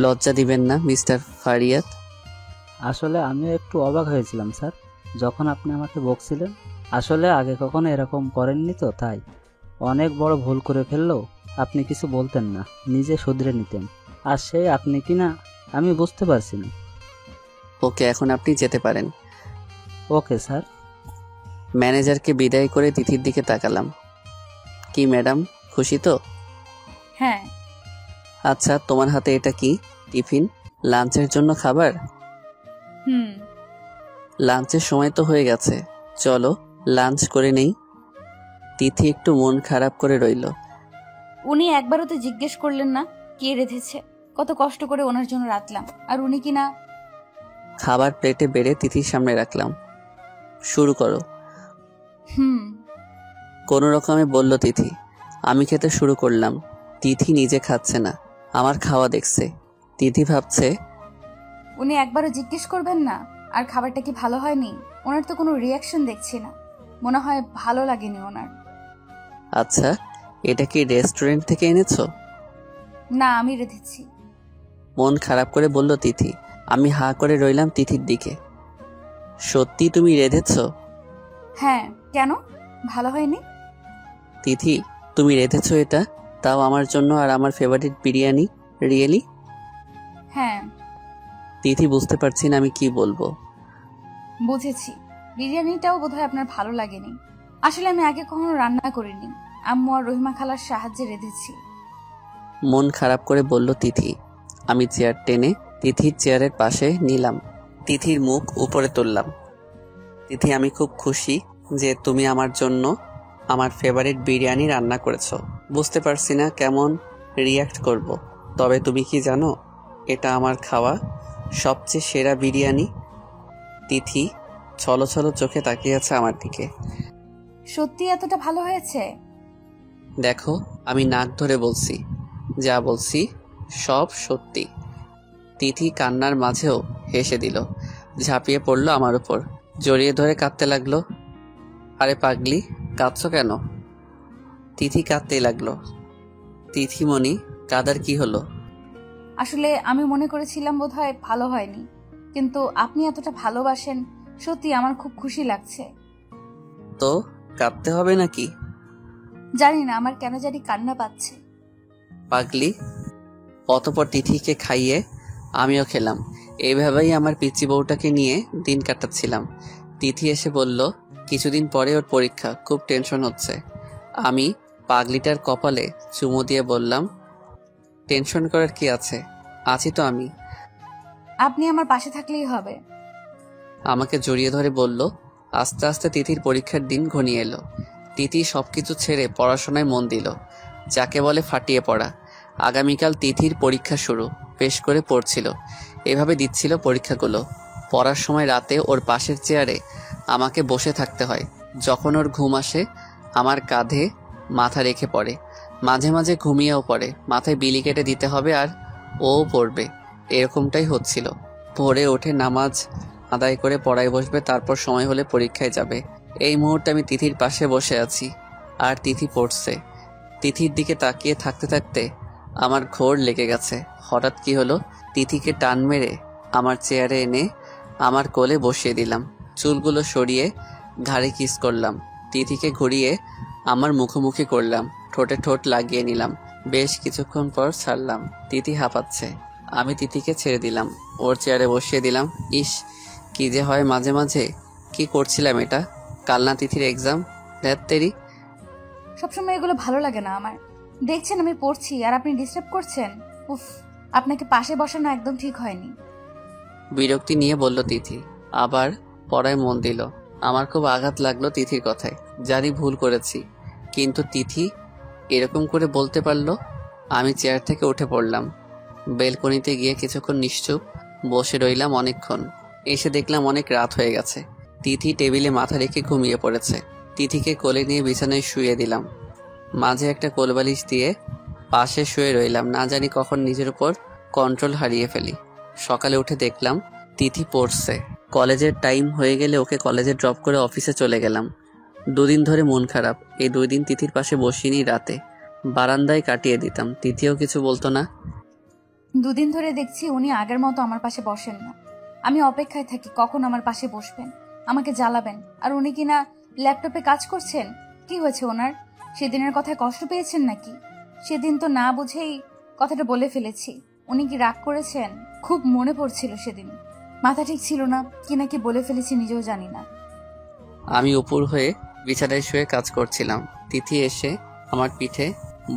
লজ্জা দিবেন না মিস্টার ফারিয়াদ। আসলে আমিও একটু অবাক হয়েছিলাম স্যার, যখন আপনি আমাকে বকছিলেন। আসলে আগে কখনো এরকম করেননি তো, তাই। অনেক বড় ভুল করে ফেললেও আপনি কিছু বলতেন না, নিজে শুধরে নিতেন। আর সেই আপনি কি না আমি বুঝতে পারছি না। ওকে, এখন আপনি যেতে পারেন। Okay sir. ম্যানেজারকে বিদায় করে তিথির দিকে তাকালাম। কি ম্যাডাম, খুশি তো? হ্যাঁ। আচ্ছা, তোমার হাতে এটা কি? টিফিন? লাঞ্চের জন্য খাবার? হুম। লাঞ্চের সময় তো হয়ে গেছে, চলো লাঞ্চ করে নেই। তিথি একটু মন খারাপ করে রইল। উনি একবারও তো জিজ্ঞেস করলেন না কে রেঁধেছে? কত কষ্ট করে ওনার জন্য রাখলাম, আর উনি কিনা। খাবার প্লেটে বেড়ে তিথির সামনে রাখলাম। শুরু করো। হুম। কোনো রকমে বলল তিথি। আমি খেতে শুরু করলাম। তিথি নিজে খাচ্ছে না, আমার খাওয়া দেখছে। তিথি ভাবছে উনি একবারও জিজ্ঞেস করবেন না আর খাবারটা কি ভালো হয়নি? ওনার তো কোনো রিয়াকশন দেখছি না, মনে হয় ভালো লাগেনি ওনার। আচ্ছা, এটা কি রেস্টুরেন্ট থেকে এনেছো? না, আমি রেঁধেছি। মন খারাপ করে বলল তিথি। আমি হাঁ করে রইলাম তিথির দিকে। সত্যি তুমি রেঁধেছো? হ্যাঁ, কেন? ভালো হয়নি? তিথি, তুমি রেঁধেছো এটা, তাও আমার জন্য আর আমার ফেভারিট বিরিয়ানি? রিয়েলি? হ্যাঁ। তিথি বুঝতে পারছি না আমি কি বলবো। বুঝেছি, বিরিয়ানিটাও বোধহয় আপনার ভালো লাগেনি। আসলে আমি আগে কখনো রান্না করিনি, আম্মু আর রহিমা খালার সাহায্যে রেঁধেছি। মন খারাপ করে বলল তিথি। আমি চেয়ার টেনে তিথির চেয়ারের পাশে নিলাম, তিথির মুখ উপরে তুললাম। তিথি, আমি খুব খুশি যে তুমি আমার জন্য আমার ফেভারিট বিরিয়ানি রান্না করেছো। বুঝতে পারছি না কেমন রিয়্যাক্ট করব, তবে তুমি কি জানো এটা আমার খাওয়া সবচেয়ে সেরা বিরিয়ানি। তিথি ছলো ছলো চোখে তাকিয়ে আছে আমার দিকে। সত্যি এতটা ভালো হয়েছে? দেখো, আমি নাক ধরে বলছি, যা বলছি সব সত্যি। তিথি কান্নার মাঝেও হেসে দিল, ঝাঁপিয়ে পড়লো আমার উপর, জড়িয়ে ধরে কাঁদতে লাগলো। আরে পাগলি, কাঁদছো কেন? তিথি কাঁদতেই লাগলো। তিথিমণি, কাদার কি হলো? আসলে আমি মনে করেছিলাম বোধহয় ভালো হয়নি, কিন্তু আপনি এতটা ভালোবাসেন, সত্যি আমার খুব খুশি লাগছে। তো কাঁদতে হবে নাকি? জানি না, আমার কেন জানি কান্না পাচ্ছে। পাগলি। অতপর তিথিকে খাইয়ে আমিও খেলাম। এইভাবেই আমার পিচ্চি বউটাকে নিয়ে দিন কাটাচ্ছিলাম। তিথি এসে বলল কিছুদিন পরে ওর পরীক্ষা, খুব টেনশন হচ্ছে। আমি পাগলিটার কপালে চুমু দিয়ে বললাম, টেনশন করার কি আছে, আছি তো আমি। আপনি আমার পাশে থাকলেই হবে। আমাকে জড়িয়ে ধরে বলল। আস্তে আস্তে তিথির পরীক্ষার দিন ঘনিয়ে এলো। তিথি সবকিছু ছেড়ে পড়াশোনায় মন দিল, যাকে বলে ফাটিয়ে পড়া। আগামীকাল তিথির পরীক্ষা শুরু, বেশ করে পড়ছিল, এভাবে দিচ্ছিল পরীক্ষাগুলো। পড়ার সময় রাতে ওর পাশের চেয়ারে আমাকে বসে থাকতে হয়। যখন ওর ঘুম আসে আমার কাঁধে মাথা রেখে পড়ে, মাঝে মাঝে ঘুমিয়েও পড়ে। মাথায় বিলি কেটে দিতে হবে আর ও পড়বে, এরকমটাই হচ্ছিল। ভোরে ওঠে নামাজ আদায় করে পড়ায় বসবে, তারপর সময় হলে পরীক্ষায় যাবে। এই মুহূর্তে আমি তিথির পাশে বসে আছি আর তিথি পড়ছে। তিথির দিকে তাকিয়ে থাকতে থাকতে আমার ঘোর লেগে গেছে। হঠাৎ কি হলো, তিথিকে টান মেরে আমার চেয়ারে এনে আমার কোলে বসিয়ে দিলাম। চুলগুলো সরিয়ে ঘাড়ে কিস করলাম। তিথিকে ঘুরিয়ে আমার মুখোমুখি করলাম, ঠোঁটে ঠোঁট লাগিয়ে নিলাম। বেশ কিছুক্ষণ পর ছাড়লাম। তিথি হাঁপাচ্ছে, আমি তিথিকে ছেড়ে দিলাম, ওর চেয়ারে বসিয়ে দিলাম। ইস, কি যে হয় মাঝে মাঝে। কি করছিলাম এটা? কাল না তিথির এক্সাম? তেরি। সবসময় এগুলো ভালো লাগে না আমার। দেখছেন আমি পড়ছি আর আপনি ডিস্টার্ব করছেন। উফ, আপনাকে পাশে বসানো একদম ঠিক হয়নি। বিরক্তি নিয়ে বলল তিথি, আবার পড়ায় মন দিল। আমার খুব আঘাত লাগলো তিথির কথায়। জানি ভুল করেছি, কিন্তু তিথি এরকম করে বলতে পারলো। আমি চেয়ার থেকে উঠে পড়লাম। বেলকনিতে গিয়ে কিছুক্ষণ নিশ্চুপ বসে রইলাম অনেকক্ষণ। এসে দেখলাম অনেক রাত হয়ে গেছে। তিথি টেবিলে মাথা রেখে ঘুমিয়ে পড়েছে। তিথিকে কোলে নিয়ে বিছানায় শুয়ে দিলাম, মাঝে একটা কোলবালিশ দিয়ে পাশে শুয়ে রইলাম। না জানি কখন নিজের উপর কন্ট্রোল হারিয়ে ফেলি। সকালে উঠে দেখলাম তিথি পড়ছে। কলেজের টাইম হয়ে গেলে ওকে কলেজে ড্রপ করে অফিসে চলে গেলাম। দুদিন ধরে মন খারাপ। এই 2 দিন তিথির পাশে বসিনি, রাতে বারান্দায় কাটিয়ে দিতাম। তিথিও কিছু বলতো না। 2 দিন ধরে দেখছি উনি আগের মতো আমার পাশে বসেন না। আমি অপেক্ষায় থাকি কখন আমার পাশে বসবেন, আমাকে জ্বালাবেন, আর উনি কিনা ল্যাপটপে কাজ করছেন। কি হয়েছে ওনার? সেদিনের কথায় কষ্ট পেয়েছেন নাকি? সেদিন তো না বুঝেই কথাটা বলে ফেলেছি। উনি কি রাগ করেছেন? খুব মনে পড়ছিল সেদিন, মাথা ঠিক ছিল না, কি নাকি বলে ফেলেছি নিজেও জানি না। আমি উপর হয়ে বিছানায় শুয়ে কাজ করছিলাম। তিথি এসে আমার পিঠে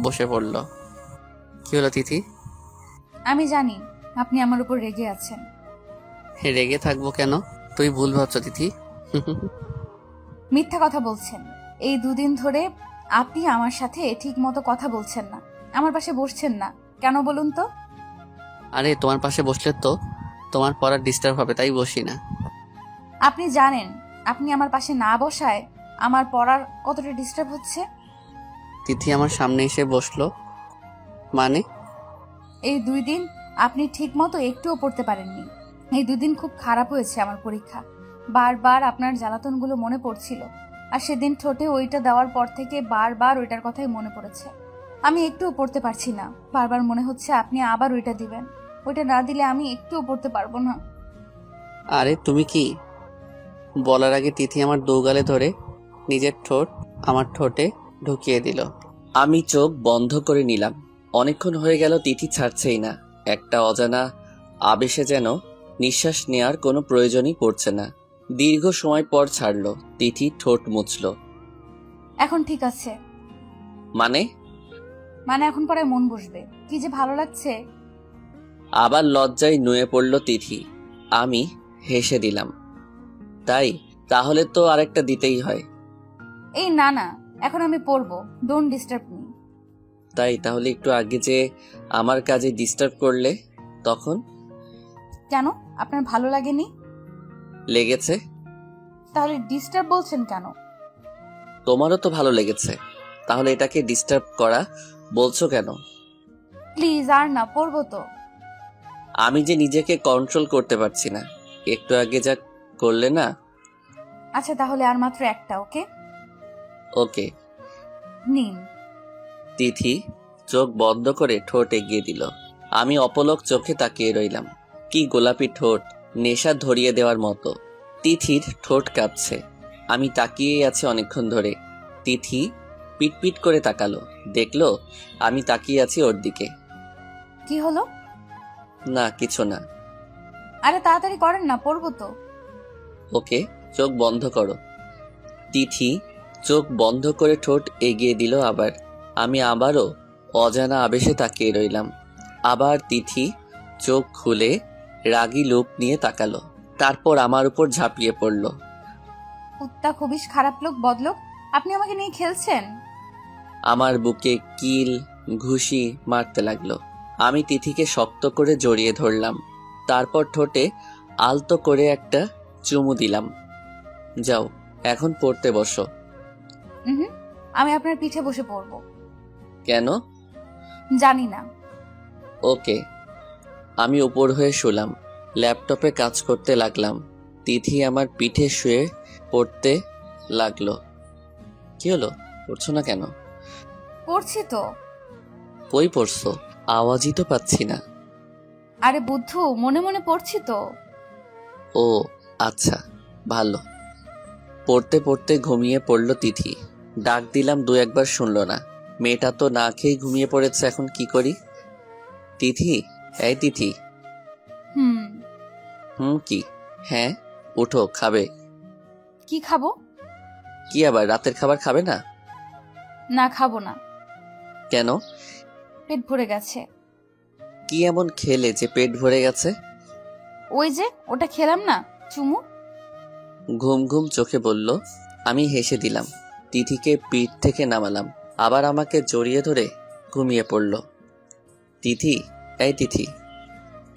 বসে পড়ল। কি হলো তিথি, আমি জানি আপনি আমার উপর রেগে আছেন। রেগে থাকবো কেন? তুই ভুল ভাবছ তিথি। মিথ্যা কথা বলছেন। এই 2 দিন ধরে আপনি আমার সাথে ঠিক মতো কথা বলছেন না, আমার পাশে বসছেন না। কেন বলুন তো? আরে তোমার পাশে বসলে তো তোমার পড়া ডিস্টার্ব হবে, তাই বসি না। আপনি জানেন আপনি আমার পাশে না বসায় আমার পড়ার কতটা ডিস্টার্ব হচ্ছে? তিথি আমার সামনে এসে বসলো মানে? এই 2 দিন আপনি ঠিক মতো একটুও পড়তে পারেননি। এই 2 দিন খুব খারাপ হয়েছে আমার পরীক্ষা। বারবার আপনার জ্বালাতনগুলো মনে পড়ছিল, আর সেদিন ঠোঁটে ওইটা দেওয়ার পর থেকে বারবার ওইটার কথাই মনে পড়েছে। আমি একটুও পড়তে পারছি না। বারবার মনে হচ্ছে আপনি আবার ওইটা দিবেন। ওইটা না দিলে আমি একটুও পড়তে পারবো না। আরে তুমি কি? বলার আগে তিথি আমার দোগালে ধরে নিজের ঠোঁট আমার ঠোঁটে ঢুকিয়ে দিল। আমি চোখ বন্ধ করে নিলাম। অনেকক্ষণ হয়ে গেল তিথি ছাড়ছেই না। একটা অজানা আবেশে যেন নিঃশ্বাস নেওয়ার কোনো প্রয়োজনই পড়ছে না। দীর্ঘ সময় পর ছাড়লো। তিথি ঠোঁট মুছল। এখন ঠিক আছে। মানে? এখন পরে মন বসবে। কি যে ভালো লাগছে। আবার লজ্জায় নুয়ে পড়ল তিথি। আমি হেসে দিলাম। তাই? তাহলে তো আরেকটা দিতেই হয়। এই না না, এখন আমি পড়বো। Don't disturb me. তাই? তাহলে একটু আগে যে আমার কাজে ডিস্টার্ব করলে তখন? কেন? আপনার ভালো লাগেনি? লেগেছে। তাহলে ডিস্টার্ব বলছেন কেন? তোমারও তো ভালো লেগেছে, তাহলে এটাকে ডিস্টার্ব করা বলছো কেন? প্লিজ আর না, পড়বো তো। আমি যে নিজেকে কন্ট্রোল করতে পারছি না। একটু আগে যা করলে না। আচ্ছা তাহলে আর মাত্র একটা। ওকে ওকে। নিন। তিথি চোখ বন্ধ করে ঠোঁট এগিয়ে দিল। আমি অপলক চোখে তাকিয়ে রইলাম। কি গোলাপি ঠোঁট, নেশা ধরিয়ে দেওয়ার মতো। তিথির ঠোঁট কাঁপছে। আমি তাকিয়েই আছি অনেকক্ষণ ধরে। তিথি পিটপিট করে তাকালো, দেখলো আমি তাকিয়ে আছি ওর দিকে। কি হলো? না কিছু না। আরে তাড়াতাড়ি করেন না, পড়বো তো। ওকে, চোখ বন্ধ করো। তিথি চোখ বন্ধ করে ঠোঁট এগিয়ে দিল আবার। আমি আবারও অজানা আবেশে তাকিয়ে রইলাম। আবার তিথি চোখ খুলে রাগী লোক নিয়ে তাকালো, তারপর আমার উপর ঝাঁপিয়ে পড়ল। কুত্তা খুবই খারাপ লোক, বদলোক। আপনি আমাকে নিয়ে খেলছেন? আমার বুকে কিল ঘুষি মারতে লাগলো। আমি তিথিকে শক্ত করে জড়িয়ে ধরলাম, তারপর ঠোঁটে আলতো করে একটা চুমু দিলাম। যাও এখন পড়তে বসো। আমি আপনার পিঠে বসে পড়বো। কেন? জানি না। ওকে। আমি উপর হয়ে শুলাম, ল্যাপটপে কাজ করতে লাগলাম। তিথি আমার পিঠে শুয়ে পড়তে লাগলো। কি হলো, পড়ছো না কেন? পড়ছি তো। কই পড়ছো? আওয়াজই তো পাচ্ছি না। আরে বুদ্ধু, মনে মনে পড়ছি তো। ও আচ্ছা, ভালো। পড়তে পড়তে ঘুমিয়ে পড়ল তিথি। ডাক দিলাম 2-1 শুনলো না। মেয়েটা তো না খেয়ে ঘুমিয়ে পড়েছে, এখন কি করি? তিথি, এই তিথি। কি? হ্যাঁ, উঠো, খাবে। কি খাবো? কি আবার, রাতের খাবার খাবে না? না, খাবো না। কেন? পেট ভরে গেছে। কি এমন খেলে যে পেট ভরে গেছে? ওই যে ওটা খেলাম না, চুমু। ঘুম ঘুম চোখে বলল। আমি হেসে দিলাম। তিথিকে পিঠ থেকে নামালাম, আবার আমাকে জড়িয়ে ধরে ঘুমিয়ে পড়ল। তিথি, এই তিথি।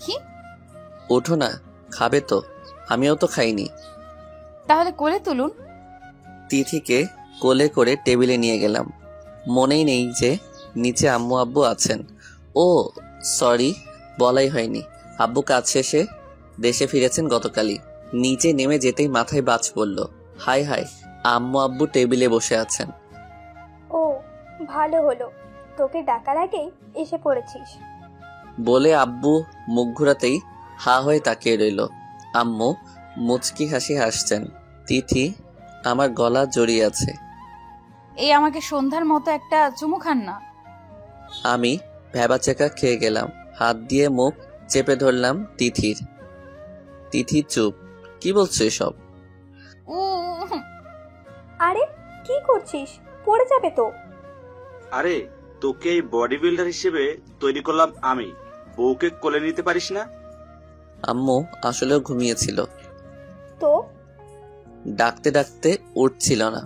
কি? ওঠো না, খাবে তো। আমিও তো খাইনি। তাহলে কোলে তুলুন। তিথিকে কোলে করে টেবিলে নিয়ে গেলাম। মনেই নেই যে নিচে আম্মু আব্বু আছেন। ও সরি, বলাই হয়নি। আব্বু কাজ শেষে দেশে ফিরেছেন গতকালই। নিচে নেমে যেতেই মাথায় বাজ পড়ল। হাই হাই, আম্মু আব্বু টেবিলে বসে আছেন। ও ভালো হলো, তোকে ডাকার আগেই এসে পড়েছিস বলে আব্বু মুখ ঘুরাতেই হা হয়ে তাকিয়ে রইল। আম্মু মুচকি হাসি হাসছেন। তিথি আমার গলা জড়িয়ে আছে। এই আমাকে সন্ধ্যার মতো একটা চুমু খান না। আমি ভ্যাবাচেকা খেয়ে গেলাম। হাত দিয়ে মুখ চেপে ধরলাম তিথির। তিথি চুপ। কি বলছো এসব? আরে কি করছিস, পড়ে যাবে তো। আরে তোকে এই বডি বিল্ডার হিসেবে তৈরি করলাম আমি, বউকে কোলে নিতে পারিস না? আম্মু আসলেও ঘুমিয়েছিল, তো ডাকতে ডাকতে উঠছিল না।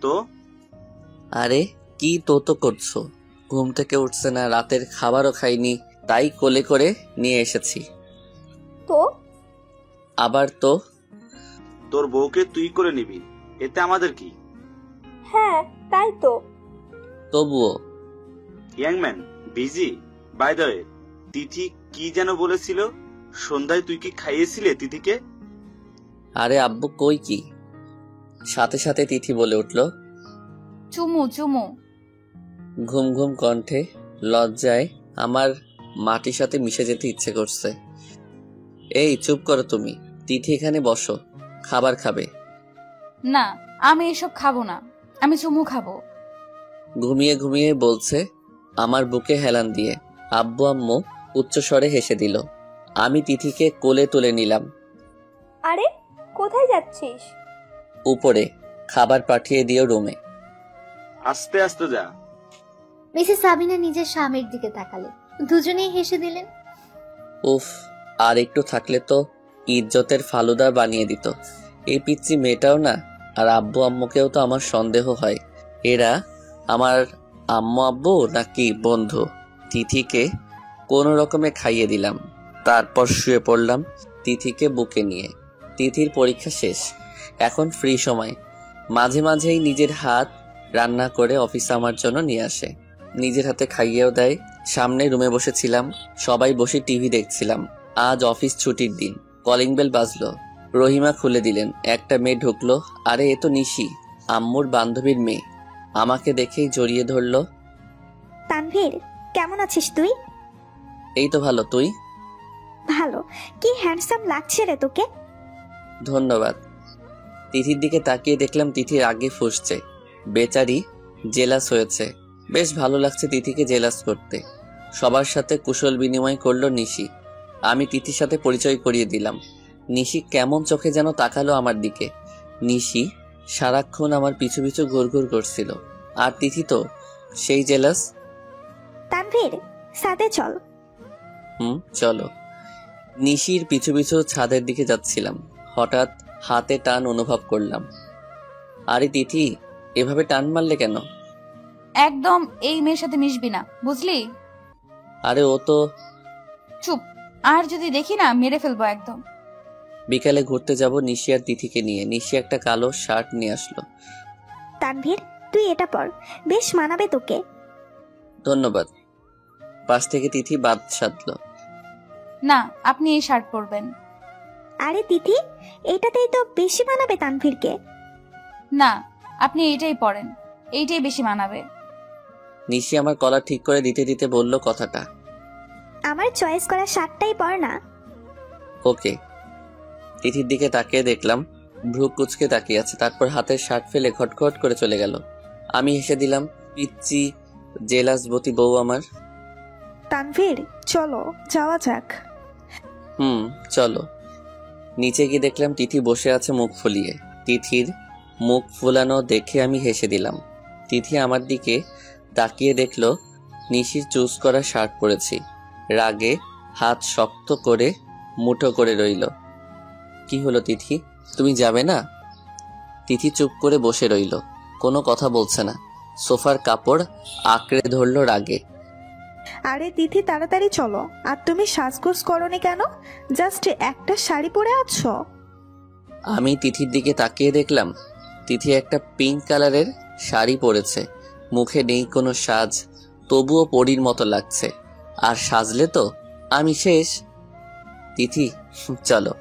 তো আরে কি তো করছো? ঘুম থেকে উঠছে না, রাতের খাবারও খাইনি, তাই কোলে করে নিয়ে এসেছি। তো আবার তো? তোর বউকে তুই করে নিবি, এতে আমাদের কি? হ্যাঁ তাই তো। তবুও ইয়াংম্যান বিজি। বাই দ্য ওয়ে, তিথি কি যেন বলেছিল? সন্ধ্যায় তুই কি খাইয়েছিলে তিথিকে? আরে আব্বু কই কি, সাথে সাথে তিথি বলে উঠল। চুমু চুমু। ঘুম ঘুম কণ্ঠে লজ্জায় আমার মাটির সাথে মিশে যেতে ইচ্ছে করছে। এই চুপ করো তুমি, তিথি এখানে বসো, খাবার খাবে। না, আমি এসব খাবো না, আমি চুমু খাবো। ঘুমিয়ে ঘুমিয়ে বলছে আমার বুকে হেলান দিয়ে। আব্বু আম্মু উচ্চস্বরে হেসে দিল। আমি তিথিকে কোলে তুলে নিলাম। আরে কোথায় যাচ্ছিস? উপরে, খাবার পাঠিয়ে দিও রুমে। আস্তে আস্তে যা। মিসেস সাবিনা নিজের স্বামীর দিকে তাকালেন, দুজনেই হেসে দিলেন। উফ, আর একটু থাকলে তো ইজ্জতের ফালুদা বানিয়ে দিত। এই পিচ্চি মেয়েটাও না, আর আব্বু আম্মুকেও তো আমার সন্দেহ হয়, এরা আমার আম্মু আব্বু নাকি বন্ধু। তিথিকে কোনো রকমে খাইয়ে দিলাম, তারপর শুয়ে পড়লাম তিথিকে বুকে নিয়ে। তিথির পরীক্ষা শেষ, এখন ফ্রি সময়। মাঝে মাঝেই নিজের হাত রান্না করে অফিসে আমার জন্য নিয়ে আসে, নিজের হাতে খাইয়েও দেয়। সামনে রুমে বসেছিলাম, সবাই বসে টিভি দেখছিলাম। আজ অফিস ছুটির দিন। কলিং বেল বাজলো, রহিমা খুলে দিলেন। একটা মেয়ে ঢুকলো। আরে এ তো নিশি, আম্মুর বান্ধবীর মেয়ে। আমাকে দেখেই জড়িয়ে ধরলো। তানভীর, কেমন আছিস তুই? এই তো ভালো, তুই? ভালো। কি হ্যান্ডসাম লাগছে রে তোকে। ধন্যবাদ। তিথির দিকে তাকিয়ে দেখলাম তিথির আগে ফুসছে, বেচারি জেলাস হয়েছে। বেশ ভালো লাগছে তিথিকে জেলাস করতে। সবার সাথে কুশল বিনিময় করলো নিশি। আমি তিথির সাথে পরিচয় করিয়ে দিলাম। নিশি কেমন চোখে যেন তাকালো আমার দিকে। নিশি সারাক্ষণ আমার পিছু পিছু ঘুরঘুর করছিল, আর তিথি তো সেই জেলাস। তানভীর, সাথে চল। চলো। নিশির পিছু পিছু ছাদের দিকে যাচ্ছিলাম, হঠাৎ হাতে টান অনুভব করলাম। আরে তিথি, এভাবে টান মারলে কেন? একদম এই মেয়ের সাথে মিশবি না, বুঝলি? আরে ও তো। চুপ, আর যদি দেখি না মেরে ফেলবো একদম। বিকালে ঘুরতে যাব নিশি আর তিথিকে নিয়ে। নিশি একটা কালো শার্ট নিয়ে আসলো। তানভীর, তুই এটা পর, বেশ মানাবে তোকে। ধন্যবাদ। পাশ থেকে তিথি বাদ সাধলো। না, আপনি এই শার্ট পরবেন। আরে তিথি, এইটাতেই তো বেশি মানাবে তানভীরকে। না, আপনি এইটাই পরেন, এইটাই বেশি মানাবে। নিশি আমার কলার ঠিক করে দিতে দিতে বলল কথাটা। আমার চয়েস করা শার্টটাই পর না। ওকে। তিথির দিকে তাকিয়ে দেখলাম ভ্রু কুচকে তাকিয়ে আছে, তারপর হাতের শার্ট ফেলে খটখট করে চলে গেল। আমি হেসে দিলাম। পিচ্চি জেলাসবতী বউ আমার। তানভীর, চলো যাওয়া যাক। চলো। নিচে গিয়ে দেখলাম তিথি বসে আছে মুখ ফুলিয়ে। তিথির মুখ ফুলানো দেখে আমি হেসে দিলাম। তিথি আমার দিকে তাকিয়ে দেখলো নিশির চুজ করা শার্ট পরেছি। রাগে হাত শক্ত করে মুঠো করে রইল। কি হলো তিথি, তুমি যাবে না? তিথি চুপ করে বসে রইল, কোনো কথা বলছে না। সোফার কাপড় আঁকড়ে ধরলো রাগে। আরে তিথি, তাড়াতাড়ি চলো। আর তুমি সাজগোজ করনি কেন? জাস্ট একটা শাড়ি পরে আছো। আমি তিথির দিকে তাকিয়ে দেখলাম তিথি একটা পিঙ্ক কালারের শাড়ি পরেছে। মুখে নেই কোনো সাজ, তবুও পরীর মতো লাগছে। আর সাজলে তো আমি শেষ। তিথি, চলো।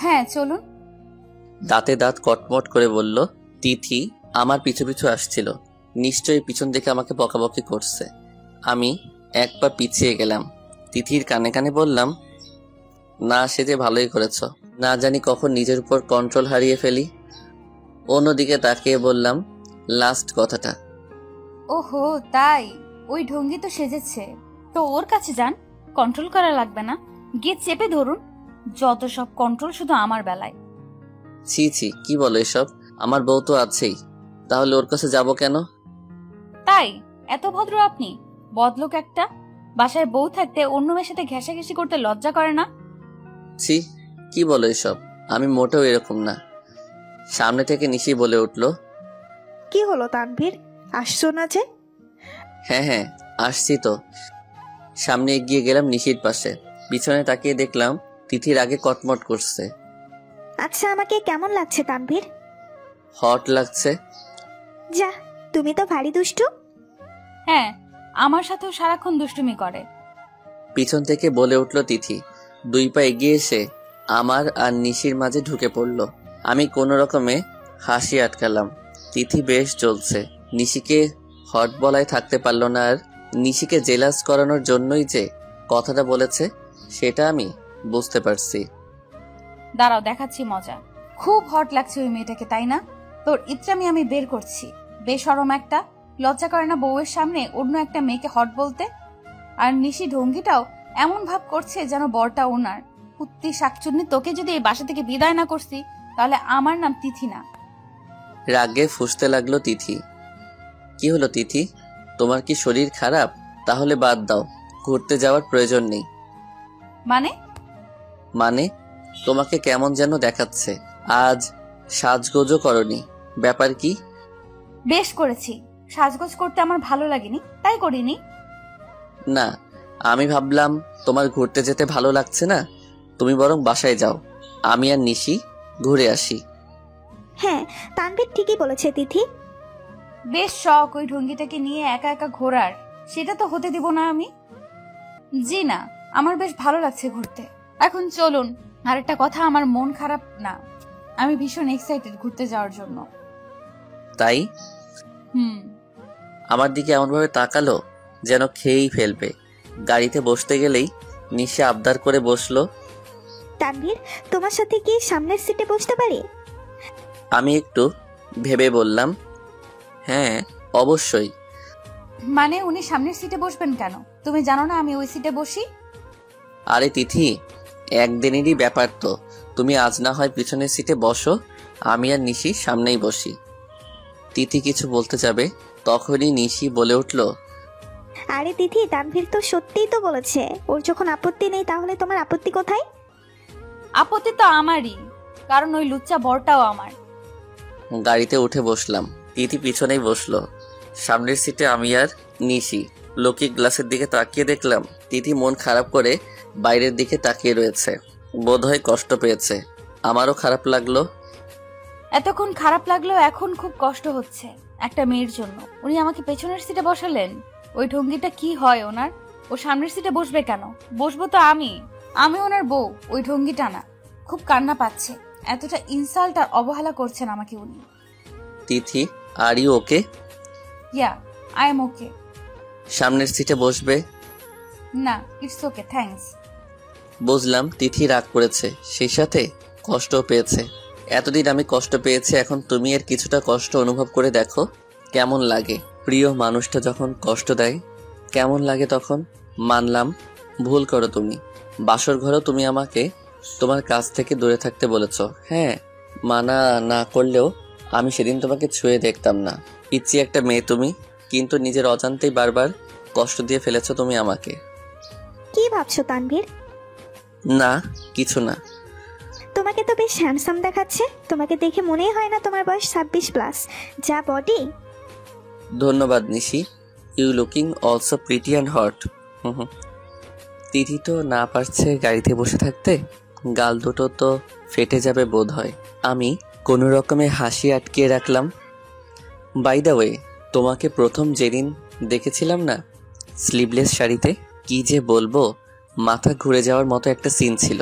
হ্যাঁ চলুন। দাঁতে দাঁত কটমট করে বলল তিথি। আমার পিছু পিছু আসছিল, নিশ্চয়ই পিছন থেকে আমাকে বকাবকি করছে। আমি এক পা পিছিয়ে গেলাম। তিথির কানে কানে বললাম, না সেজে ভালোই করেছ, না জানি কখন নিজের উপর কন্ট্রোল হারিয়ে ফেলি। অন্যদিকে তাকিয়ে বললাম লাস্ট কথাটা। ওহো তাই, ওই ঢঙ্গি তো সেজেছে, তো ওর কাছে যান, কন্ট্রোল করা লাগবে না, গিয়ে চেপে ধরুন। যত সব কন্ট্রোল শুধু আমার বেলায়। ছি ছি, কি বলো এসব? আমার বউ তো আছেই, তাহলে ওর কাছে যাব কেন? তাই এত ভদ্র আপনি? বদলোক একটা। বাসায় বউ থাকতে অন্য মেয়ের সাথে ঘেঁষাঘেঁষি করতে লজ্জা করে না? ছি, কি বলো এসব? আমি মোটেও এরকম না। সামনে থেকে নিশি বলে উঠল, কি হলো তানভীর, আসছো না যে? হ্যাঁ হ্যাঁ আসছি তো। সামনে এগিয়ে গেলাম নিশির পাশে। পিছনে তাকিয়ে দেখলাম তিথির আগে কটমট করছে। আচ্ছা, আমাকে কেমন লাগছে তানভীর? হট লাগছে। যা, তুমি তো ভারী দুষ্টু। হ্যাঁ, আমার সাথেও সারাক্ষণ দুষ্টুমি করে। পিছন থেকে বলে উঠল তিথি। 2 পা এগিয়ে এসে আমার আর নিশির মাঝে ঢুকে পড়ল। আমি কোনো রকমে হাসি আটকালাম। তিথি বেশ চলছে। নিশিকে হট বলায় থাকতে পারল না। আর নিশিকে জেলাস করানোর জন্যই যে কথাটা বলেছে সেটা আমি বুঝতে পারছি। দাঁড়াও, দেখাচ্ছি মজা। খুব হট লাগছে ওই মেয়েটাকে, তাই না? তোর ইচ্ছামি আমি বের করছি। বেশরম একটা, লজ্জা করে না বউয়ের সামনে অন্য একটা মেয়েকে হট বলতে? আর নিশি ঢঙ্গিটাও এমন ভাব করছে যেন বরটা ওনার। কুত্তি শাকচুন্নি, তোকে যদি এই বাসা থেকে বিদায় না করছি তাহলে আমার নাম তিথি না। রাগে ফুঁসতে লাগলো তিথি। কি হলো তিথি, তোমার কি শরীর খারাপ? তাহলে বাদ দাও, ঘুরতে যাওয়ার প্রয়োজন নেই। মানে তোমাকে কেমন যেন দেখাচ্ছে। আজ সাজগোজও করনি, ব্যাপার কি? বেশ করেছি, সাজগোজ করতে আমার ভালো লাগেনি তাই করিনি। না, আমি ভাবলাম তোমার ঘুরতে যেতে ভালো লাগছে না, তুমি বরং বাসায় যাও, আমি আর নিশি ঘুরে আসি। হ্যাঁ, তানভীর ঠিকই বলেছে তিথি। বেশ শখ ওই ঢঙ্গিটাকে নিয়ে একা একা ঘোরার, সেটা তো হতে দিব না আমি। জি না, আমার বেশ ভালো লাগছে ঘুরতে। এখন চলুন। আর একটা কথা, আমার মন খারাপ না, আমি ভীষণ এক্সাইটেড ঘুরতে যাওয়ার জন্য। তাই? হুম। আমার দিকে এমনভাবে তাকালো যেন খেয়েই ফেলবে। গাড়িতে বসতে গেলেই নিশি আবদার করে বসলো, তানভীর, তোমার সাথে কি সামনের সিটে বসতে পারি? আমি একটু ভেবে বললাম, হ্যাঁ অবশ্যই। মানে উনি সামনের সিটে বসবেন কেন? তুমি জানো না আমি ওই সিটে বসি? আরে তিথি, একদিনেরই ব্যাপার তো, তুমি আজ না হয় পিছনের সিটে বসো, আমি আর নিশি সামনেই বসি। তিথি কিছু বলতে যাবে তখনই নিশি বলে উঠল, আরে তিথি, তানভীর তো সত্যিই তো বলেছে ওর যখন আপত্তি নেই তাহলে তোমার আপত্তি কোথায়? আপত্তি তো আমারই, কারণ ওই লুচ্চা বরটাও আমার। গাড়িতে উঠে বসলাম। তিথি পিছনেই বসলো। সামনের সিটে আমি আর নিশি। লুকিং গ্লাসের দিকে তাকিয়ে দেখলাম তিথি মন খারাপ করে বাইরের দিকে তাকিয়ে রয়েছে। বোধহয় কষ্ট পেয়েছে। আমারও খারাপ লাগলো। এতক্ষণ খারাপ লাগলেও এখন খুব কষ্ট হচ্ছে একটা মেয়ের জন্য। উনি আমাকে পেছনের সিটে বসালেন। ওই ঢঙ্গিটা কি হয় ওনার? ও সামনের সিটে বসবে কেন? বসবো তো আমি ওনার বউ, ওই ঢঙ্গিটা না। খুব কান্না পাচ্ছে, এতটা ইনসাল্ট আর অবহেলা করছেন আমাকে উনি। Tithi, are you okay? Yeah, I am okay. সামনের সিটে বসবে? না, ইটস ওকে, থ্যাঙ্কস। বুঝলাম তিথি রাগ করেছে, সেই সাথে কষ্টও পেয়েছে। এতদিন আমি কষ্ট পেয়েছি, এখন তুমি এর কিছুটা কষ্ট অনুভব করে দেখো কেমন লাগে। প্রিয় মানুষটা যখন কষ্ট দেয় কেমন লাগে তখন। মানলাম ভুল করো তুমি, বাসর ঘরেও তুমি আমাকে তোমার কাছ থেকে দূরে থাকতে বলেছ। হ্যাঁ, মানা না করলেও আমি সেদিন তোমাকে ছুঁয়ে দেখতাম না। পিচ্ছি একটা মেয়ে তুমি, কিন্তু নিজের অজান্তেই বারবার কষ্ট দিয়ে ফেলেছ তুমি আমাকে। কি ভাবছো তানভীর? না, কিছু না। তোমাকে তো বেশ হ্যান্ডসাম দেখাচ্ছে। তোমাকে দেখে মনেই হয় না তোমার বয়স 26+। যা বডি। ধন্যবাদ Nishi, you looking also pretty and hot. Tithi তো না পারছে গাড়িতে বসে থাকতে, গাল দুটো তো ফেটে যাবে বোধ হয়। আমি কোনো রকমে হাসি আটকিয়ে রাখলাম। বাই দ্য ওয়ে, তোমাকে প্রথম যেদিন দেখেছিলাম না স্লিভলেস শাড়িতে, কি যে বলবো, মাথা ঘুরে যাওয়ার মতো একটা সিন ছিল।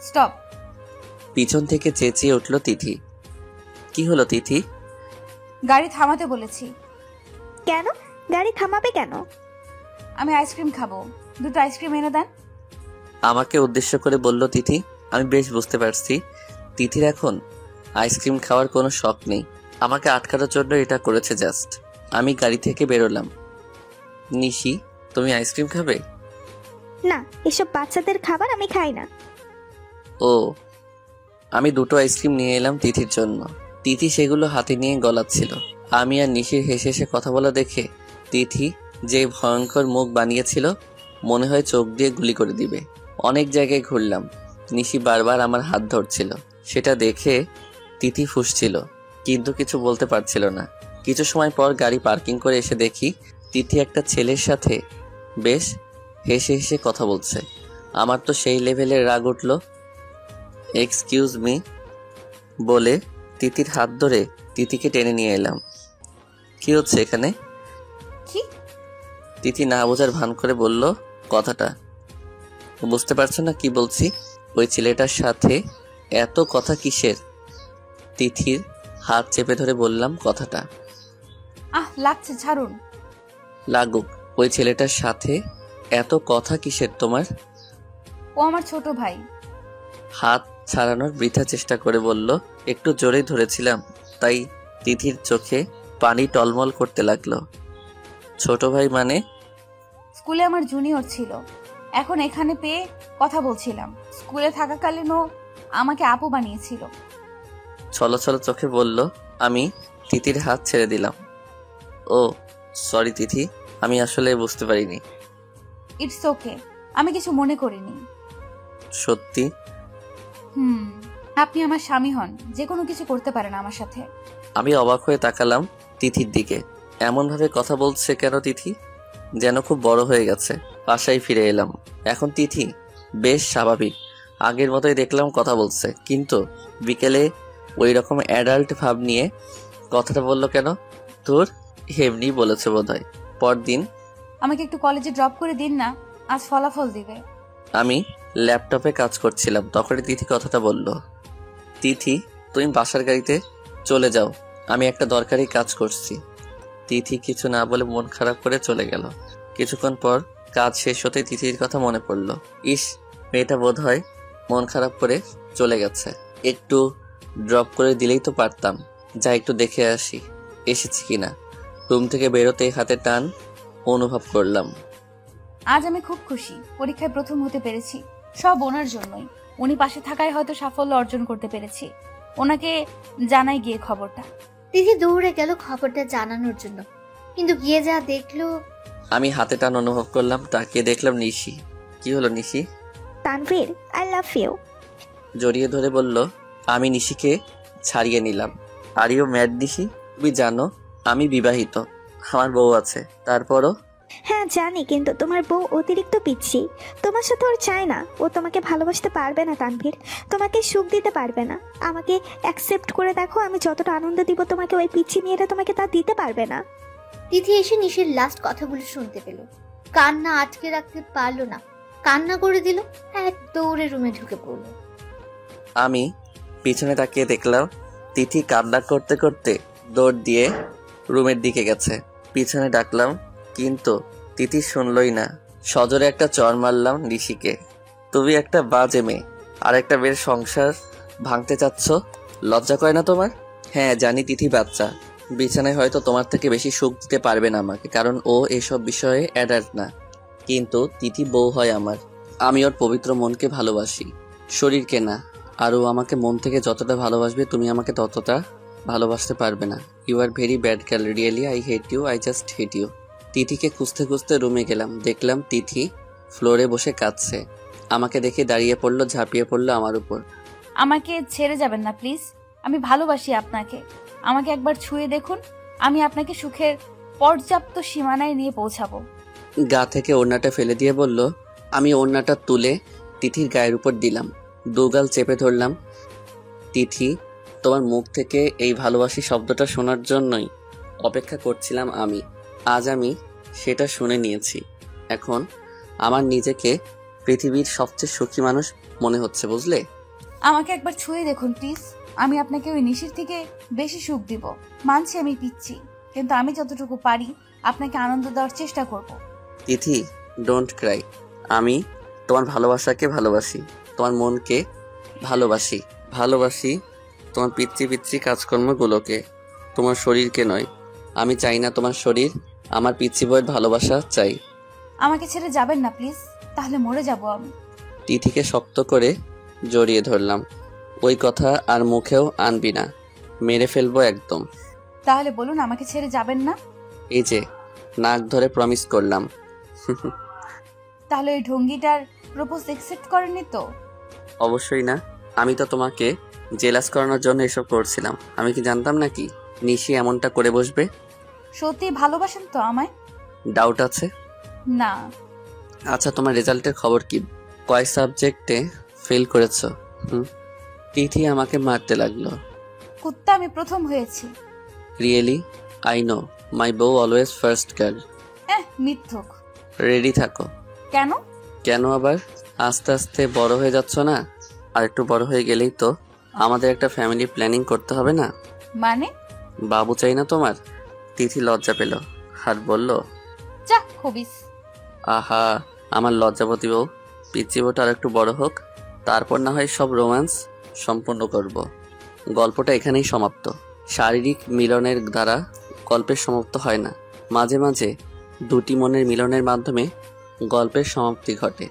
স্টপ। পিছন থেকে চেঁচিয়ে উঠল তিথি। কি হলো তিথি? গাড়ি থামাতে বলেছি। কেন গাড়ি থামাবে কেন? আমি আইসক্রিম খাবো, 2টো আইসক্রিম এনে দেন। আমাকে উদ্দেশ্য করে বলল তিথি। আমি বেশ বুঝতে পারছি তিথির এখন আইসক্রিম খাওয়ার কোনো শখ নেই, আমাকে আটকানোর জন্য এটা করেছে জাস্ট। আমি গাড়ি থেকে বেরোলাম। নিশি, তুমি আইসক্রিম খাবে? না, এসব বাচ্চাদের খাবার আমি খাই না। ও, আমি 2টো আইসক্রিম নিয়ে এলাম তিথির জন্য। তিথি সেগুলো হাতে নিয়ে গলাচ্ছিল। আমি আর নিশির হেসে হেসে কথা বলা দেখে তিথি যে ভয়ঙ্কর মুখ বানিয়েছিল, মনে হয় চোখ দিয়ে গুলি করে দিবে। অনেক জায়গায় ঘুরলাম, নিশি বারবার আমার হাত ধরছিল। সেটা দেখে তিথি ফুঁসছিল, কিন্তু কিছু বলতে পারছিল না। কিছু সময় পর গাড়ি পার্কিং করে এসে দেখি তিথি একটা ছেলের সাথে বেশ হেসে হেসে কথা বলছে। আমার তো সেই লেভেলের রাগ উঠল। এক্সকিউজ মি বলে তিথির হাত ধরে তিথিকে টেনে নিয়ে এলাম। কি হচ্ছে এখানে? কি? তিথি না বোঝার ভান করে বলল কথাটা। বুঝতে পারছো না কি বলছি? ওই ছেলেটার সাথে এত কথা কিসের? তিথির হাত চেপে ধরে বললাম কথাটা। লাগছে, ছাড়ুন। লাগুক, ওই ছেলেটার সাথে এত কথা কিসের তোমার? ও আমার ছোট ভাই। হাত ছাড়ানোর বৃথা চেষ্টা করে বলল। একটু জোরেই ধরেছিলাম, তাই তিথির চোখে পানি টলমল করতে লাগলো। ছোট ভাই মানে? স্কুলে আমার জুনিয়র ছিল, এখন এখানে পেয়ে কথা বলছিলাম। স্কুলে থাকাকালীনও আমাকে আপু বানিয়েছিল। ছলো ছলো চোখে বলল। আমি তিথির হাত ছেড়ে দিলাম। ও সরি তিথি, আমি আসলে বুঝতে পারিনি। ইটস ওকে, আমি কিছু মনে করিনি। সত্যি? আপনি আমার স্বামী হন, যে কোনো কিছু করতে পারেন আমার সাথে। আমি অবাক হয়ে তাকালাম তিথির দিকে। এমন ভাবে কথা বলছে কেন তিথি? যেন খুব বড় হয়ে গেছে। বাসায় ফিরে এলাম। এখন তিথি বেশ স্বাভাবিক, আগের মতোই দেখলাম কথা বলছে, কিন্তু বিকেলে ওই রকম অ্যাডাল্ট ভাব নিয়ে কথাটা বললো কেন? তোর এমনি বলেছে বোধহয়। পরদিন আমাকে একটু কলেজে ড্রপ করে দিন না, আজ ফলাফল দিবে। আমি ল্যাপটপে কাজ করছিলাম, তখনই তিথি কথাটা বলল। তিথি, তুমি বাসার গাড়িতে চলে যাও, আমি একটা দরকারি কাজ করছি। তিথি কিছু না বলে মন খারাপ করে চলে গেল। কিছুক্ষণ পর কাজ শেষ হতে তিথির কথা মনে পড়ল। ইস, মেয়েটা বোধ হয় মন খারাপ করে চলে গেছে। একটু ড্রপ করে দিলেই তো পারতাম। যা একটু দেখে আসি এসেছি কিনা। রুম থেকে বেরোতে হাতে টান অনুভব করলাম। আজ আমি খুব খুশি, পরীক্ষায় প্রথম হতে পেরেছি। সব ওনার জন্যই। উনি পাশে থাকায় হয়তো সাফল্য অর্জন করতে পেরেছি। ওনাকে জানাই গিয়ে খবরটা। তিথি দৌড়ে গেল খবরটা জানানোর জন্য, কিন্তু গিয়ে যা দেখলো। আমি হাতে টান অনুভব করলাম, তাকিয়ে দেখলাম নিশি। কি হলো নিশি? Tanvir, I love you. জড়িয়ে ধরে বলল। আমি নিশিকে ছাড়িয়ে নিলাম। আর ইউ ম্যাড নিশি? তুমি জানো আমি বিবাহিত, আমার বউ আছে। তারপরও? হ্যাঁ জানি, কিন্তু তোমার বউ অতিরিক্ত পিচ্ছি। তোমার সাথে ওর চায় না। ও তোমাকে ভালোবাসতে পারবে না তানভীর, তোমাকে সুখ দিতে পারবে না। আমাকে অ্যাকসেপ্ট করে দেখো, আমি যতটা আনন্দ দিব তোমাকে, ওই পিচ্ছি মেয়েটা তোমাকে তা দিতে পারবে না। তিথি এসে নিশির লাস্ট কথাগুলো শুনতে পেল। কান্না আটকে রাখতে পারলো না, কান্না করে দিল। এক দৌড়ে রুমে ঢুকে পড়লো। আমি পিছনে তাকিয়ে দেখলাম তিথি কান্না করতে করতে দৌড় দিয়ে রুমের দিকে গেছে। পিছনে ডাকলাম, কিন্তু তিথি শুনলই না। সজোরে একটা চড় মারলাম নিশিকে। তুমি একটা বাজে মেয়ে, আর একটা মেয়ের সংসার ভাঙতে চাচ্ছ? লজ্জা করে না তোমার? হ্যাঁ জানি তিথি বাচ্চা, বিছানায় হয়তো তোমার থেকে বেশি সুখ দিতে পারবে না আমাকে, কারণ ও এসব বিষয়ে অ্যাডাল্ট না। কিন্তু তিথি বউ হয় আমার। আমি ওর পবিত্র মনকে ভালোবাসি, শরীরকে না। আর ও আমাকে মন থেকে যতটা ভালোবাসবে তুমি আমাকে ততটা ভালোবাসতে পারবে না। You are very bad girl, really I hate you, I just hate you. তিথিকে খুঁজতে খুঁজতে রুমে গেলাম, দেখলাম তিথি ফ্লোরে বসে কাঁদছে। আমাকে দেখে দাঁড়িয়ে পড়লো, ঝাঁপিয়ে পড়লো আমার উপর। আমাকে ছেড়ে যাবেন না প্লিজ, আমি ভালোবাসি আপনাকে। আমাকে একবার ছুঁয়ে দেখুন, আমি আপনাকে সুখের পর্যাপ্ত সীমানায় নিয়ে পৌঁছাবো। গা থেকে ওড়নাটা ফেলে দিয়ে বলল। আমি ওড়নাটা তুলে তিথির গায়ের উপর দিলাম, দুগাল চেপে ধরলাম। তিথি, তোমার মুখ থেকে এই ভালোবাসি শব্দটা শোনার জন্যই অপেক্ষা করছিলাম আমি। আজ আমি সেটা শুনে নিয়েছি। এখন আমার নিজেকে পৃথিবীর সবচেয়ে সুখী মানুষ মনে হচ্ছে, বুঝলে? আমাকে একবার ছুঁয়ে দেখুন প্লিজ, আমি আপনাকে ওই নিশির থেকে বেশি সুখ দিব। মানছি আমি পিচ্ছি, কিন্তু আমি যতটুকু পারি আপনাকে আনন্দ দেওয়ার চেষ্টা করব। তিথি, ডোন্ট ক্রাই। আমি তোমার ভালোবাসাকে ভালোবাসি, তোমার মনকে ভালোবাসি, ভালোবাসি তোমার পিচ্ছি পিচ্ছি কাজকর্মগুলোকে, তোমার শরীরকে নয়। আমি চাই না তোমার শরীর, আমার পিচ্ছি বইয়ের ভালোবাসা চাই। আমাকে ছেড়ে যাবেন না প্লিজ, তাহলে মরে যাব আমি। তিথিকে শক্ত করে জড়িয়ে ধরলাম। ওই কথা আর মুখেও আনবি না, মেরে ফেলবো একদম। তাহলে বলুন আমাকে ছেড়ে যাবেন না। এই যে নাক ধরে প্রমিস করলাম। তাহলে ওই ঢঙ্গিটার প্রপোজ অ্যাকসেপ্ট করেনি তো? অবশ্যই না, আমি তো তোমাকে জেলাস করানোর জন্য এসব করছিলাম। আমি কি জানতাম নাকি নিশি এমনটা করে বসবে? সত্যি ভালোবাসেন তো আমায়? ডাউট আছে? না। আচ্ছা, তোমার রেজাল্টের খবর কি? কয় সাবজেক্টে ফেল করেছো? তিথি আমাকে মারতে লাগলো। কুত্তা, আমি প্রথম হয়েছি। রিয়েলি? আই নো, মাই বউ অলওয়েজ ফার্স্ট গার্ল। মিথ্যুক। রেডি থাকো। কেন? কেন আবার? আস্তে আস্তে বড় হয়ে যাচ্ছ না? আর একটু বড় হয়ে গেলেই তো আমাদের একটা ফ্যামিলি প্ল্যানিং করতে হবে না? মানে? বাবু চাই না তোমার? তিথি লজ্জা পেল আর বলল, যা খবিস। আহা, আমার লজ্জাবতী বউ। পিচ্চি বউটা আর একটু বড় হোক, তারপর না হয় সব রোম্যান্স সম্পূর্ণ করব। গল্পটা এখানেই সমাপ্ত। শারীরিক মিলনের দ্বারা গল্পের সমাপ্ত হয় না, মাঝে মাঝে দুটি মনের মিলনের মাধ্যমে গল্পের সমাপ্তি ঘটে।